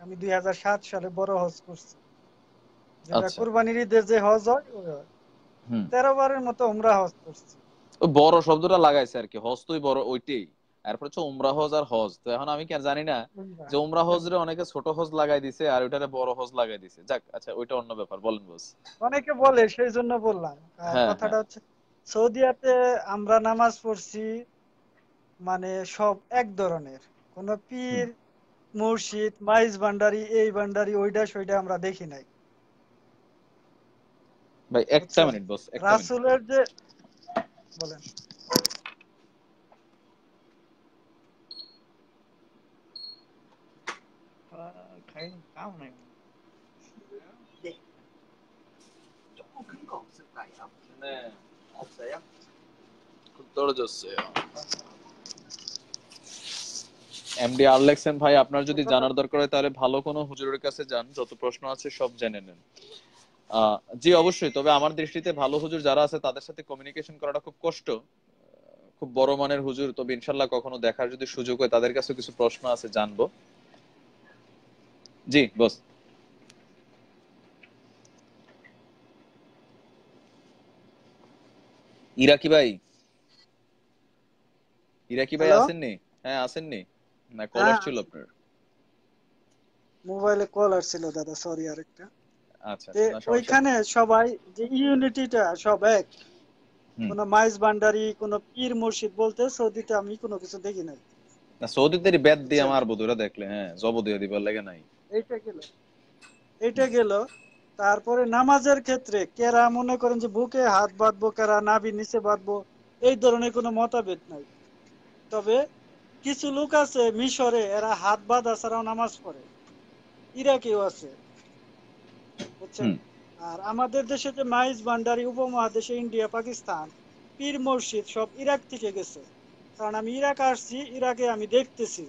আমি 2007 সালে বড় হজ করছি, যেটা আচ্ছা। কুরবানির ঈদের যে হজ হয় ওই হয়। হুম। 13 বারের মতো উমরা হজ করছি। ওই বড় শব্দটা লাগাইছে আর কি, হজ তোই বড় ওইটাই। এরপর হচ্ছে উমরা হজ আর হজ, তো এখন আমি কি আর জানি না উমরা। যে উমরা হজরে অনেকে ছোট হজ লাগাই দিছে আর ওইটারে বড় হজ লাগাই দিছে। যাক, আচ্ছা ওইটা অন্য ব্যাপার, বলেন বস। অনেকে বলে, সেই জন্য বললাম। আর হ্যাঁ হ্যাঁ। কথাটা হচ্ছে, সৌদিয়াতে আমরা নামাজ পড়ছি, মানে সব এক ধরনের, কোন হুম। পীর মুর্শিদ মাইজ ভান্ডারি এই ভান্ডারি ওইটা সইটা আমরা দেখি নাই। ভাই একটা বুঝছেন? মিনিট বস, একটা মিনিট। রাসূলের যে, বলেন। এমডি আরলেক্সেন ভাই, আপনার যদি জানার দরকার হয় তাহলে ভালো কোনো হুজুরের কাছে যান, যত প্রশ্ন আছে সব জেনে নেন। জি অবশ্যই, তবে আমার দৃষ্টিতে ভালো হুজুর যারা আছে তাদের সাথে কমিউনিকেশন করাটা খুব কষ্ট। খুব বড় মানের হুজুর, তবে ইনশাল্লাহ কখনো দেখার যদি সুযোগ হয় তাদের কাছে কিছু প্রশ্ন আছে, জানবো। জি বস। ইরাকি ভাই, ইরাকি ভাই হ্যালো। আসেননি? হ্যাঁ আসেননি, না কল হ্যাঁ, আসছিল আপনার? মোবাইলে কল আসছিল দাদা, সরি আরেকটা। আচ্ছা আচ্ছা, না সমস্যা নেই। ওইখানে সবাই যে ইউনিটিটা সব এক, হুম। কোনো মাইজ ভান্ডারি কোনো পীর মুর্শিদ বলতে সৌদিতে আমি কোনো কিছু দেখি নাই, না সৌদিতে বেদ দিয়ে বুঝছেন? মারবো তোরা দেখলে, হ্যাঁ জব দিয়ে দিবার লাগে নাই। এইটা গেল, এইটা গেল। তারপরে নামাজের ক্ষেত্রে কেরা মনে করেন যে বুকে হাত বাঁধবো, কেরা নাভির নিচে বাঁধবো, এই ধরনের কোনো মতভেদ নাই। তবে কিছু লোক আছে মিশরে, এরা হাত বাঁধা ছাড়াও নামাজ পড়ে, ইরাকেও আছে, বুঝছেন? হুম। আর আমাদের দেশে যে মাইজ ভান্ডারি উপমহাদেশে ইন্ডিয়া পাকিস্তান পীর মসজিদ সব ইরাক থেকে গেছে। কারণ আমি ইরাক আসছি, ইরাকে আমি দেখতেছি।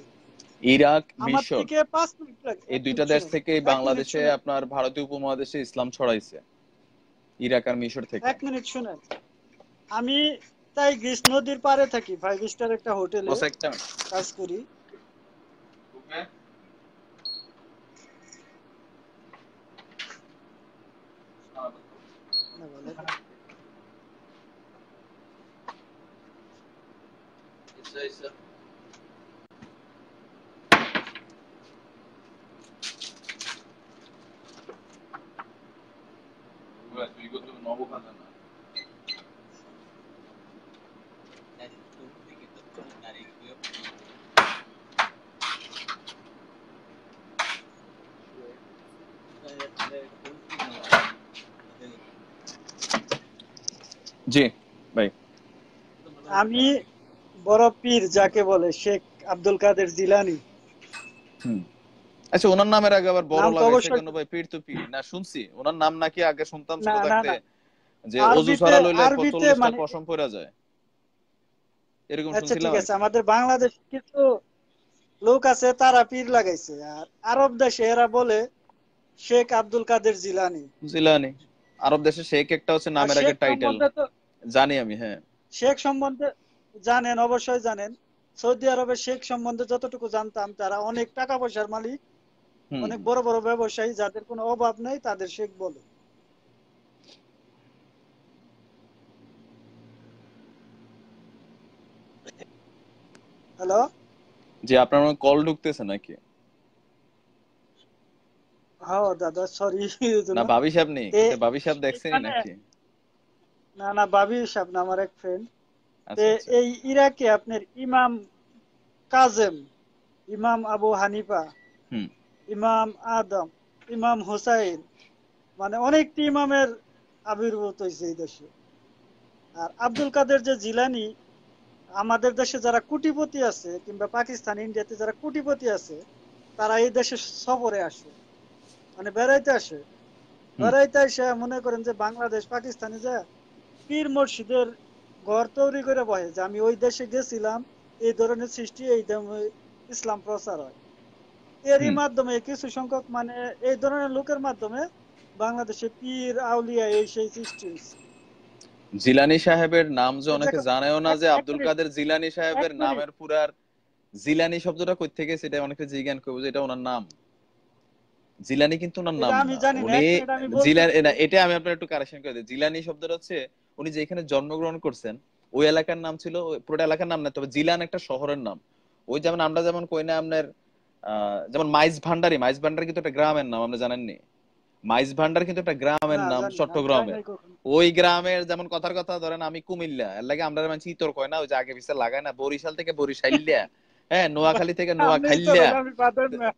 ইরাক, আমার মিশর, থেকে 5 মিনিট লাগে, এই এক দুইটা মিনিট দেশ শুনেন, থেকে 1 মিনিট বাংলাদেশে শুনেন, আপনার ভারতীয় উপমহাদেশে ইসলাম ছড়াইছে, ইরাক আর মিশর থেকে। 1 মিনিট শুনেন। আমি তাই গ্রিস নদীর পাড়ে থাকি, 5 স্টার একটা হোটেলে বস একটা কাজ করি। না বলেন। জি ভাই। আমি বড় পীর যাকে বলে শেখ আব্দুল কাদের জিলানী, হুম। আচ্ছা ওনার নামের আগে আবার বড় নাম তো লাগাইছে অবশ্যই। কেন ভাই? পীর তো পীর না, শুনছি ওনার নাম নাকি আগে শুনতাম না ছোট না থাকতে না, যে অজু আরবিতে, ছড়া লইলে আরবিতে 40টা মানে, পশম পড়া যায়, এরকম আচ্ছা শুনছিলাম ঠিক আর আছে, কি। আমাদের বাংলাদেশ কিছু লোক আছে তারা পীর লাগাইছে, আর আরব দেশে এরা বলে শেখ আব্দুল কাদের জিলানী। জিলানি। আরব দেশে শেখ একটা হচ্ছে আর নামের আগে শেখ টাইটেল, সম্বন্ধে তো, জানি আমি, হ্যাঁ। শেখ সম্বন্ধে জানেন, অবশ্যই জানেন। সৌদি আরবে শেখ সম্বন্ধে যতটুকু জানতাম, তারা অনেক টাকা পয়সার মালিক, হুম। অনেক বড় বড় ব্যবসায়ী, যাদের কোনো অভাব নেই, তাদের শেখ বলে। হ্যালো। যে আপনার কল ঢুকতেছে নাকি? হ্যাঁ দাদা, সরি। না ভাবি সাহেব নেই, তে কিন্তু ভাবি সাহেব দেখছেনি এখানে, নাকি? না না, বাবি সাহেব না, আমার এক ফ্রেন্ড। তে আচ্ছা আচ্ছা। এই ইরাকে আপনার ইমাম কাজেম, ইমাম আবু হানিফা, হুম। ইমাম আদম, ইমাম হুসাইন, মানে অনেকটি ইমামের আবির্ভূত হয়েছে এই দেশে। আর আব্দুল কাদের যে জিলানি, আমাদের দেশে যারা কোটিপতি আছে কিংবা পাকিস্তান ইন্ডিয়াতে যারা কোটিপতি আছে, তারা এই দেশে সফরে আসে, মানে বেড়াইতে আসে। হুম। বেড়াইতে এসে মনে করেন যে বাংলাদেশ পাকিস্তানে যায় পীর মসজিদের ঘর তৈরি করে বসে, যে আমি ওই দেশে গেছিলাম, এই ধরনের সৃষ্টি, এই ধরনের ইসলাম প্রচার হয়। এরই হুম। মাধ্যমে কিছু সংখ্যক মানে এই ধরনের লোকের মাধ্যমে বাংলাদেশে পীর আউলিয়া এই সেই সৃষ্টি হয়েছে। জিলানি সাহেবের নাম যে এই অনেকে দেখো, জানেও না, এক যে এক আব্দুল মিনিট, কাদের জিলানি এক সাহেবের মিনিট, নামের পুরার জিলানি শব্দটা কই থেকে সেটা অনেকে জিজ্ঞাসা করবে যে এটা ওনার নাম। জিলানি কিন্তু ওনার এটা নাম আমি না। জানি না, উনি এক মিনিট আমি জিলানি বলতেছি। না, এটা আমি আপনার একটু কারেকশন করে দিই। জিলানি শব্দটা হচ্ছে উনি যেখানে জন্মগ্রহণ করছেন ওই এলাকার নাম ছিল, পুরো এলাকার নাম না, তবে জিলান একটা শহরের নাম। ওই যেমন আমরা যেমন কই না আপনার যেমন মাইজ ভান্ডারি, মাইজ ভান্ডারি কিন্তু একটা গ্রামের নাম, আপনি জানেন নি? মাইজ ভান্ডার কিন্তু একটা গ্রামের না নাম জানি না, আমি যাই চট্টগ্রামের। নাই কখনো। ওই গ্রামের যেমন কথার কথা ধরেন আমি কুমিল্লা, এর লাগে আমরা মানে চিতর কয় না, ওই যে আগে পিছে লাগায় না, বরিশাল থেকে বরিশাইল্যা, হ্যাঁ নোয়াখালী থেকে আপনি তো নোয়াখাইল্যা। আমি পাবেন না,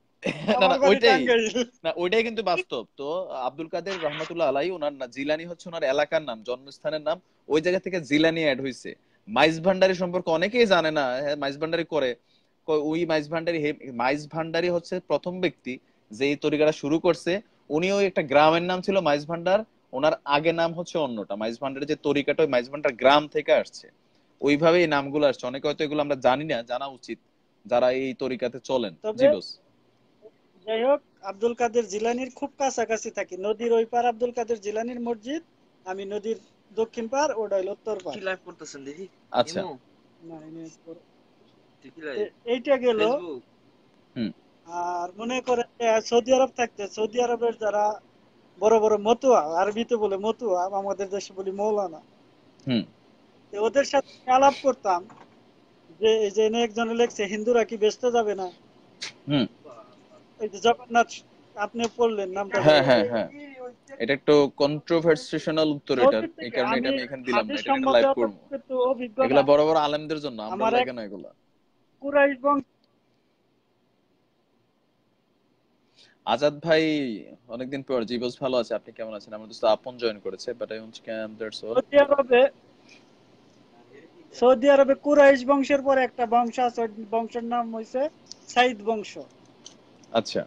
না না আমার বাড়ি ওইটাই, টাঙ্গাইল। না ওইটাই কিন্তু বাস্তব। তো আব্দুল কাদের রহমাতুল্লাহ আলাই ওনার না জিলানি হচ্ছে ওনার এলাকার নাম, জন্মস্থানের নাম, ওই জায়গা থেকে জিলানি অ্যাড হয়েছে। মাইজ ভান্ডারি সম্পর্কে অনেকেই জানে না, হ্যাঁ মাইজ ভান্ডারি করে, ওই মাইজ ভান্ডারি, মাইজ ভান্ডারি হচ্ছে প্রথম ব্যক্তি যে এই তরিকাটা শুরু করছে। উনিও একটা গ্রামের নাম ছিল মাইজ ভান্ডার, ওনার আগে নাম হচ্ছে অন্যটা। মাইজ ভান্ডারের যে তরিকাটা ওই মাইজ ভান্ডার গ্রাম থেকে আসছে, ওইভাবে এই নামগুলো আসছে। অনেকে হয়তো এগুলো আমরা জানি না, জানা উচিত যারা এই তরিকাতে চলেন। তবে জি বস। যাই হোক, আব্দুল কাদের জিলানির খুব কাছাকাছি থাকি, নদীর ওই পার আব্দুল কাদের জিলানির মসজিদ, আমি নদীর দক্ষিণ পার, ওটা হইলো উত্তর পার। আচ্ছা। না, এইটা গেল। হুম। আর মনে করেন যে সৌদি আরব থাকতে, সৌদি আরবের যারা বড় বড় মতুয়া, আরবিতে বলে মতুয়া, আমাদের দেশে বলি মৌলানা, হুম। তো ওদের সাথে আলাপ করতাম, যে এই যে এনে একজনে লেখছে হিন্দুরা কি ব্যস্ত যাবে না, হুম। এই যে জগন্নাথ, আপনি পড়লেন নামটা হ্যাঁ বললেন, হ্যাঁ হ্যাঁ। এটা একটু কন্ট্রোভার্সিশনাল উত্তর এটার, সৌদির এই থেকে কারণে এটা আমি আমি এখানে দিলাম না, হাদিস এটা একটা সম্বন্ধে লাইভ অত করবো। কিন্তু অভিজ্ঞ না। এগুলা বড় বড় আলেমদের জন্য, আমরা আমার এক লাগে না এগুলা। কুরাইশ বংশ আজাদ ভাই অনেকদিন পর, জি বস ভালো আছে, আপনি কেমন আছেন? আমার দোস্ত আপন জয়েন করেছে, but I want calm that's all. সৌদি আরবে কুরাইশ বংশের পরে একটা বংশ আছে, ওই বংশের নাম হইছে সাইদ বংশ। আচ্ছা।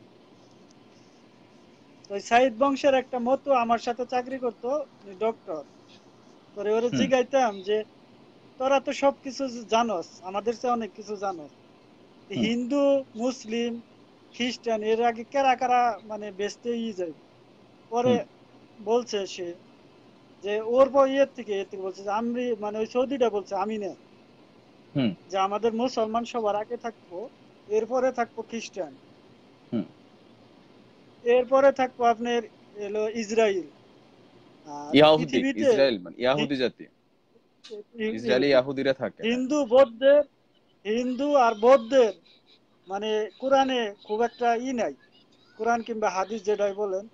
তো ওই সাইদ বংশের একটা মতো আমার সাথে চাকরি করতো, ডক্টর। পরে ওরে হুম জিগাইতাম যে তোরা তো সবকিছু জানোস, আমাদের চেয়ে অনেক কিছু জানোস, হুম হিন্দু, মুসলিম, খ্রিস্টান এর আগে কারা কারা মানে বেচতে যায়। পরে হুম বলছে সে যে ওর ইয়ের থেকে বলছে যে আমি মানে ওই সৌদিটা বলছে আমি না, হুম যে আমাদের মুসলমান সবার আগে থাকবো, এরপরে থাকবো খ্রিস্টান, হুম। এরপরে থাকবো আপনার এলো ইসরায়েল। আর ইয়াহুদি, পৃথিবীতে ইসরায়েল মানে ইয়াহুদি হি- জাতি, ইসরায়েলি ইহুদি, ইয়াহুদিরা থাকে, হ্যাঁ। হিন্দু, বৌদ্ধের, হিন্দু আর বৌদ্ধের মানে কোরআনে খুব একটা নাই। কোরআন কিংবা হাদিস যেটাই বলেন,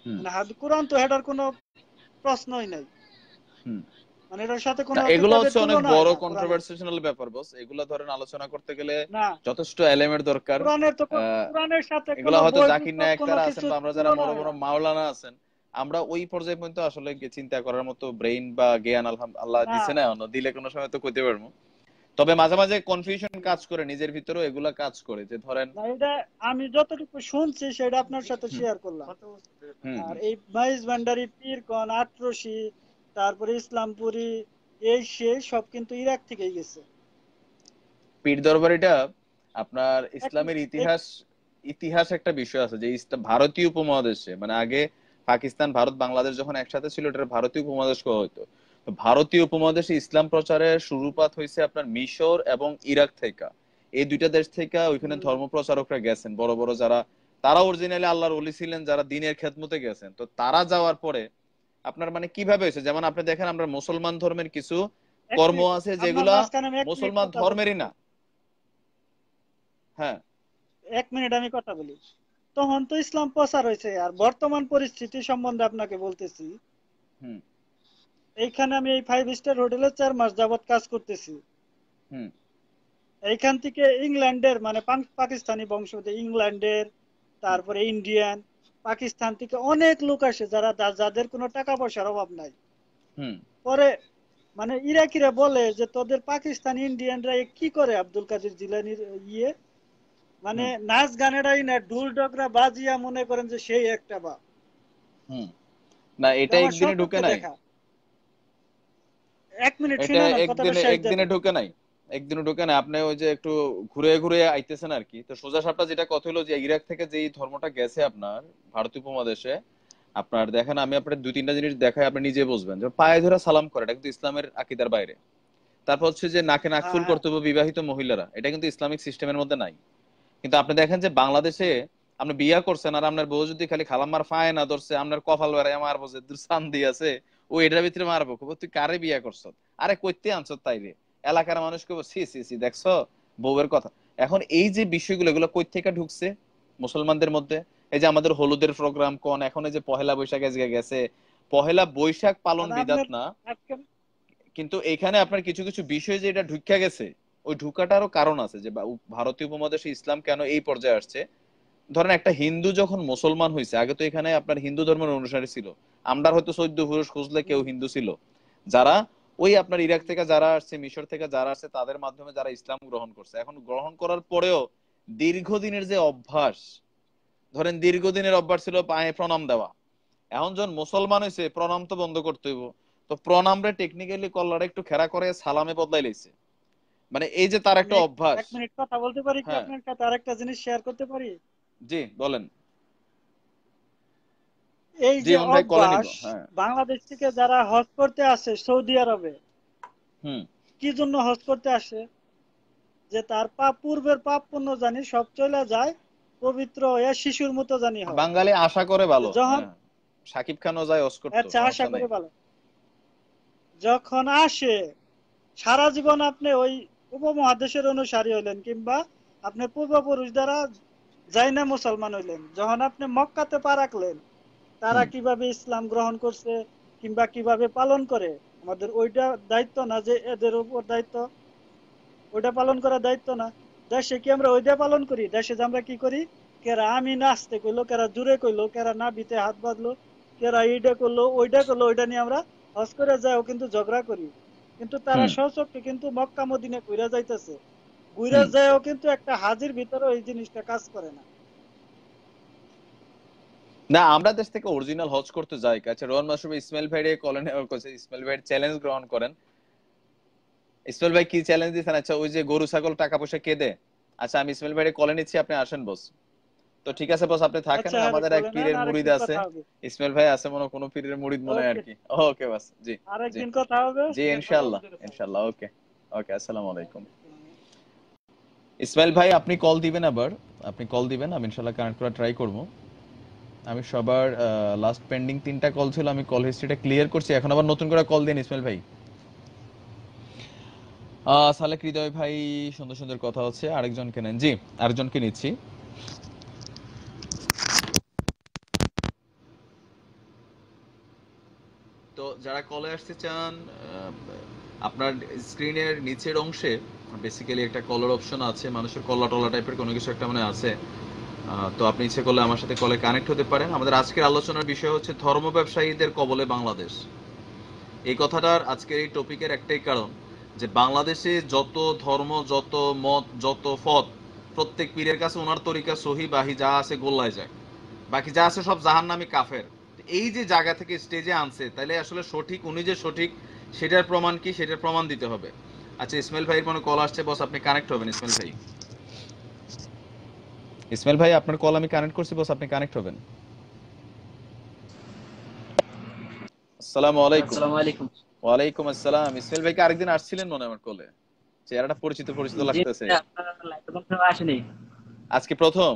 হুম মানে কোরআন তো এটার কোনো প্রশ্নই নাই, হুম। মানে এটার সাথে না কোনো এগুলো কিতাবের হচ্ছে অনেক তুলনা হয় বড় না কোরআনের। কন্ট্রোভার্সিয়াল ব্যাপার বস, এগুলা ধরেন আলোচনা করতে গেলে না, যথেষ্ট এলিমেন্ট দরকার। কোরআনের তো আহ, কোরআনের সাথে এগুলা কোনো হয়তো বই জাকির পুস্তক কোনো নায়েকরা আছেন কিছু বা আমরা যারা তুলনা বড় হয় বড় না। মাওলানা আছেন, আমরা ওই পর্যায়ে পর্যন্ত আসলে চিন্তা করার মতো ব্রেইন বা জ্ঞান আল্লাহ না দিছে না, অন্য দিলে কোনো সময় তো কইতে পারবো। তবে মাঝে মাঝে কনফিউশন কাজ করে, নিজের ভিতরেও এগুলা কাজ করে, যে ধরেন না, এটা আমি যতটুকু শুনছি সেটা আপনার সাথে হুম শেয়ার করলাম। হুম আর হুম। এই মাইজ ভান্ডারি, পীরগণ, আটরশি, তারপরে ইসলামপুরি, এই সেই সব কিন্তু ইরাক থেকেই গেছে। পীর দরবারিটা আপনার এক ইসলামের মিনিট, ইতিহাস, ইতিহাস একটা বিষয় আছে যে ইসলাম ভারতীয় উপমহাদেশে, মানে আগে পাকিস্তান, ভারত, বাংলাদেশ যখন একসাথে ছিল এটা ভারতীয় উপমহাদেশ কওয়া হতো। তো ভারতীয় উপমহাদেশে ইসলাম প্রচারের শুরুপাত হয়েছে আপনার মিশর এবং ইরাক থেকে। এই দুইটা দেশ থেকে ওইখানে ধর্ম প্রচারকরা গেছেন, বড় বড় যারা, তারা অরিজিনালি আল্লাহর ওলি ছিলেন, যারা দিনের খেদমতে গেছেন। তো তারা যাওয়ার পরে আপনার মানে কিভাবে হয়েছে, যেমন আপনি দেখেন আমরা মুসলমান ধর্মের কিছু এক কর্ম মিনিট, আছে আপনার যেগুলা মাঝখানে আমি এক মিনিট মুসলমান কথা ধর্মেরই বলতেছি। না। হ্যাঁ। এক মিনিট আমি কথা বলি। তখন তো ইসলাম প্রচার হয়েছে, আর বর্তমান পরিস্থিতি সম্বন্ধে আপনাকে বলতেছি। হুম এইখানে আমি এই 5 স্টার হোটেলে 4 মাস যাবত কাজ করতেছি। হুম এইখান থেকে ইংল্যান্ডের মানে পাকিস্তানি বংশোদ্ভূত ইংল্যান্ডের, হুম তারপরে ইন্ডিয়ান, পাকিস্তান থেকে অনেক লোক আসে যারা যাদের কোনো টাকা পয়সার অভাব নাই। হুম পরে মানে ইরাকিরা বলে যে তোদের পাকিস্তান ইন্ডিয়ানরা এ কি করে আব্দুল কাদের জিলানির ইয়ে মানে হুম নাচ গানেরাই না, ঢুল ডগরা বাজিয়া মনে করেন যে সেই একটা বা হুম। না এটা আমার একদিনে ঢুকে স্বচক্ষে নাই, দেখা। এক মিনিট এটা শুনে নেন, কথাটা একদিনে শেষ দেন। একদিনে ঢুকে নাই, একদিনে ঢুকে নাই। আপনি ওই যে একটু ঘুরে ঘুরে আইতেছেন আর কি। তো সোজা সাপটা যেটা কথা হলো যে ইরাক থেকে যে এই ধর্মটা গেছে আপনার ভারতীয় উপমহাদেশে, আপনার দেখেন আমি আপনার দুই তিনটা জিনিস দেখাই, আপনি নিজে বুঝবেন। যে পায়ে ধরে সালাম করে, এটা কিন্তু ইসলামের আকীদার বাইরে। তারপর হচ্ছে যে নাকে হ্যাঁ নাকফুল হ্যাঁ। করতে হবে বিবাহিত মহিলারা, এটা কিন্তু ইসলামিক সিস্টেমের মধ্যে নাই। কিন্তু আপনি দেখেন যে বাংলাদেশে আপনি বিয়া করছেন আর আপনার বউ যদি খালি খালাম্মার ফায় না ধরছে, আপনার কপাল বেড়ায় মারবো যে দূর চান্দি আছে, ও এটার ভিতরে মারবো, কব তুই কারে বিয়া করছ, আরে কইতে আনছ তাই রে। এলাকার মানুষ কব সি সি সি দেখছো বউয়ের কথা। এখন এই যে বিষয়গুলো, এগুলো কই থেকে ঢুকছে মুসলমানদের মধ্যে? এই যে আমাদের হলুদের প্রোগ্রাম কোন, এখন এই যে পহেলা বৈশাখ আজকে গেছে, পহেলা বৈশাখ পালন মানে বিধাত আপনার না, আজকে কিন্তু এখানে আপনার কিছু কিছু বিষয় যে এটা ঢুকা গেছে, ওই ঢুকাটারও কারণ আছে। যে ভারতীয় উপমহাদেশে ইসলাম কেন এই পর্যায়ে আসছে। ধরেন একটা হিন্দু যখন মুসলমান হয়েছে, আগে তো এখানে আপনার হিন্দু ধর্মের অনুসারী ছিল, আমরা হয়তো 14 পুরুষ খুঁজলে কেউ হিন্দু ছিল, যারা ওই আপনার ইরাক থেকে যারা আসছে, মিশর থেকে যারা আসছে, তাদের মাধ্যমে যারা ইসলাম গ্রহণ করছে। এখন গ্রহণ করার পরেও দীর্ঘদিনের যে অভ্যাস, ধরেন দীর্ঘদিনের অভ্যাস ছিল পায়ে প্রণাম দেওয়া, এখন যখন মুসলমান হয়েছে প্রণাম তো বন্ধ করতে হইব। তো প্রণামরে টেকনিক্যালি কল্লারে একটু খেরা করে সালামে বদলাই লাইছে, মানে এই যে তার আমি একটা অভ্যাস। এক মিনিট কথা বলতে পারি কি হ্যাঁ আপনার সাথে আরেকটা জিনিস শেয়ার করতে পারি? জি বলেন। এই জি যে ইমন ভাই কলে নিব, অভ্যাস, হ্যাঁ। বাংলাদেশ থেকে যারা হজ করতে আসে সৌদি আরবে, হুম। কি জন্য হজ করতে আসে? যে তার পাপ, পূর্বের পাপ পুণ্য জানি সব চলে যায়, পবিত্র হয়ে শিশুর মতো জানি হয়। বাঙালি আশা করে তো ভালো, যখন, হ্যাঁ। সাকিব খানও যায় অস করতো, আচ্ছা আশা সমস্যা নাই। করে ভালো, যখন আসে সারা জীবন আপনি ওই উপমহাদেশের অনুসারী হইলেন, কিংবা আপনার পূর্বপুরুষ দ্বারা যাই না মুসলমান হইলেন, যখন আপনি মক্কাতে পা রাখলেন তারা হুম কিভাবে ইসলাম গ্রহণ করছে কিংবা কিভাবে পালন করে, আমাদের ওইটা দায়িত্ব না যে এদের উপর দায়িত্ব, ওইটা পালন করার দায়িত্ব না? দেশে কি আমরা ওইটা পালন করি? দেশে যে আমরা কি করি, কেরা আমি নাচতে কইলো, কেরা জুড়ে কইলো, কেরা নাবিতে হাত বাঁধলো, কেরা এইটা করলো ওইটা করলো, ওইটা নিয়ে আমরা হজ করে যাও কিন্তু ঝগড়া করি। কিন্তু তারা হুম স্বচক্ষে কিন্তু মক্কা মদিনা ঘুরে যাইতেছে, ঘুরে হুম যায়ও কিন্তু একটা হাজির ভিতরে এই জিনিসটা কাজ করে না। না, আমরা দেশ থেকে অরিজিনাল হজ করতে যাই। আচ্ছা, রোহান মাসুম ইসমাইল ভাইরে কলেন করছে, ইসমাইল ভাইয়ের চ্যালেঞ্জ গ্রহণ করেন। ইসমাইল ভাই কি চ্যালেঞ্জ দিচ্ছেন? আচ্ছা, ওই যে গরু ছাগল টাকা পয়সা কে দেয়? আচ্ছা, আমি ইসমাইল ভাইরে কলে নিচ্ছি, আপনি আসেন বস। তো ঠিক আছে বস, আপনি থাকেন। আচ্ছা, হ্যাঁ আমাদের এক বলেন, পীরের মুরিদ আরেকদিন আছে, কথা হবে। ইসমাইল ভাই আছে মনে হয় কোনো পীরের মুরিদ মনে হয় আর ওকে, কি। ওকে বস, জি জি আরেকদিন কথা হবে। জি, ইনশাআল্লাহ ইনশাআল্লাহ। ওকে ওকে, আসসালামু আলাইকুম। ইসমাইল ভাই, আপনি কল দিবেন আবার, আপনি কল দিবেন, আমি ইনশাআল্লাহ কানেক্ট করার ট্রাই করব। আমি সবার লাস্ট পেন্ডিং 3টা কল ছিল, আমি কল হিস্ট্রিটা ক্লিয়ার করছি। এখন আবার নতুন করে কল দিন ইসমাইল ভাই। সালেক হৃদয় ভাই, সুন্দর সুন্দর কথা হচ্ছে। আরেকজনকে নেন, জি আরেকজনকে নিচ্ছি। তো যারা কলে আসতে চান, আপনার স্ক্রিনের নিচের অংশে বেসিক্যালি একটা কলার অপশন আছে, মানুষের কলা টলা টাইপের কোনো কিছু একটা মানে আছে। তো আপনি ইচ্ছে করলে আমার সাথে কলে কানেক্ট হতে পারেন। আমাদের আজকের আলোচনার বিষয় হচ্ছে ধর্ম ব্যবসায়ীদের কবলে বাংলাদেশ। এই কথাটার আজকের এই টপিকের একটাই কারণ যে বাংলাদেশে যত ধর্ম, যত মত, যত পথ, প্রত্যেক পীরের কাছে ওনার তরিকা সহি বাহি যা আছে গোল্লায় যায়, বাকি যা আছে সব জাহান্নামী কাফের। এই যে জায়গা থেকে স্টেজে আনছে, তাইলে আসলে সঠিক, উনি যে সঠিক সেটার প্রমাণ কি, সেটার প্রমাণ দিতে হবে। আচ্ছা, ইসমাইল ভাইয়ের কোনো কল আসছে বস, আপনি কানেক্ট হবেন। ইসমাইল ভাই, ইসমাইল ভাই আপনার কল আমি কানেক্ট করছি বস, আপনি কানেক্ট হবেন। আসসালামু আলাইকুম। আসসালামু আলাইকুম। ওয়ালাইকুম আসসালাম। ইসমাইল ভাই কি আরেকদিন আসছিলেন মনে হয় আমার কলে? চেহারাটা পরিচিত পরিচিত জি, লাগতেছে। আপনার লাইভ কখনো আসেনি। আজকে প্রথম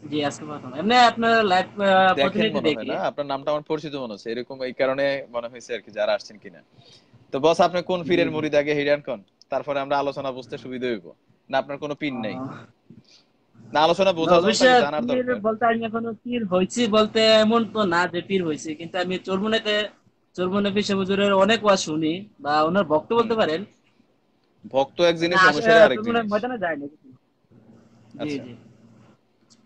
জি, আজকে প্রথম। এমনি আপনার লাইভ দেখেন প্রতিনিধি মনে হয় দেখি। না, আপনার নামটা আমার পরিচিত মনে হচ্ছে, এরকম এই কারণে মনে হয়েছে আর কি, যারা আসছেন কিনা। তো বস, আপনি কোন জি পীরের জি। মুরিদ আগে হিরান কোন, তারপরে আমরা আলোচনা বুঝতে সুবিধা হইব। না আপনার কোনো পীর নাই? না, আলোচনা না, বোঝার জন্য অবশ্য তাকে জানার পীর দরকার। বলতে আমি এখনো পীর হয়েছি বলতে এমন তো না যে পীর হয়েছি, কিন্তু আমি চরমুনাইতে চরমুনা পিসা হুজুরের অনেক ওয়াজ শুনি বা ওনার ভক্ত হুম, বলতে পারেন। ভক্ত এক মানে জিনিস, আসে অনুসারী আরেক চরমুনার জিনিস। ময়দানে যায় না। জি আচ্ছা, জি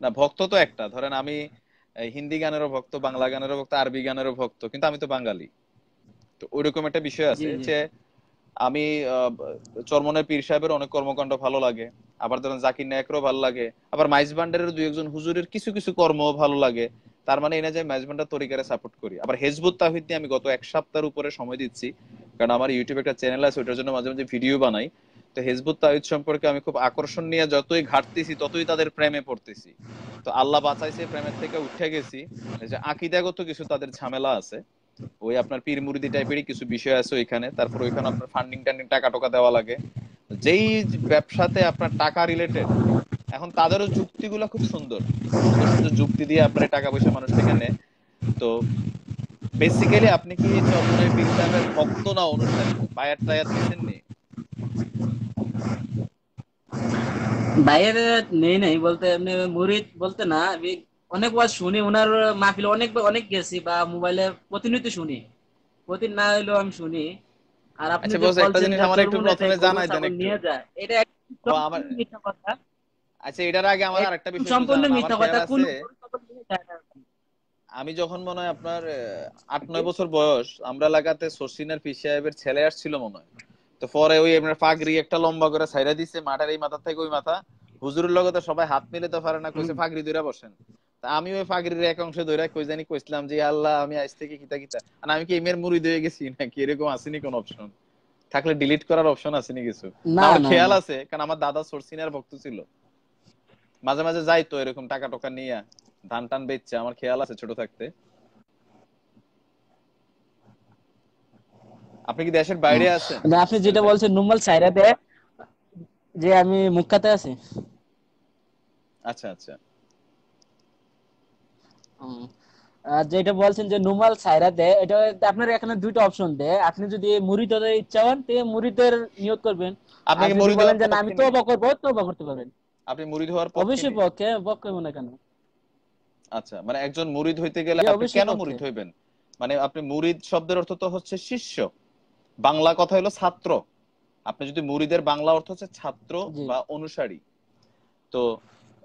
না ভক্ত তো একটা, ধরেন আমি হিন্দি গানেরও ভক্ত, বাংলা গানেরও ভক্ত, আরবি গানেরও ভক্ত, কিন্তু আমি তো বাঙালি। তো ওইরকম একটা বিষয় জি আছে জি। যে আমি চরমনের পীর সাহেবের অনেক কর্মকাণ্ড ভালো লাগে, আবার ধরেন জাকির নায়কেরও ভালো লাগে, আবার মাইজ ভান্ডারের দুই একজন হুজুরের কিছু কিছু কর্ম ভালো লাগে। তার মানে এই না যে মাইজ ভান্ডার তরিকারে সাপোর্ট করি। আবার হেজবুত তাওহীদ নিয়ে আমি গত 1 সপ্তাহের উপরে সময় দিচ্ছি, কারণ আমার ইউটিউবে একটা চ্যানেল আছে, ওটার জন্য মাঝে মাঝে ভিডিও বানাই। তো হেজবুত তাওহীদ সম্পর্কে আমি খুব আকর্ষণ নিয়ে যতই ঘাটতেছি ততই তাদের প্রেমে পড়তেছি। তো আল্লাহ বাঁচাইছে, প্রেমের থেকে উঠে গেছি। এই যে আকীদাগত কিছু তাদের ঝামেলা আছে, ওই আপনার পীর মুরিদি টাইপেরই কিছু বিষয় আছে ওইখানে। তারপর ওইখানে আপনার ফান্ডিং টান্ডিং টাকা টোকা দেওয়া লাগে, যেই ব্যবসাতে আপনার টাকা রিলেটেড। এখন তাদেরও যুক্তিগুলো খুব সুন্দর, সুন্দর সুন্দর যুক্তি দিয়ে আপনার এই টাকা পয়সা মানুষ থেকে নেয়। তো বেসিক্যালি আপনি কি চরমনের পীর সাহেবের ভক্ত না অনুসারী? বায়াত টায়াত নিছেন নি? বাইরে নেই নাই বলতে এমনি মুরিদ বলতে না, আমি অনেক ওয়াজ শুনি ওনার মাহফিলে, অনেক অনেক গেছি বা মোবাইলে প্রতিনিয়ত শুনি, প্রতিদিন না হইলেও আমি শুনি। আর আপনি আচ্ছা যে বস, একটা বলছেন জিনিস যে আমার একটু চরমুনাইতে প্রথমে গরু জানাই দেন ছাগল একটু। নিয়ে যায়, এটা একদম ও আমার, সম্পূর্ণ মিথ্যা কথা। আচ্ছা এটার আগে আমার আরেকটা একদম বিষয় একটু সম্পূর্ণ জানান। আমার মিথ্যা খেয়াল কথা, কোন আছে গরু ছাগল নিয়ে যায় না। আমি যখন মনে হয় আপনার জি 8-9 বছর বয়স, আমরা এলাকাতে শর্ষিনার পীর সাহেবের ছেলে আসছিল মনে হয়। তো পরে ওই আপনার পাগড়ি একটা লম্বা করে ছাইরা দিছে মাথার এই মাথা থেকে ওই মাথা, হুজুরের লগে তো সবাই হাত মিলাতে পারে না, কইছে হুম। পাগড়ি ধরে বসেন। তা আমি ওই পাগড়ির এক অংশ ধরে কই জানি কইছিলাম যে আল্লাহ আমি আজ থেকে কিতা কিতা, আর আমি কি এমের মুরিদ হয়ে গেছি নাকি, এরকম আসেনি কোন অপশন? থাকলে ডিলিট করার অপশন আসেনি কিছু? না না আমার না খেয়াল না। আছে, কারণ আমার দাদা শর্ষিনার ভক্ত ছিল, মাঝে মাঝে যাইতো এরকম টাকা টোকা নিয়ে, ধান টান বেচছে, আমার খেয়াল আছে ছোট থাকতে। আপনি কি দেশের হুম। বাইরে আছেন মানে আপনি ইসমাইল যেটা ভাই? বলছেন নুম্বাল সাইরা দেয়, যে আমি মুক্কাতে আছি। আচ্ছা আচ্ছা। হুম। আর যেটা বলছেন যে নুমাল সাইরা দেয়, এটা আপনার এখানে দুইটা অপশন দেয়। আপনি যদি মুরিদ হতে ইচ্ছা হন তো মুরিদের নিয়ত করবেন। আপনি আর কি যদি মুরিদ বলেন হওয়ার যে না আমি পক্ষে নি? তওবা করবো, তওবা করতে পারবেন। আপনি মুরিদ হওয়ার পক্ষে অবশ্যই নি? পক্ষে, পক্ষে মনে কেন। আচ্ছা, মানে একজন মুরিদ হইতে গেলে জি আপনি অবশ্যই কেন পড়ছে। মুরিদ হইবেন? মানে আপনি মুরিদ শব্দের অর্থ তো হচ্ছে শিষ্য, বাংলা কথা হলো ছাত্র। আপনি যদি মুরিদের বাংলা অর্থ হচ্ছে ছাত্র জি বা অনুসারী। তো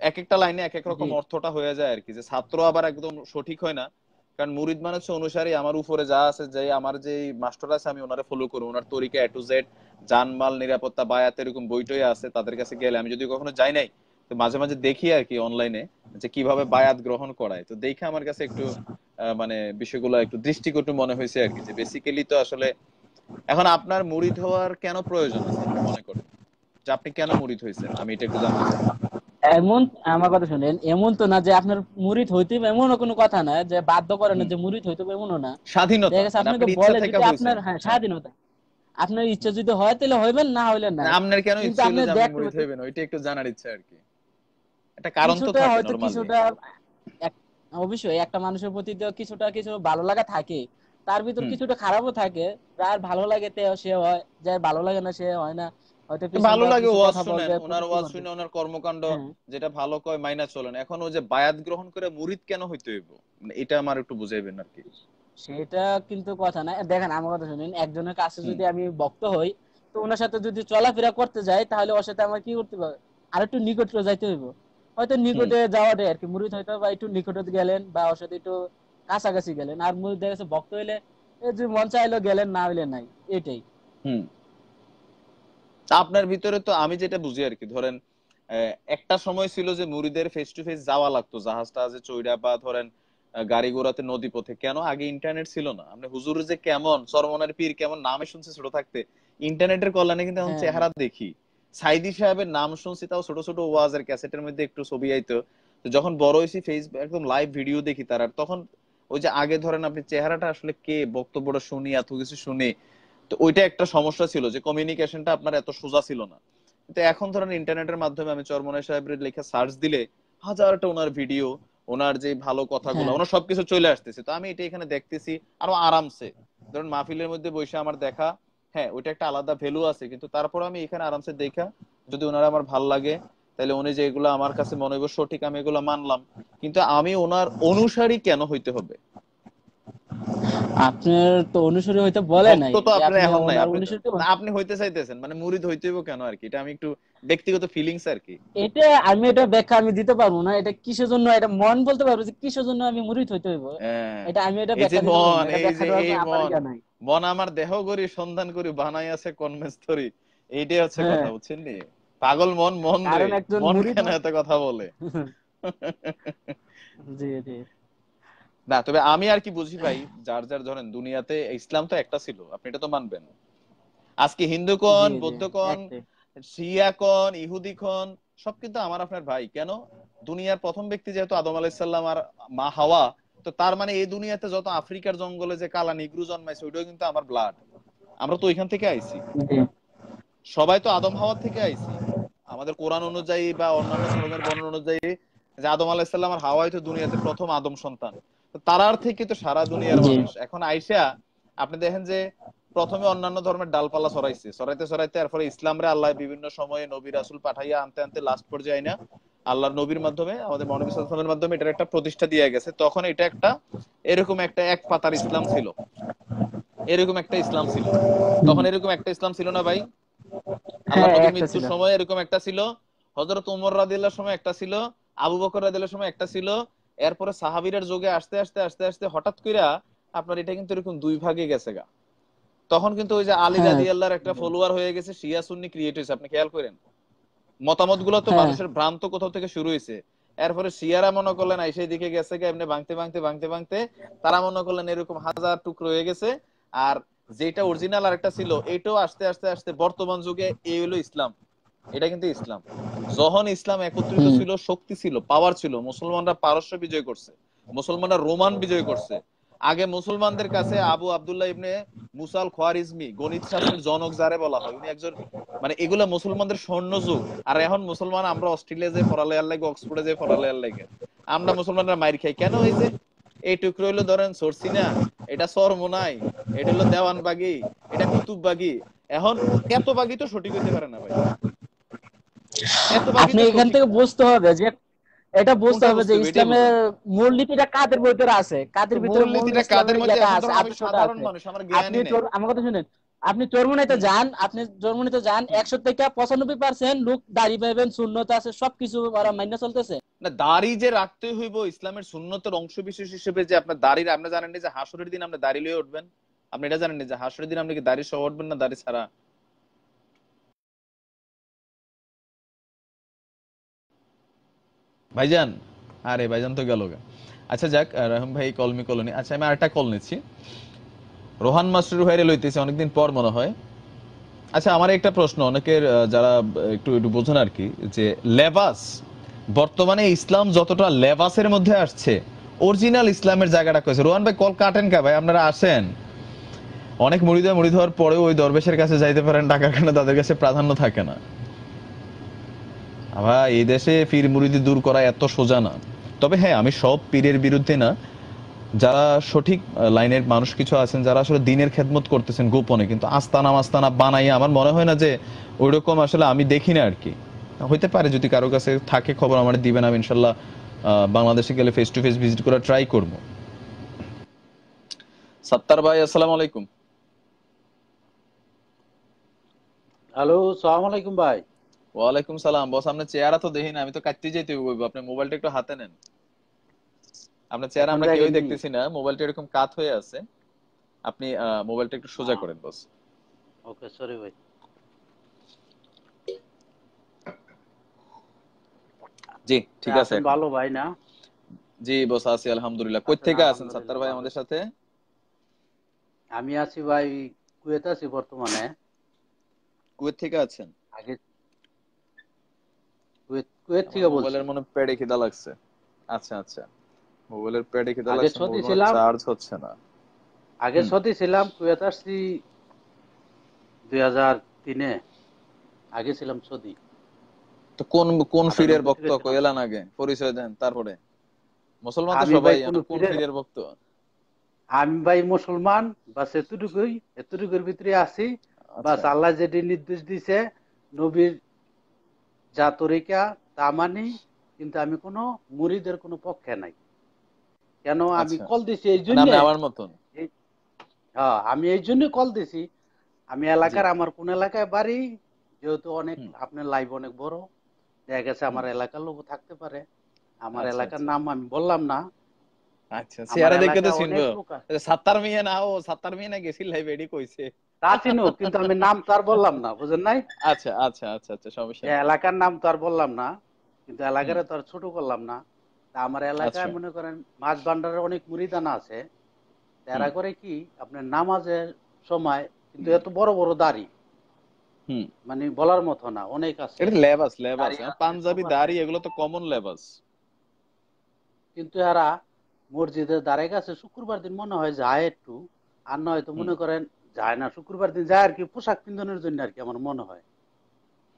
এক একটা লাইনে এক এক জি রকম অর্থটা হয়ে যায় আর কি, যে ছাত্র আবার একদম সঠিক হয় না। কারণ মুরিদ মানে হচ্ছে অনুসারী, আমার উপরে যা আছে, যে আমার যে মাস্টার আছে আমি ওনারে ফলো করি, ওনার তরিকা A to Z, জানমাল নিরাপত্তা বায়াত এরকম বইটই আছে, তাদের কাছে গেলে আমি যদি কখনো যাই নাই, তো মাঝে মাঝে দেখি আর কি অনলাইনে যে কিভাবে বায়াত গ্রহণ করায়। তো দেখে আমার কাছে একটু মানে বিষয়গুলো একটু দৃষ্টিকটু মনে হয়েছে আর কি, যে বেসিক্যালি তো আসলে এখন আপনার মুরিদ হওয়ার কেন প্রয়োজন আছে আপনি মনে করেন, যে আপনি কেন মুরিদ হয়েছেন, আমি এটা একটু জানতে চাই। এমন, আমার কথা শুনেন, এমন তো না যে আপনার মুরিদ হইতে হবে, এমনও কোনো কথা না যে বাধ্য করে না হুম। যে মুরিদ হইতে হবে, এমনও না। স্বাধীনতা, দেখা গেছে মানে আপনাকে আপনার ইচ্ছা বলে থেকে যদি হয়েছেন। আপনার, হ্যাঁ হ্যাঁ, স্বাধীনতা, আপনার ইচ্ছা যদি হয় তাহলে হইবেন, না হইলে নাই। আপনার কেন কিন্তু ইচ্ছে হলো আপনি যে আপনি দেখতে মুরিদ হবে হইবেন, ওইটা একটু জানার ইচ্ছা আর কি। একটা কারণ তো কিছুটা, থাকে হয়তো নরমালি। কিছুটা এক- অবশ্যই একটা মানুষের প্রতি তো কিছুটা কিছু ভালো লাগা থাকে, তার ভিতর হুম। কিছুটা খারাপও থাকে। যার ভালো লাগে সে হয়, যার ভালো লাগে না সে হয় না। হয়তো তো ভালো পিছনটা লাগে কিছু ওয়াজ কথা শুনেন, বলবে, ওনার কটূক্তি ওয়াজ করবে। শুনে ওনার কর্মকাণ্ড হ্যাঁ, যেটা ভালো কয় মাইনা চলেন। এখন ওই যে বায়াত গ্রহণ করে মুরিদ কেন হইতে হইব, মানে এটা আমার একটু বুঝাইবেন আর কি। সেটা কিন্তু কথা না। দেখেন আমার কথা শুনেন, একজনের কাছে হুম। যদি আমি ভক্ত হই, তো ওনার সাথে যদি চলাফেরা করতে যাই, তাহলে ওর সাথে আমার কি করতে হবে, আর একটু নিকটে যাইতে হইব। হয়তো হুম। নিকটে যাওয়াটাই আর কি মুরিদ, হয়তো বা একটু নিকটে গেলেন বা ওর সাথে একটু কাছাকাছি গেলেন। আর মুরিদ দেখা গেছে ভক্ত হইলে এই যে মন চাইলো গেলেন, না হইলে নাই, এটাই। হুম। তা আপনার ভিতরে তো আমি যেটা বুঝি আর কি, ধরেন একটা সময় ছিল যে মুরিদের ফেস টু ফেস যাওয়া লাগতো, জাহাজ টাহাজে চইরা বা ধরেন গাড়ি ঘোড়াতে নদী পথে। কেন? আগে ইন্টারনেট ছিল না। আপনি হুজুর যে কেমন, চরমনার পীর কেমন নামে শুনছে ছোট থাকতে, ইন্টারনেটের কল্যাণে কিন্তু এখন হ্যাঁ চেহারা দেখি। সাইদি সাহেবের নাম শুনছি তাও ছোট ছোট ওয়াজের ক্যাসেটের মধ্যে একটু ছবি আইতো। তো যখন বড় হয়েছি ফেসবুক একদম লাইভ ভিডিও দেখি তার, আর তখন ওই যে আগে ধরেন আপনি চেহারাটা আসলে কে, বক্তব্যটা শুনি, এত কিছু শুনি, তো ওইটা একটা সমস্যা ছিল যে কমিউনিকেশনটা আপনার এত সোজা ছিল না। কিন্তু এখন ধরেন ইন্টারনেটের মাধ্যমে আমি চরমনাই সাহেবের লেখা সার্চ দিলে হাজারটা ওনার ভিডিও, ওনার যে ভালো কথাগুলো, হ্যাঁ ওনার সবকিছু চলে আসতেছে। তো আমি এটা এখানে দেখতেছি আরো আরামসে। ধরেন মাহফিলের মধ্যে বসে আমার দেখা, হ্যাঁ ওইটা একটা আলাদা ভ্যালু আছে, কিন্তু তারপর আমি এখানে আরামসে দেখা, যদি ওনার আমার ভাল লাগে, তাহলে উনি যে এগুলো আমার কাছে মনে হইব সঠিক, আমি এগুলো মানলাম। কিন্তু আমি ওনার অনুসারী কেন হইতে হবে? আপনার তো অনুসরী হয়তো বলে নাই ভক্ত তো যে আপনার আপনি এখন নাই, ওনার আপনি অনুসরী। না আপনি হইতে চাইতেছেন, মানে মুরিদ হইতে হইব কেন আর কি, এটা আমি একটু ব্যক্তিগত ফিলিংস আর কি। এটা আমি, এটা ব্যাখ্যা আমি দিতে পারবো না, এটা কিসের জন্য, এটা মন বলতে পারবো যে কিসের জন্য আমি মুরিদ হইতে হইব। হ্যাঁ, এটা আমি এটা এই যে ব্যাখ্যা দিতে পারবো মন, না, এটা এই ব্যাখ্যা যে দেওয়ার এই আমার মন, ইয়া নাই। মন আমার দেহ করি সন্ধান করি বানাই আছে কনমেস্তরি, এইটাই হচ্ছে হ্যাঁ, কথা, বুঝছেন নি? পাগল মন, মন রে, কারণ একজন মন মুরিদ কেন এত কথা বলে? জি জি না তবে আমি আর কি বুঝি ভাই, যার যার ধরেন দুনিয়াতে ইসলাম তো একটা ছিল, আপনি এটা তো মানবেন। আজকে হিন্দু জি কোন, জি বৌদ্ধ কোন, একটাই। শিয়া কোন, ইহুদি কোন, সব কিন্তু আমার আপনার ভাই। কেন? দুনিয়ার প্রথম ব্যক্তি যেহেতু আদম আলাইহিস সালাম আর মা হাওয়া, তো তার মানে এই দুনিয়াতে যত আফ্রিকার জঙ্গলে যে কালা নিগ্রু জন্মাইছে ওইটাও কিন্তু আমার ব্লাড। আমরা তো ওইখান থেকে আইছি, জি সবাই তো আদম হাওয়া থেকে আইছি। আমাদের কোরআন অনুযায়ী বা অন্যান্য ধর্মের বর্ণনা অনুযায়ী যে আদম আলাইহিস সালাম আর হাওয়াই তো দুনিয়াতে প্রথম আদম সন্তান। তো তারার থেকে তো সারা দুনিয়ার জি মানুষ এখন আইসা, আপনি দেখেন যে প্রথমে অন্যান্য ধর্মের ডালপালা ছড়াইছে, ছড়াইতে ছড়াইতে এরপরে ইসলামরে আল্লাহ বিভিন্ন সময়ে নবী রাসূল পাঠাইয়া আনতে আনতে লাস্ট পর্যায়ে না আল্লাহর নবীর মাধ্যমে, আমাদের মহানবী সাল্লাল্লাহু আলাইহি ওয়াসাল্লামের মাধ্যমে এটার একটা প্রতিষ্ঠা দিয়ে গেছে। তখন এটা একটা এরকম একটা এক পাতার ইসলাম ছিল, এরকম একটা ইসলাম ছিল। তখন এরকম একটা ইসলাম ছিল না ভাই? হ্যাঁ আল্লাহর নবীর একটা ছিল। মৃত্যুর সময় এরকম একটা ছিল, হযরত ওমর রাদিয়াল্লাহু সময় একটা ছিল, আবু বকর রাদিয়াল্লাহু সময় একটা ছিল, এরপরে সাহাবীদের যুগে আস্তে আস্তে আস্তে আস্তে হঠাৎ কইরা আপনার এটা কিন্তু এরকম দুই ভাগে গেছে গা। তখন কিন্তু ওই যে আলী হ্যাঁ রাদিয়াল্লাহর একটা ফলোয়ার হয়ে গেছে, শিয়া সুন্নি ক্রিয়েট হয়েছে, আপনি খেয়াল করেন। মতামত গুলো তো হ্যাঁ মানুষের ভ্রান্ত কোথাও থেকে শুরু হয়েছে। এরপরে শিয়ারা মনে করলেন আইসে দিকে গেছে গা, এমনি ভাঙতে ভাঙতে ভাঙতে ভাঙতে তারা মনে করলেন এরকম হাজার টুকরো হয়ে গেছে। আর যেটা অরিজিনাল আরেকটা ছিল, এটাও আস্তে আস্তে আস্তে বর্তমান যুগে এই হলো ইসলাম। এটা কিন্তু ইসলাম। যখন ইসলাম একত্রিত হুম ছিল, শক্তি ছিল, পাওয়ার ছিল, মুসলমানরা পারস্য বিজয় করছে, মুসলমানরা রোমান বিজয় করছে। আগে মুসলমানদের কাছে আবু আব্দুল্লাহ ইবনে মুসাল খোয়ারিজমি, গণিত শাস্ত্রের জনক যারে বলা হয়, উনি একজন, মানে এগুলা মুসলমানদের স্বর্ণ যুগ। আর এখন মুসলমান আমরা অস্ট্রেলিয়া যে পড়ালেয়ার লাগে, অক্সফোর্ডে যে পড়ালেয়ার লাগে, আমরা মুসলমানরা মাইর খাই কেন? এই যে এই টুকরো হইলো ধরেন সরসিনা, এটা সরমোনাই, এটা হলো দেওয়ানবাগি, এটা কুতুববাগি। এখন এত বাগি তো সঠিক হইতে পারে না ভাই, এত বাগি আপনি তো এখান সঠিক থেকে না। বুঝতে হবে যে এটা বুঝতে কোনটা হবে বুঝতে যে হবে এটাই ইসলামের বুঝেন। মূলনীতিটা কাদের ভিতরে আছে, কাদের তো ভিতরে মূল মূলনীতিটা কাদের ইসলামের মধ্যে, ইয়েটা এখন আছে, ধরুন আমি আদর্শটা সাধারণ আছে। মানুষ, আমার আপনি জ্ঞানই নেই। আমার কথা শুনেন, আপনি চরমুনাইতে যান, আপনি চরমুনাইতে যান, 100 থেকে 95% লোক দাড়ি পাইবেন, সুন্নত আছে, সবকিছু ওরা মাইনা চলতেছে। না, দাড়ি যে রাখতে হইব ইসলামের সুন্নতের অংশ বিশেষ হিসেবে, যে আপনার দাড়ি, আপনি জানেন না যে হাসরের দিন আপনি দাড়ি লয়ে উঠবেন? আপনি এটা জানেন না যে হাসরের দিন আপনি কি দাড়ি সহ উঠবেন না দাড়ি ছাড়া? ভাইজান, আরে ভাইজান তো গেল গা। আচ্ছা যাক, রহিম ভাই কলমি কলোনি। আচ্ছা আমি আরেকটা কল নিচ্ছি, রোহান মাসরুর ভাইরে লইতেছি অনেকদিন পর মনে হয়। আচ্ছা আমার একটা প্রশ্ন, অনেকের যারা একটু একটু বোঝেন আর কি, যে লেবাস, বর্তমানে ইসলাম যতটা লেবাসের মধ্যে আসছে, অরিজিনাল ইসলামের জায়গাটা কইছে। রোহান ভাই কল কাটেন কা ভাই, আপনারা আসেন। অনেক মুড়ি হওয়ার পরেও ওই দরবেশের কাছে যাইতে পারেন টাকার কারণে, তাদের কাছে প্রাধান্য থাকে না। ভাই এই দেশে পীর মুরিদি দূর করা এত সোজা না। তবে হ্যাঁ, আমি সব পীরের বিরুদ্ধে না, যারা সঠিক লাইনের মানুষ কিছু আছেন, যারা আসলে দিনের খেদমত করতেছেন গোপনে, কিন্তু আস্তানা মাস্তানা বানাই আমার মনে হয় না যে ওইরকম আসলে আমি দেখি না আর কি। হইতে পারে, যদি কারো কাছে থাকে খবর আমার দিবেন, আমি ইনশাল্লাহ বাংলাদেশে গেলে ফেস টু ফেস ভিজিট করা ট্রাই করব। সাত্তার ভাই আসসালামু আলাইকুম। হ্যালো, সালাম আলাইকুম ভাই। ওয়ালাইকুম সালাম। বস আপনার চেহারা তো দেখি না, আমি তো কাটতে যাইতে হইব, আপনি মোবাইলটা একটু হাতে নেন। আপনার চেহারা এখন আমরা কেউই দেখেননি? দেখতেছি না, মোবাইলটা এরকম কাত হয়ে আছে। আপনি মোবাইলটা একটু সোজা করেন বস। ওকে, সরি ভাই। জি ঠিক আছে আছেন এখন। ভালো ভাই না? জি বস আছি আলহামদুলিল্লাহ। কই আছেন থেকে আছেন সাত্তার আলহামদুলিল্লাহ ভাই ভালো। আমাদের সাথে? আমি আছি ভাই, কুয়েতে আছি বর্তমানে। কুয়েত থেকে আছেন? আগে কুয়েত আমার থেকে বলছি। মোবাইলের মনে পেডে খিদা লাগছে। আচ্ছা আচ্ছা, মোবাইলের পেডে খিদা আগে লাগছে, সৌদি মোবাইল মনে ছিলাম, চার্জ হচ্ছে না। আগে হুম। সৌদি ছিলাম, কুয়েত আসছি 2003-এ। আগে ছিলাম সৌদি, তো কোন কোন ফিরের 98 ভক্ত থেকে ছিলাম। কইলান আগে, পরিচয় দেন তারপরে। মুসলমান তো আমি ভাই সবাই, কোন কোন ফিরে, ফিরের ভক্ত? আমি ভাই মুসলমান, বাস এতটুকুই, এতটুকুর ভিতরে আছি। বাস আচ্ছা আল্লাহ যেটি নির্দেশ দিছে, নবীর যা তরিকা তা মানি। কিন্তু আমি কোনো মুরিদের কোনো পক্ষে নাই। কেন আমি আচ্ছা, কল দিছি এই মানে জন্য, আপনি আমার মতন। হ্যাঁ আমি এই জন্য কল দিছি। আমি জি। এলাকার, আমার কোন এলাকায় বাড়ি, যেহেতু অনেক হুম আপনার লাইভ অনেক বড়, দেখা গেছে হুম। আমার এলাকার লোক থাকতে পারে। আমার আচ্ছা এলাকার আচ্ছা নাম আমি বললাম না। আচ্ছা, আমার চেহারা দেখে তো এলাকায় অনেক চিনবো। লোক আছে, সাত্তার মিয়া না, ও সাত্তার মিয়া না গেছিল লাইভ এডি কইছে। তা চিনুক, কিন্তু আমি নাম তো আর বললাম না, বুঝেন নাই? আচ্ছা আচ্ছা আচ্ছা আচ্ছা, সমস্যা যে নেই। এলাকার নাম তো আর বললাম না, কিন্তু হুম। এলাকারে তো আর ছোট করলাম না। তা আমার এলাকায় আচ্ছা। মনে করেন মাছ ভান্ডারের অনেক মুরিদানা আছে। হুম তারা করে কি, আপনার নামাজের সময় কিন্তু এত বড় বড় দাড়ি, হুম। মানে বলার মতো না, অনেক আছে। এটা লেবাস লেবাস, দাড়ি আছে, সব পাঞ্জাবি আছে। দাড়ি এগুলো তো কমন লেবাস। কিন্তু এরা মসজিদের ধারে কাছে শুক্রবার দিন মনে হয় যায় একটু, আর না হয়তো হুম মনে করেন যায় না। শুক্রবার দিন যায় আর কি পোশাক পিন্ধনের জন্য আর কি, আমার মনে হয়।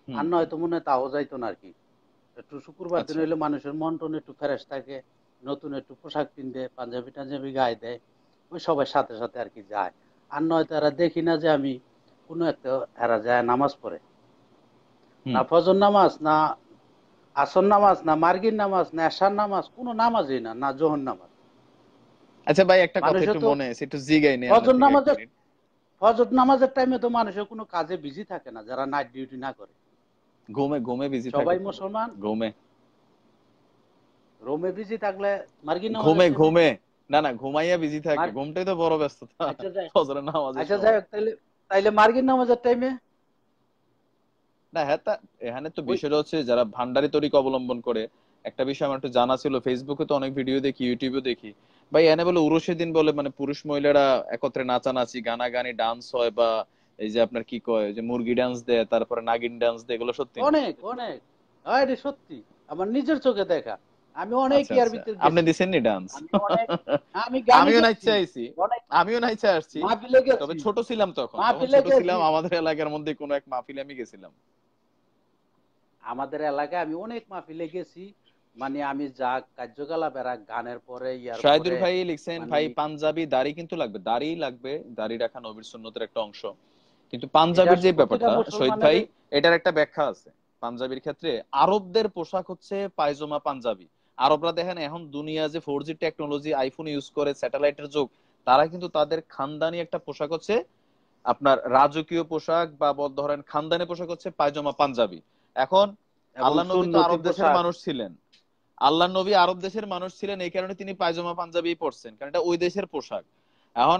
হুম আর না হুম। হয়তো মনে হয় তাও যাইতো না আর কি। একটু শুক্রবার দিন আচ্ছা হইলে মানুষের মন টন একটু ফ্রেশ থাকে, নতুন একটু পোশাক পিন্ধে, পাঞ্জাবি টাঞ্জাবি গায়ে দেয়, ওই সবার সাথে সাথে আর কি যায়। আর নয়তো এরা দেখি না যে আমি কোনো একটা, এরা যায় নামাজ পড়ে, হুম। না ফজর নামাজ, না আসর নামাজ, না মার্গির নামাজ, না এশার নামাজ, কোনো নামাজই না, না জোহর নামাজ। আচ্ছা ভাই, একটা কথা মানুষে একটু তো মনে আছে, একটু জিগাই নেই আপনার ফজর থেকে এক নামাজের মিনিট। ফজর নামাজের টাইমে তো মানুষের কোনো কাজে বিজি থাকে না, যারা নাইট ডিউটি না করে। ঘুমে ঘুমে বিজি থাকে সবাই তো। মুসলমান, ঘুমে রোমে বিজি থাকলে মার্গির নামাজের ঘুমে টাইমে, ঘুমে না না, ঘুমাইয়া বিজি থাকে, ঘুমটাই তো বড় ব্যস্ততা আচ্ছা যাই, ফজরের নামাজের আচ্ছা যাই সময়। হোক, তাইলে তাইলে মার্গির নামাজের টাইমে না হ্যাঁ, এখানে তো ওই, বিষয়টা হচ্ছে যারা ভান্ডারি তরিকা অবলম্বন করে, একটা বিষয় আমার একটু জানা ছিল, ফেসবুকে তো অনেক ভিডিও দেখি, ইউটিউবেও দেখি ভাই, এনে বলে উরুষের দিন বলে মানে পুরুষ মহিলারা একত্রে নাচানাচি গানাগানি ডান্স হয়, বা এই যে আপনার কি কয় যে মুরগি ডান্স দেয়, তারপরে নাগিন ডান্স দেয়, এগুলো সত্যি না? অনেক অনেক, হ্যাঁ এটা সত্যি, আমার নিজের চোখে দেখা। আমি অনেক আচ্ছা ইয়ার আচ্ছা, ভিতর আপনি গেছি, দিছেন নি ডান্স? আমি অনেক, আমি গানে আমিও গেছি, নাচতে আইছি, অনেক আমিও নাচতে আসছি। মাহফিলে তবে গেছি, ছোট ছিলাম, তখন তখন মাহফিলে ছোট ছিলাম, গেছি। আমাদের এলাকার মধ্যে কোনো এক মাহফিলে আমি গেছিলাম। আমাদের এলাকায় আমি অনেক মাহফিলে গেছি, মানে আমি যা কার্যকলাপ এরা গানের পরে ইয়ার শাহিদুল পরে, ভাই লিখছেন, মানে ভাই পাঞ্জাবি দাড়ি কিন্তু লাগবে, দাড়ি লাগবে, দাড়ি রাখা নবীর সুন্নতের একটা অংশ। কিন্তু এটা পাঞ্জাবির যে প্রতিটা ব্যাপারটা শহীদ ভাই, মুসলমানেরই। এটার একটা ব্যাখ্যা আছে। পাঞ্জাবির ক্ষেত্রে আরবদের পোশাক হচ্ছে পায়জামা পাঞ্জাবি, আরবরা দেখেন এখন দুনিয়া যে 4G টেকনোলজি, আইফোন ইউজ করে, স্যাটেলাইটের যুগ, তারা কিন্তু তাদের খানদানি একটা পোশাক হচ্ছে আপনার রাজকীয় পোশাক বা ধরেন খানদানি পোশাক হচ্ছে পায়জামা পাঞ্জাবি। এখন এবং আল্লাহ নবী তো সুন্নতি আরব দেশের পোশাক। মানুষ ছিলেন, আল্লাহ নবী আরব দেশের মানুষ ছিলেন, এই কারণে তিনি পায়জামা পাঞ্জাবি পরছেন, কারণ এটা ওই দেশের পোশাক। এখন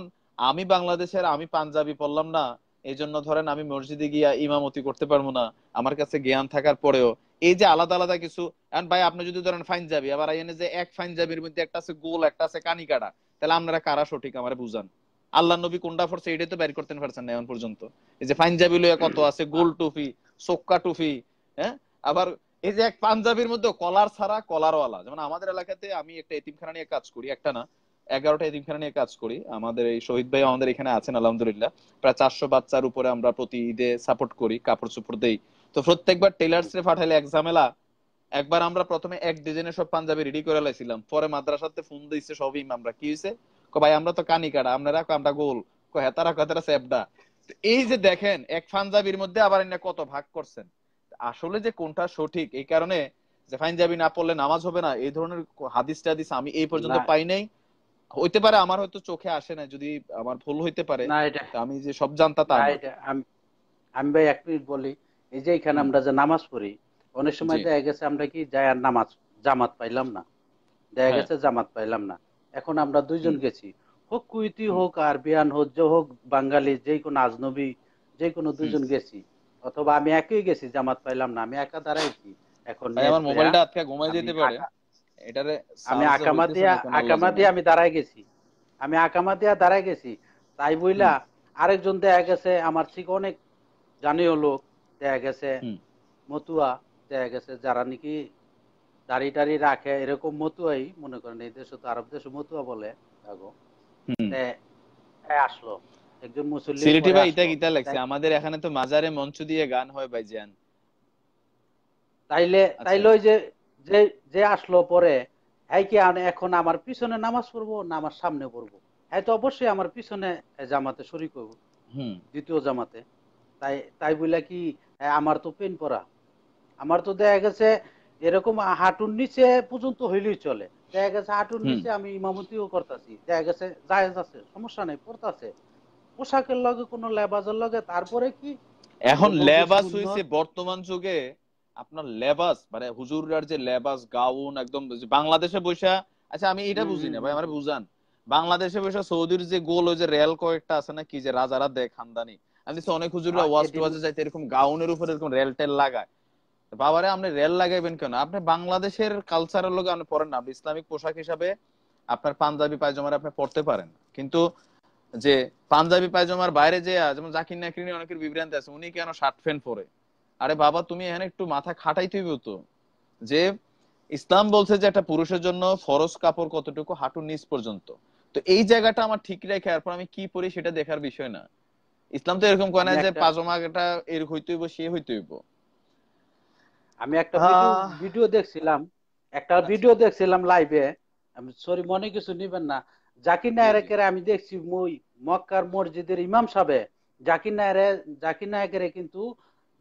আমি বাংলাদেশের, আমি পাঞ্জাবি পরলাম না, এই জন্য ধরেন আমি মসজিদে গিয়া ইমামতি করতে পারবো না, আমার কাছে জ্ঞান থাকার পরেও। এই যে আলাদা আলাদা কিছু, এখন ভাই আপনি যদি ধরেন পাঞ্জাবি, আবার আইনে যে এক পাঞ্জাবির মধ্যে একটা আছে গোল, একটা আছে কানি কাটা, তাহলে আপনারা কারা সঠিক আমার বুঝান। আল্লাহ নবী কোনটা পড়ছে এটাই তো বের করতে পারছেন না এখন পর্যন্ত। এই যে পাঞ্জাবি লইয়া কত আছে, গোল টুপি, সোক্কা টুপি, হ্যাঁ, আবার এই যে এক পাঞ্জাবির মধ্যে কলার ছাড়া কলারওয়ালা। যেমন আমাদের এলাকাতে আমি একটা এতিমখানা নিয়ে কাজ করি, একটা না 11টা এতিমখানা নিয়ে কাজ করি। আমাদের এই শহীদ ভাই আমাদের এখানে আছেন আলহামদুলিল্লাহ, প্রায় 400 বাচ্চার উপরে আমরা প্রতি ঈদে সাপোর্ট করি, কাপড় চোপড় দেই। তো প্রত্যেকবার টেলার্স রে পাঠাইলে এক ঝামেলা। একবার আমরা প্রথমে এক ডিজাইনের সব পাঞ্জাবি রেডি করে লাইছিলাম, পরে মাদ্রাসাতে ফোন দিচ্ছে সব ইমামরা, কি হয়েছে, ভাই আমরা তো কানি কাটা, আপনারা আমরা গোল, হেতারা কথারা সেবডা। এই যে দেখেন এক পাঞ্জাবির মধ্যে আবার কত ভাগ করছেন। আসলে যে কোনটা সঠিক, এই কারণে যে পাঞ্জাবি না পড়লে নামাজ হবে না, এই ধরনের হাদিস টাদিস আমি এই পর্যন্ত না পাই নাই। হইতে পারে আমার হয়তো চোখে আসে না, যদি আমার ভুল হইতে পারে, না এটা আমি যে সব জানতা তা না না। এটা আমি আমি ভাই এক মিনিট বলি। এই যে এখানে আমরা যে নামাজ পড়ি, অনেক সময় জি দেখা গেছে আমরা কি যায় আর নামাজ জামাত পাইলাম না, দেখা হ্যাঁ গেছে জামাত পাইলাম না। এখন আমরা দুইজন হুম গেছি, হোক কুইতি হুম হোক আরবিয়ান হোক যে হোক বাঙালি, যে কোনো আজনবী, যে কোনো হুম। দুইজন গেছি, অথবা আমি একই গেছি জামাত পাইলাম না, আমি একা দাঁড়াইছি। এখন ভাই নেট আমার লইয়া মোবাইলটা আজকে ঘুমাই আমি যেতে পারে, এটারে আমি চার্জে আকামা হইতেছে দিয়া না কেন আল্লাহ জানে। আমি দাঁড়ায় গেছি, আমি আকামা দিয়া দাঁড়ায় গেছি। তাই বইলা হুম আরেকজন দেখা গেছে আমার থেকে অনেক জানীয় লোক, দেখা গেছে হুম মতুয়া, দেখা গেছে যারা নাকি দাড়ি টাড়ি রাখে, এরকম মতুয়াই মনে করেন, এই দেশে তো আরব দেশে মতুয়া বলে তাগো। হুম। তে আসলো একজন মুসল্লির সিলেটি পরে ভাই ইটা আসলো। গীতা লাগছে, তাই আমাদের এখানে তো মাজারে মঞ্চ দিয়ে গান হয় ভাইজান। তাইলে আচ্ছা তাইলে ওই যে যে যে আসলো পরে, হ্যাঁ কি এখন আমার পিছনে নামাজ পড়বো না আমার সামনে পড়বো? হ্যাঁ তো অবশ্যই আমার পিছনে জামাতে শরীক হইব, হুম দ্বিতীয় জামাতে। তাই তাই বলে কি আমার তো পেন পড়া, আমার তো দেখা গেছে এরকম হাঁটুর নিচে পর্যন্ত হইলেই চলে। দেখা গেছে হাঁটুর হুম। নিচে আমি ইমামতিও করতেছি, দেখা গেছে জায়েজ আছে, সমস্যা নেই, পড়তাছে পোশাকের লগে কোনো লেবাজের লগে। তারপরে কি এখন ওগুলো যে লেবাস হইছে সুন্নত। বর্তমান যুগে আপনার লেবাস, মানে হুজুররার যে লেবাস গাউন একদম যে বাংলাদেশে বৈশা। আচ্ছা আমি এটা হুম বুঝি হুম না ভাই, হুম আমার হুম। বুঝান। বাংলাদেশে বৈশা সৌদির যে গোল ওই যে রেল কয়েকটা আছে না, কি যে রাজারা দেয় খানদানি, আমি দেখছি অনেক হুজুররা ওয়াজ এটি টোয়াজে যাইতে এরকম গাউনের উপরে এরকম রেল টেল লাগায়। বাবারে আপনি রেল লাগাইবেন কেন? আপনি বাংলাদেশের কালচারের লোক আপনি পড়েন না, আপনি ইসলামিক পোশাক হিসাবে আপনার পাঞ্জাবি পায়জামার আপনি পড়তে পারেন, কিন্তু যে পাঞ্জাবি পায়জামার বাইরে যে যেমন জাকির নাকির নিয়ে অনেকের বিভ্রান্তি আছে, উনি কেন শার্ট প্যান্ট পরে। আরে বাবা তুমি এখানে একটু মাথা খাটাইতে হইব তো, যে ইসলাম বলছে যে একটা পুরুষের জন্য ফরজ কাপড় কতটুকু, হাঁটুর নিচ পর্যন্ত। তো এই জায়গাটা আমার ঠিক রেখে এরপর আমি কি পরি সেটা দেখার বিষয় না। ইসলাম তো এরকম করে আমি না যে একটা পাজামাটা এর হইতে হইব সে হইতে হইব। আমি একটা আহ ভিডিও দেখছিলাম, একটা আচ্ছা ভিডিও দেখছিলাম লাইভে। আমি সরি মনে কিছু নিবেন না। জাকির জি জি নায়কের আমি দেখছি মক্কার মসজিদের ইমাম সাহেব জাকির নায়কের কিন্তু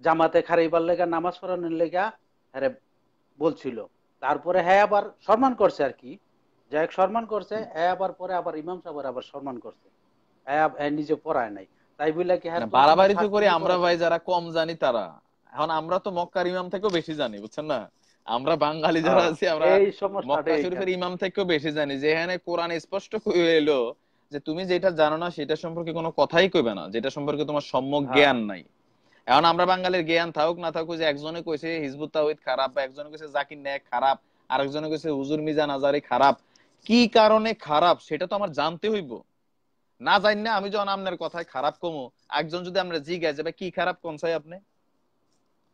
জামাতে খারাইবার লেগা, নামাজ পড়ানোর লেগা হ্যাঁ বলছিল। তারপরে হ্যাঁ আবার সম্মান করছে আর কি, যাই হোক সম্মান করছে, হ্যাঁ আবার পরে আবার ইমাম সাহেব আবার সম্মান করছে, হ্যাঁ নিজে পড়ায় নাই। তাই বলে কি হ্যাঁ না, তো কোনো বাড়াবাড়ি তো শার্ট করি প্যান্টই আমরা পরা ভাই, যাবে না। যারা কম জানি তারা। এখন আমরা তো মক্কার ইমাম থেকেও বেশি জানি, বুঝছেন না? আমরা বাঙালি যারা হ্যাঁ আছি আমরা এই সমস্যাটা মক্কা শরীফের এইখানে। ইমাম থেকেও বেশি জানি, যে এখানে কোরআন স্পষ্ট কইয়া এলো যে তুমি যেটা জানো না সেটা সম্পর্কে কোনো কথাই কইবে না, যেটা সম্পর্কে তোমার সম্যক হ্যাঁ জ্ঞান নাই। এখন আমরা বাঙালির জ্ঞান থাকুক না থাকুক, যে একজনে কইছে হিজবুত তাওহীদ খারাপ, বা একজনে কইছে জাকির নায়েক খারাপ, আরেকজনে কইছে হুজুর মিজান আজারি খারাপ, কি কারণে খারাপ সেটা তো আমার জানতে হইব। না জানি না আমি যখন আপনার কথায় খারাপ কমু, একজন যদি আমরা জিজ্ঞাসা যাবে কি খারাপ কোন চাই আপনি।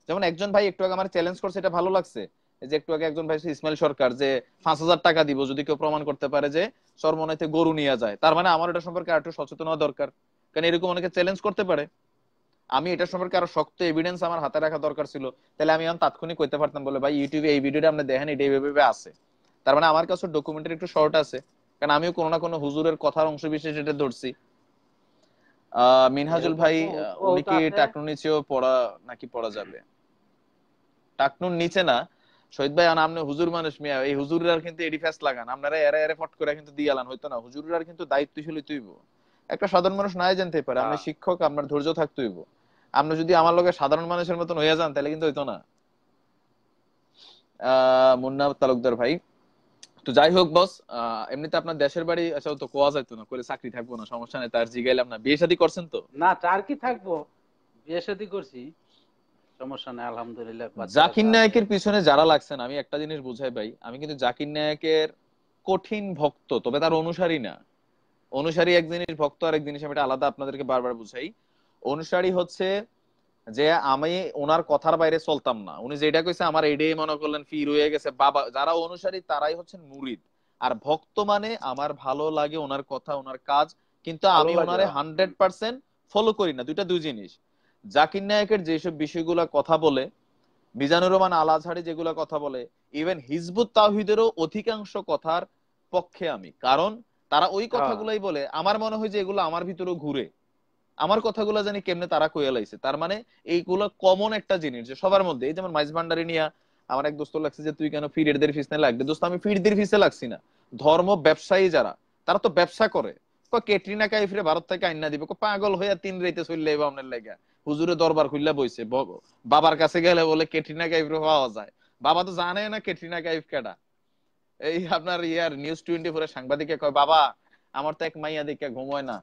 যেমন একজন ভাই একটু আগে আমার চ্যালেঞ্জ করছে, এটা ভালো লাগছে। এই যে একটু আগে একজন ভাই ইসমাইল সরকার, যে 5,000 টাকা দিব যদি কেউ প্রমাণ করতে পারে যে চরমনাইতে গরু নিয়ে যায়। তার মানে আমার এটা সম্পর্কে আরেকটু সচেতন হওয়া দরকার, কারণ এরকম অনেকে চ্যালেঞ্জ করতে পারে। আমি এটা সম্পর্কে আরো শক্ত এভিডেন্স আমার হাতে রাখা দরকার ছিল, তাহলে আমি এখন তাৎক্ষণিক কইতে পারতাম বলে ভাই ইউটিউবে এই ভিডিওটা আপনি দেখেন, এটা এইভাবে আছে। তার মানে আমার কাছে ডকুমেন্টারি একটু শর্ট আছে, কারণ আমিও কোনো না কোনো হুজুরের কথার অংশ বিশেষ এটা ধরছি। মিনহাজুল এরকম ভাই, উনি বহুত কি আছে। টাকনুর নিচেও পড়া নাকি পড়া যাবে? টাকনুর নিচে না, শহীদ ভাই আপনি হুজুর মানুষ মিয়া, এই হুজুররা কিন্তু এডি ফেস লাগান, আপনারা এরে এরে ফট করে কিন্তু দিয়ে আলান হইতো না। হুজুররা কিন্তু দায়িত্বশীল হইব। একটা সাধারণ মানুষ নাই জানতে পারে, আপনি হ্যাঁ শিক্ষক, আপনার ধৈর্য থাকতে হইব। আপনি যদি আমার লগে সাধারণ মানুষের মতন হয়ে যান তাহলে কিন্তু হইতো না। মুন্না তালুকদার ভাই, তো যাই হোক বস, এমনিতে আপনার দেশের বাড়ি, আচ্ছা ও তো কোয়া যাইতো না, করে চাকরি থাকবো না, সমস্যা নেই, তার জিগাইলাম না। বিয়ে শাদী করছেন তো? না আর কি থাকবো, বিয়ে শাদী করছি, সমস্যা নেই আলহামদুলিল্লাহ, বাচ্চা জাকির কাচ্চা আছে। নায়কের পিছনে যারা লাগছেন, আমি একটা জিনিস বুঝাই ভাই, আমি কিন্তু জাকির নায়কের কঠিন ভক্ত, তবে তার অনুসারী না। অনুসারী এক জিনিস, ভক্ত আর এক জিনিস, আমি এটা আলাদা আপনাদেরকে বারবার বুঝাই। অনুসারী হচ্ছে যে আমি ওনার কথার বাইরে চলতাম না, উনি যেটা কইছে আমার এটাই মনে করলেন ফির হয়ে গেছে বাবা। যারা অনুসারী তারাই হচ্ছেন মুরিদ। আর ভক্ত মানে আমার ভালো লাগে ওনার কথা, ওনার কাজ, কিন্তু ভালো আমি লাগে ওনারে 100% ফলো করি না। দুইটা দুই জিনিস। জাকির নায়কের যেসব বিষয়গুলা কথা বলে, মিজানুর রহমান আল আজহারি যেগুলা কথা বলে, ইভেন হিজবুত তাওহীদেরও অধিকাংশ কথার পক্ষে আমি, কারণ তারা ওই হ্যাঁ কথাগুলাই বলে। আমার মনে হয় যে এগুলো আমার ভিতরেও ঘুরে, আমার কথাগুলো জানি কেমনে তারা কইয়া লাইছে। তার মানে এইগুলো কমন একটা জিনিস যে সবার মধ্যে। এই যেমন মাইজ ভান্ডারি নিয়া আমার এক দোস্ত লাগছে যে তুই কেন ফিরদের ফিসনে লাগবে। দোস্ত আমি ফিরদের ফিসে লাগছি না। ধর্ম ব্যবসায়ী যারা, তারা তো ব্যবসা করে। কেটরিনা কাইফরে ভারত থেকে আইনা দিবে, পাগল হইয়া 3 রাইতে চলে যাইব আপনার লাগা। হুজুরে দরবার খুললা বইছে, বাবার কাছে গেলে বলে কেটরিনা কাইফরে পাওয়া যায়। বাবা তো জানে না কেটরিনা কাইফ কেডা। এই আপনার ইয়ার নিউজ 24 সাংবাদিকে কয়, বাবা আমার তো এক মাইয়া দেখে ঘুমোয় না।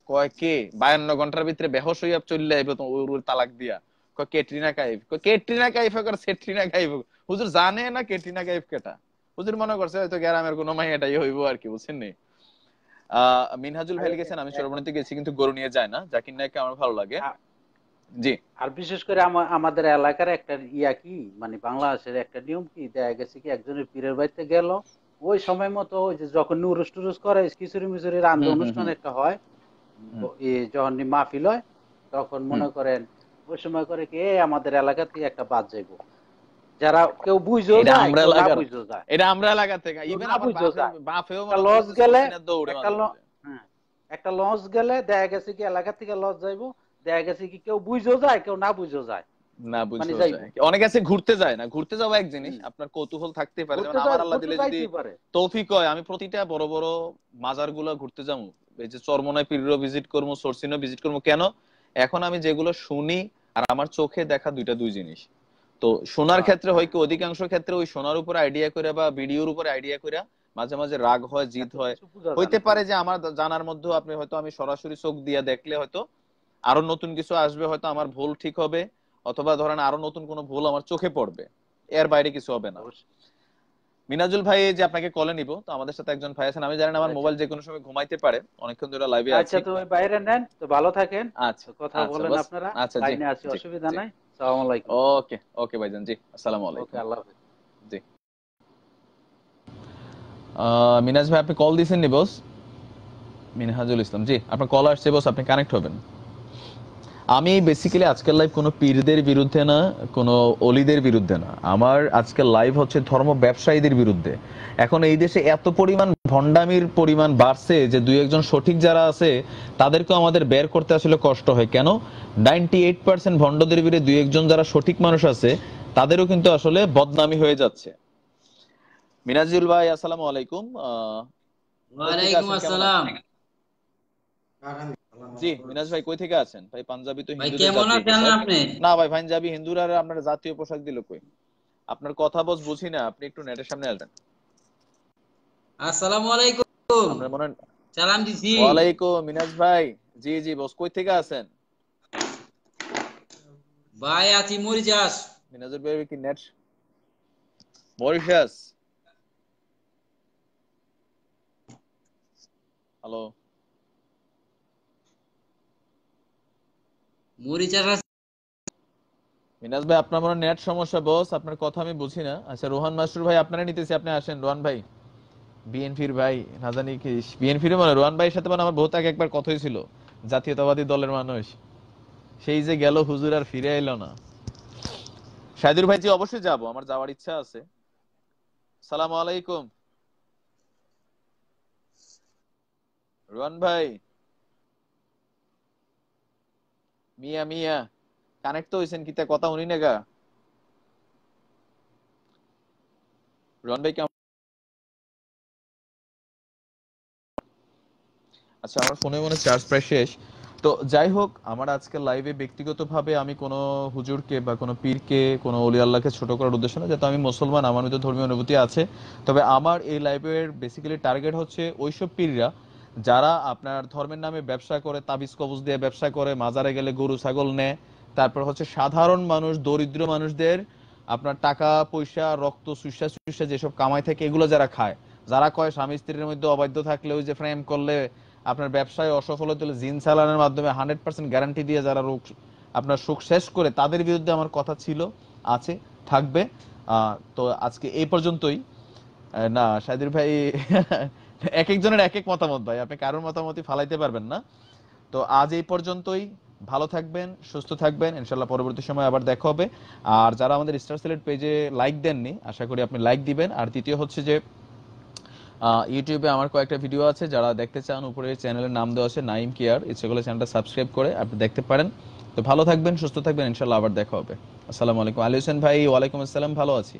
কয় কে? 52 ঘন্টার ভিতরে বেহোশ হইয়া চলে আইব তো ওর তালাক দিয়া। কয় কেটরিনা কাইফ। কয় কেটরিনা কাইফ আর সেটরিনা কাইফ। হুজুর জানে না কেটরিনা কাইফ কেটা। হুজুর মনে করছে হয়তো গ্রামের কোনো মাইয়াটাই হইব আর কি, বুঝছেন নি? মিনহাজুল ভাই লিখেছেন, আমি চরবণীতে গেছি কিন্তু গরু নিয়ে যায় না, জাকির নায়ককে আমার ভালো লাগে। আ- জি। আর বিশেষ করে আমাদের এলাকার একটা ইয়া কি, মানে বাংলাদেশের একটা নিয়ম কি, দেখা গেছে কি একজনের পীরের বাড়িতে গেল, ওই সময় মতো ওই যে যখন নুরুস টুরুস করে, খিচুড়ি মিচুরি রান্ধে, হুম হুম অনুষ্ঠান হুম একটা হয়, হুম যখন মাহফিল হয়, তখন হুম। মনে করেন ওই সময় করে কি আমাদের এলাকা থেকে একটা বাদ যাইবো, যারা কেউ বুঝেও এটা যায় আমরা কেউ না এলাকার, বুঝেও যায়, এটা আমরা এলাকা থেকে, কেউ ইভেন না আমার বুঝেও যায়। বাপেও একটা মনে লঞ্চ করছে গেলে সরসিনার দৌড়ে একটা মাঝে মাঝে। হ্যাঁ, একটা লঞ্চ গেলে দেখা গেছে কি এলাকা থেকে লঞ্চ যাইবো, দেখা গেছে কি কেউ বুঝেও যায় কেউ না বুঝেও যায়, না মানে বুঝেও যাইবো। যায়, অনেক আছে ঘুরতে যায় না। ঘুরতে যাওয়া এক জিনিস, হুম, আপনার কৌতূহল থাকতে পারে। যেমন ঘুরতে আমার আল্লাহ ঘুরতে দিলে যদি যাইতেই পারে। তৌফিক হয়, আমি প্রতিটা বড় বড় মাজার গুলো ঘুরতে যাবো। এই যে চরমনায় পীরও ভিজিট করবো, সরসিনও ভিজিট করবো। কেন? এখন আমি যেগুলো শুনি আর আমার চোখে দেখা দুইটা দুই জিনিস। তো শোনার হ্যাঁ ক্ষেত্রে হয় কি, অধিকাংশ ক্ষেত্রে ওই শোনার উপর আইডিয়া করে বা ভিডিওর উপর আইডিয়া করে মাঝে মাঝে রাগ হয়, জিদ এত হয়। কিছু বোঝা যায় হইতে না। পারে যে আমার জানার মধ্যে আপনি হয়তো, আমি সরাসরি চোখ দিয়ে দেখলে হয়তো আরো নতুন কিছু আসবে, হয়তো আমার ভুল ঠিক হবে, অথবা ধরেন আরো নতুন কোনো ভুল আমার চোখে পড়বে। এর বাইরে কিছু হবে না। অবশ্যই। মিনাজুল ভাই, এই যে আপনাকে কলে নিব, তো আমাদের সাথে একজন ভাই আছেন, আমি জানি না আমার আচ্ছা মোবাইল যে কোনো সময় ঘুমাইতে পারে, অনেকক্ষণ ধরে লাইভে আচ্ছা, আছি। তো ওই বাইরে নেন, তো ভালো থাকেন, আচ্ছা তো কথা আচ্ছা বলেন বস। আপনারা, আচ্ছা জি লাইনে আছি, জি অসুবিধা জি। নাই। সালাম আলাইকুম। ওকে ওকে ভাইজান, জি আসসালামু ওকে, আলাইকুম। আল্লাহ হাফেজ। জি। মিনাজ ভাই আপনি কল দিয়েছেন নি বস? মিনহাজুল ইসলাম, জি আপনার কল আসছে বস, আপনি কানেক্ট হবেন। আমি বেসিক্যালি আজকের লাইভ কোনো পীরদের বিরুদ্ধে না, কোনো অলিদের বিরুদ্ধে না। আমার আজকের লাইভ হচ্ছে ধর্ম ব্যবসায়ীদের বিরুদ্ধে। এখন এই দেশে এত পরিমাণ ভণ্ডামির পরিমাণ বাড়ছে যে দুই একজন সঠিক যারা আছে তাদেরকেও আমাদের বের করতে আসলে কষ্ট হয়। কেন? 98% ভণ্ডদের বিরুদ্ধে দুই একজন যারা সঠিক মানুষ আছে তাদেরও কিন্তু আসলে বদনামি হয়ে যাচ্ছে। মিনাজুল ভাই আসসালামু আলাইকুম। কই থেকে ওয়ালাইকুম আছেন, কেমন আসসালাম। আছেন? জি মিনাজ ভাই কই থেকে আছেন ভাই? পাঞ্জাবি তো ভাই হিন্দুদের কেমন জাতীয় আছেন পোশাক। আপনি? না ভাই, পাঞ্জাবি হিন্দুরা আর আপনার জাতীয় পোশাক দিল কই? আপনার কথা বস বুঝি না, আপনি একটু নেটের সামনে আসবেন। আসসালামু আলাইকুম। আপনার মনে হয়। সালাম দিছি। ওয়ালাইকুম মিনাজ ভাই। জি জি বস, কই থেকে আছেন? ভাই আছি মরিচাস। মিনাজুর ভাই কি নেট? মরিশাস। হ্যালো মরিচাস। মিনাজ ভাই, আপনার মনে নেট সমস্যা বস, আপনার কথা আমি বুঝি না। আচ্ছা রোহান মাস্টার ভাই আপনারা নিতেছি, আপনি আসেন রোহান ভাই। বিএনপির ভাই, না জানি কি বিএনপির, মানে রোহান ভাইয়ের সাথে মানে আমার বহুত আগে একবার কথা হয়েছিল, জাতীয়তাবাদী দলের মানুষ। সেই যে গেল হুজুর আর ফিরে এলো না। সাইদুর ভাই জি, অবশ্যই যাব, আমার যাওয়ার ইচ্ছা আছে। সালাম আলাইকুম রোহান ভাই। মিয়া মিয়া কানেক্ট তো হইছেন, কিতা কথা উনি না গা। রন ভাই কেমন? আচ্ছা, আমার ফোনে মনে হয় চার্জ প্রায় শেষ। তো যাই হোক, আমার আজকে লাইভে ব্যক্তিগতভাবে আমি কোনো হুজুরকে বা কোনো পীরকে, কোনো অলি আল্লাহকে ছোট করার উদ্দেশ্য না, যেহেতু আমি মুসলমান, আমার মধ্যে ধর্মীয় অনুভূতি আছে। তবে আমার এই লাইভের বেসিক্যালি টার্গেট হচ্ছে ওইসব পীররা যারা আপনার ধর্মের নামে ব্যবসা করে, তাবিজ কবজ দিয়ে ব্যবসা করে, মাজারে গেলে গরু ছাগল নেয়, তারপর হচ্ছে সাধারণ মানুষ, দরিদ্র মানুষদের আপনার টাকা পয়সা, রক্ত চুষা চুষা যেসব কামাই থাকে এগুলো যারা খায়, যারা কয় স্বামী স্ত্রীর মধ্যে অবাধ্য থাকলে ওই যে ফ্রেম করলে আপনার ব্যবসায় অসফল হতে হলে জিন চালানোর মাধ্যমে 100% গ্যারান্টি দিয়ে যারা রোগ আপনার সুখ শেষ করে, তাদের বিরুদ্ধে আমার কথা ছিল, আছে, থাকবে। তো আজকে এই পর্যন্তই। না সাইদুর ভাই, এক একজনের এক এক মতামত ভাই, আপনি কারোর মতামতই ফালাইতে পারবেন না। তো আজ এই পর্যন্তই। ভালো থাকবেন, সুস্থ থাকবেন, ইনশাল্লাহ পরবর্তী সময় আবার দেখা হবে। আর যারা আমাদের স্টার সিলেট পেজে লাইক দেননি, আশা করি আপনি লাইক দিবেন। আর দ্বিতীয় হচ্ছে যে ইউটিউবে আমার কয়েকটা ভিডিও আছে, যারা দেখতে চান উপরে চ্যানেলের নাম দেওয়া আছে নাইম কেয়ার, ইচ্ছে করলে চ্যানেলটা সাবস্ক্রাইব করে আপনি দেখতে পারেন। তো ভালো থাকবেন, সুস্থ থাকবেন, ইনশাল্লাহ আবার দেখা হবে। আসসালামু আলাইকুম। আলী হোসেন ভাই, ওয়ালাইকুম আসসালাম, ভালো আছি।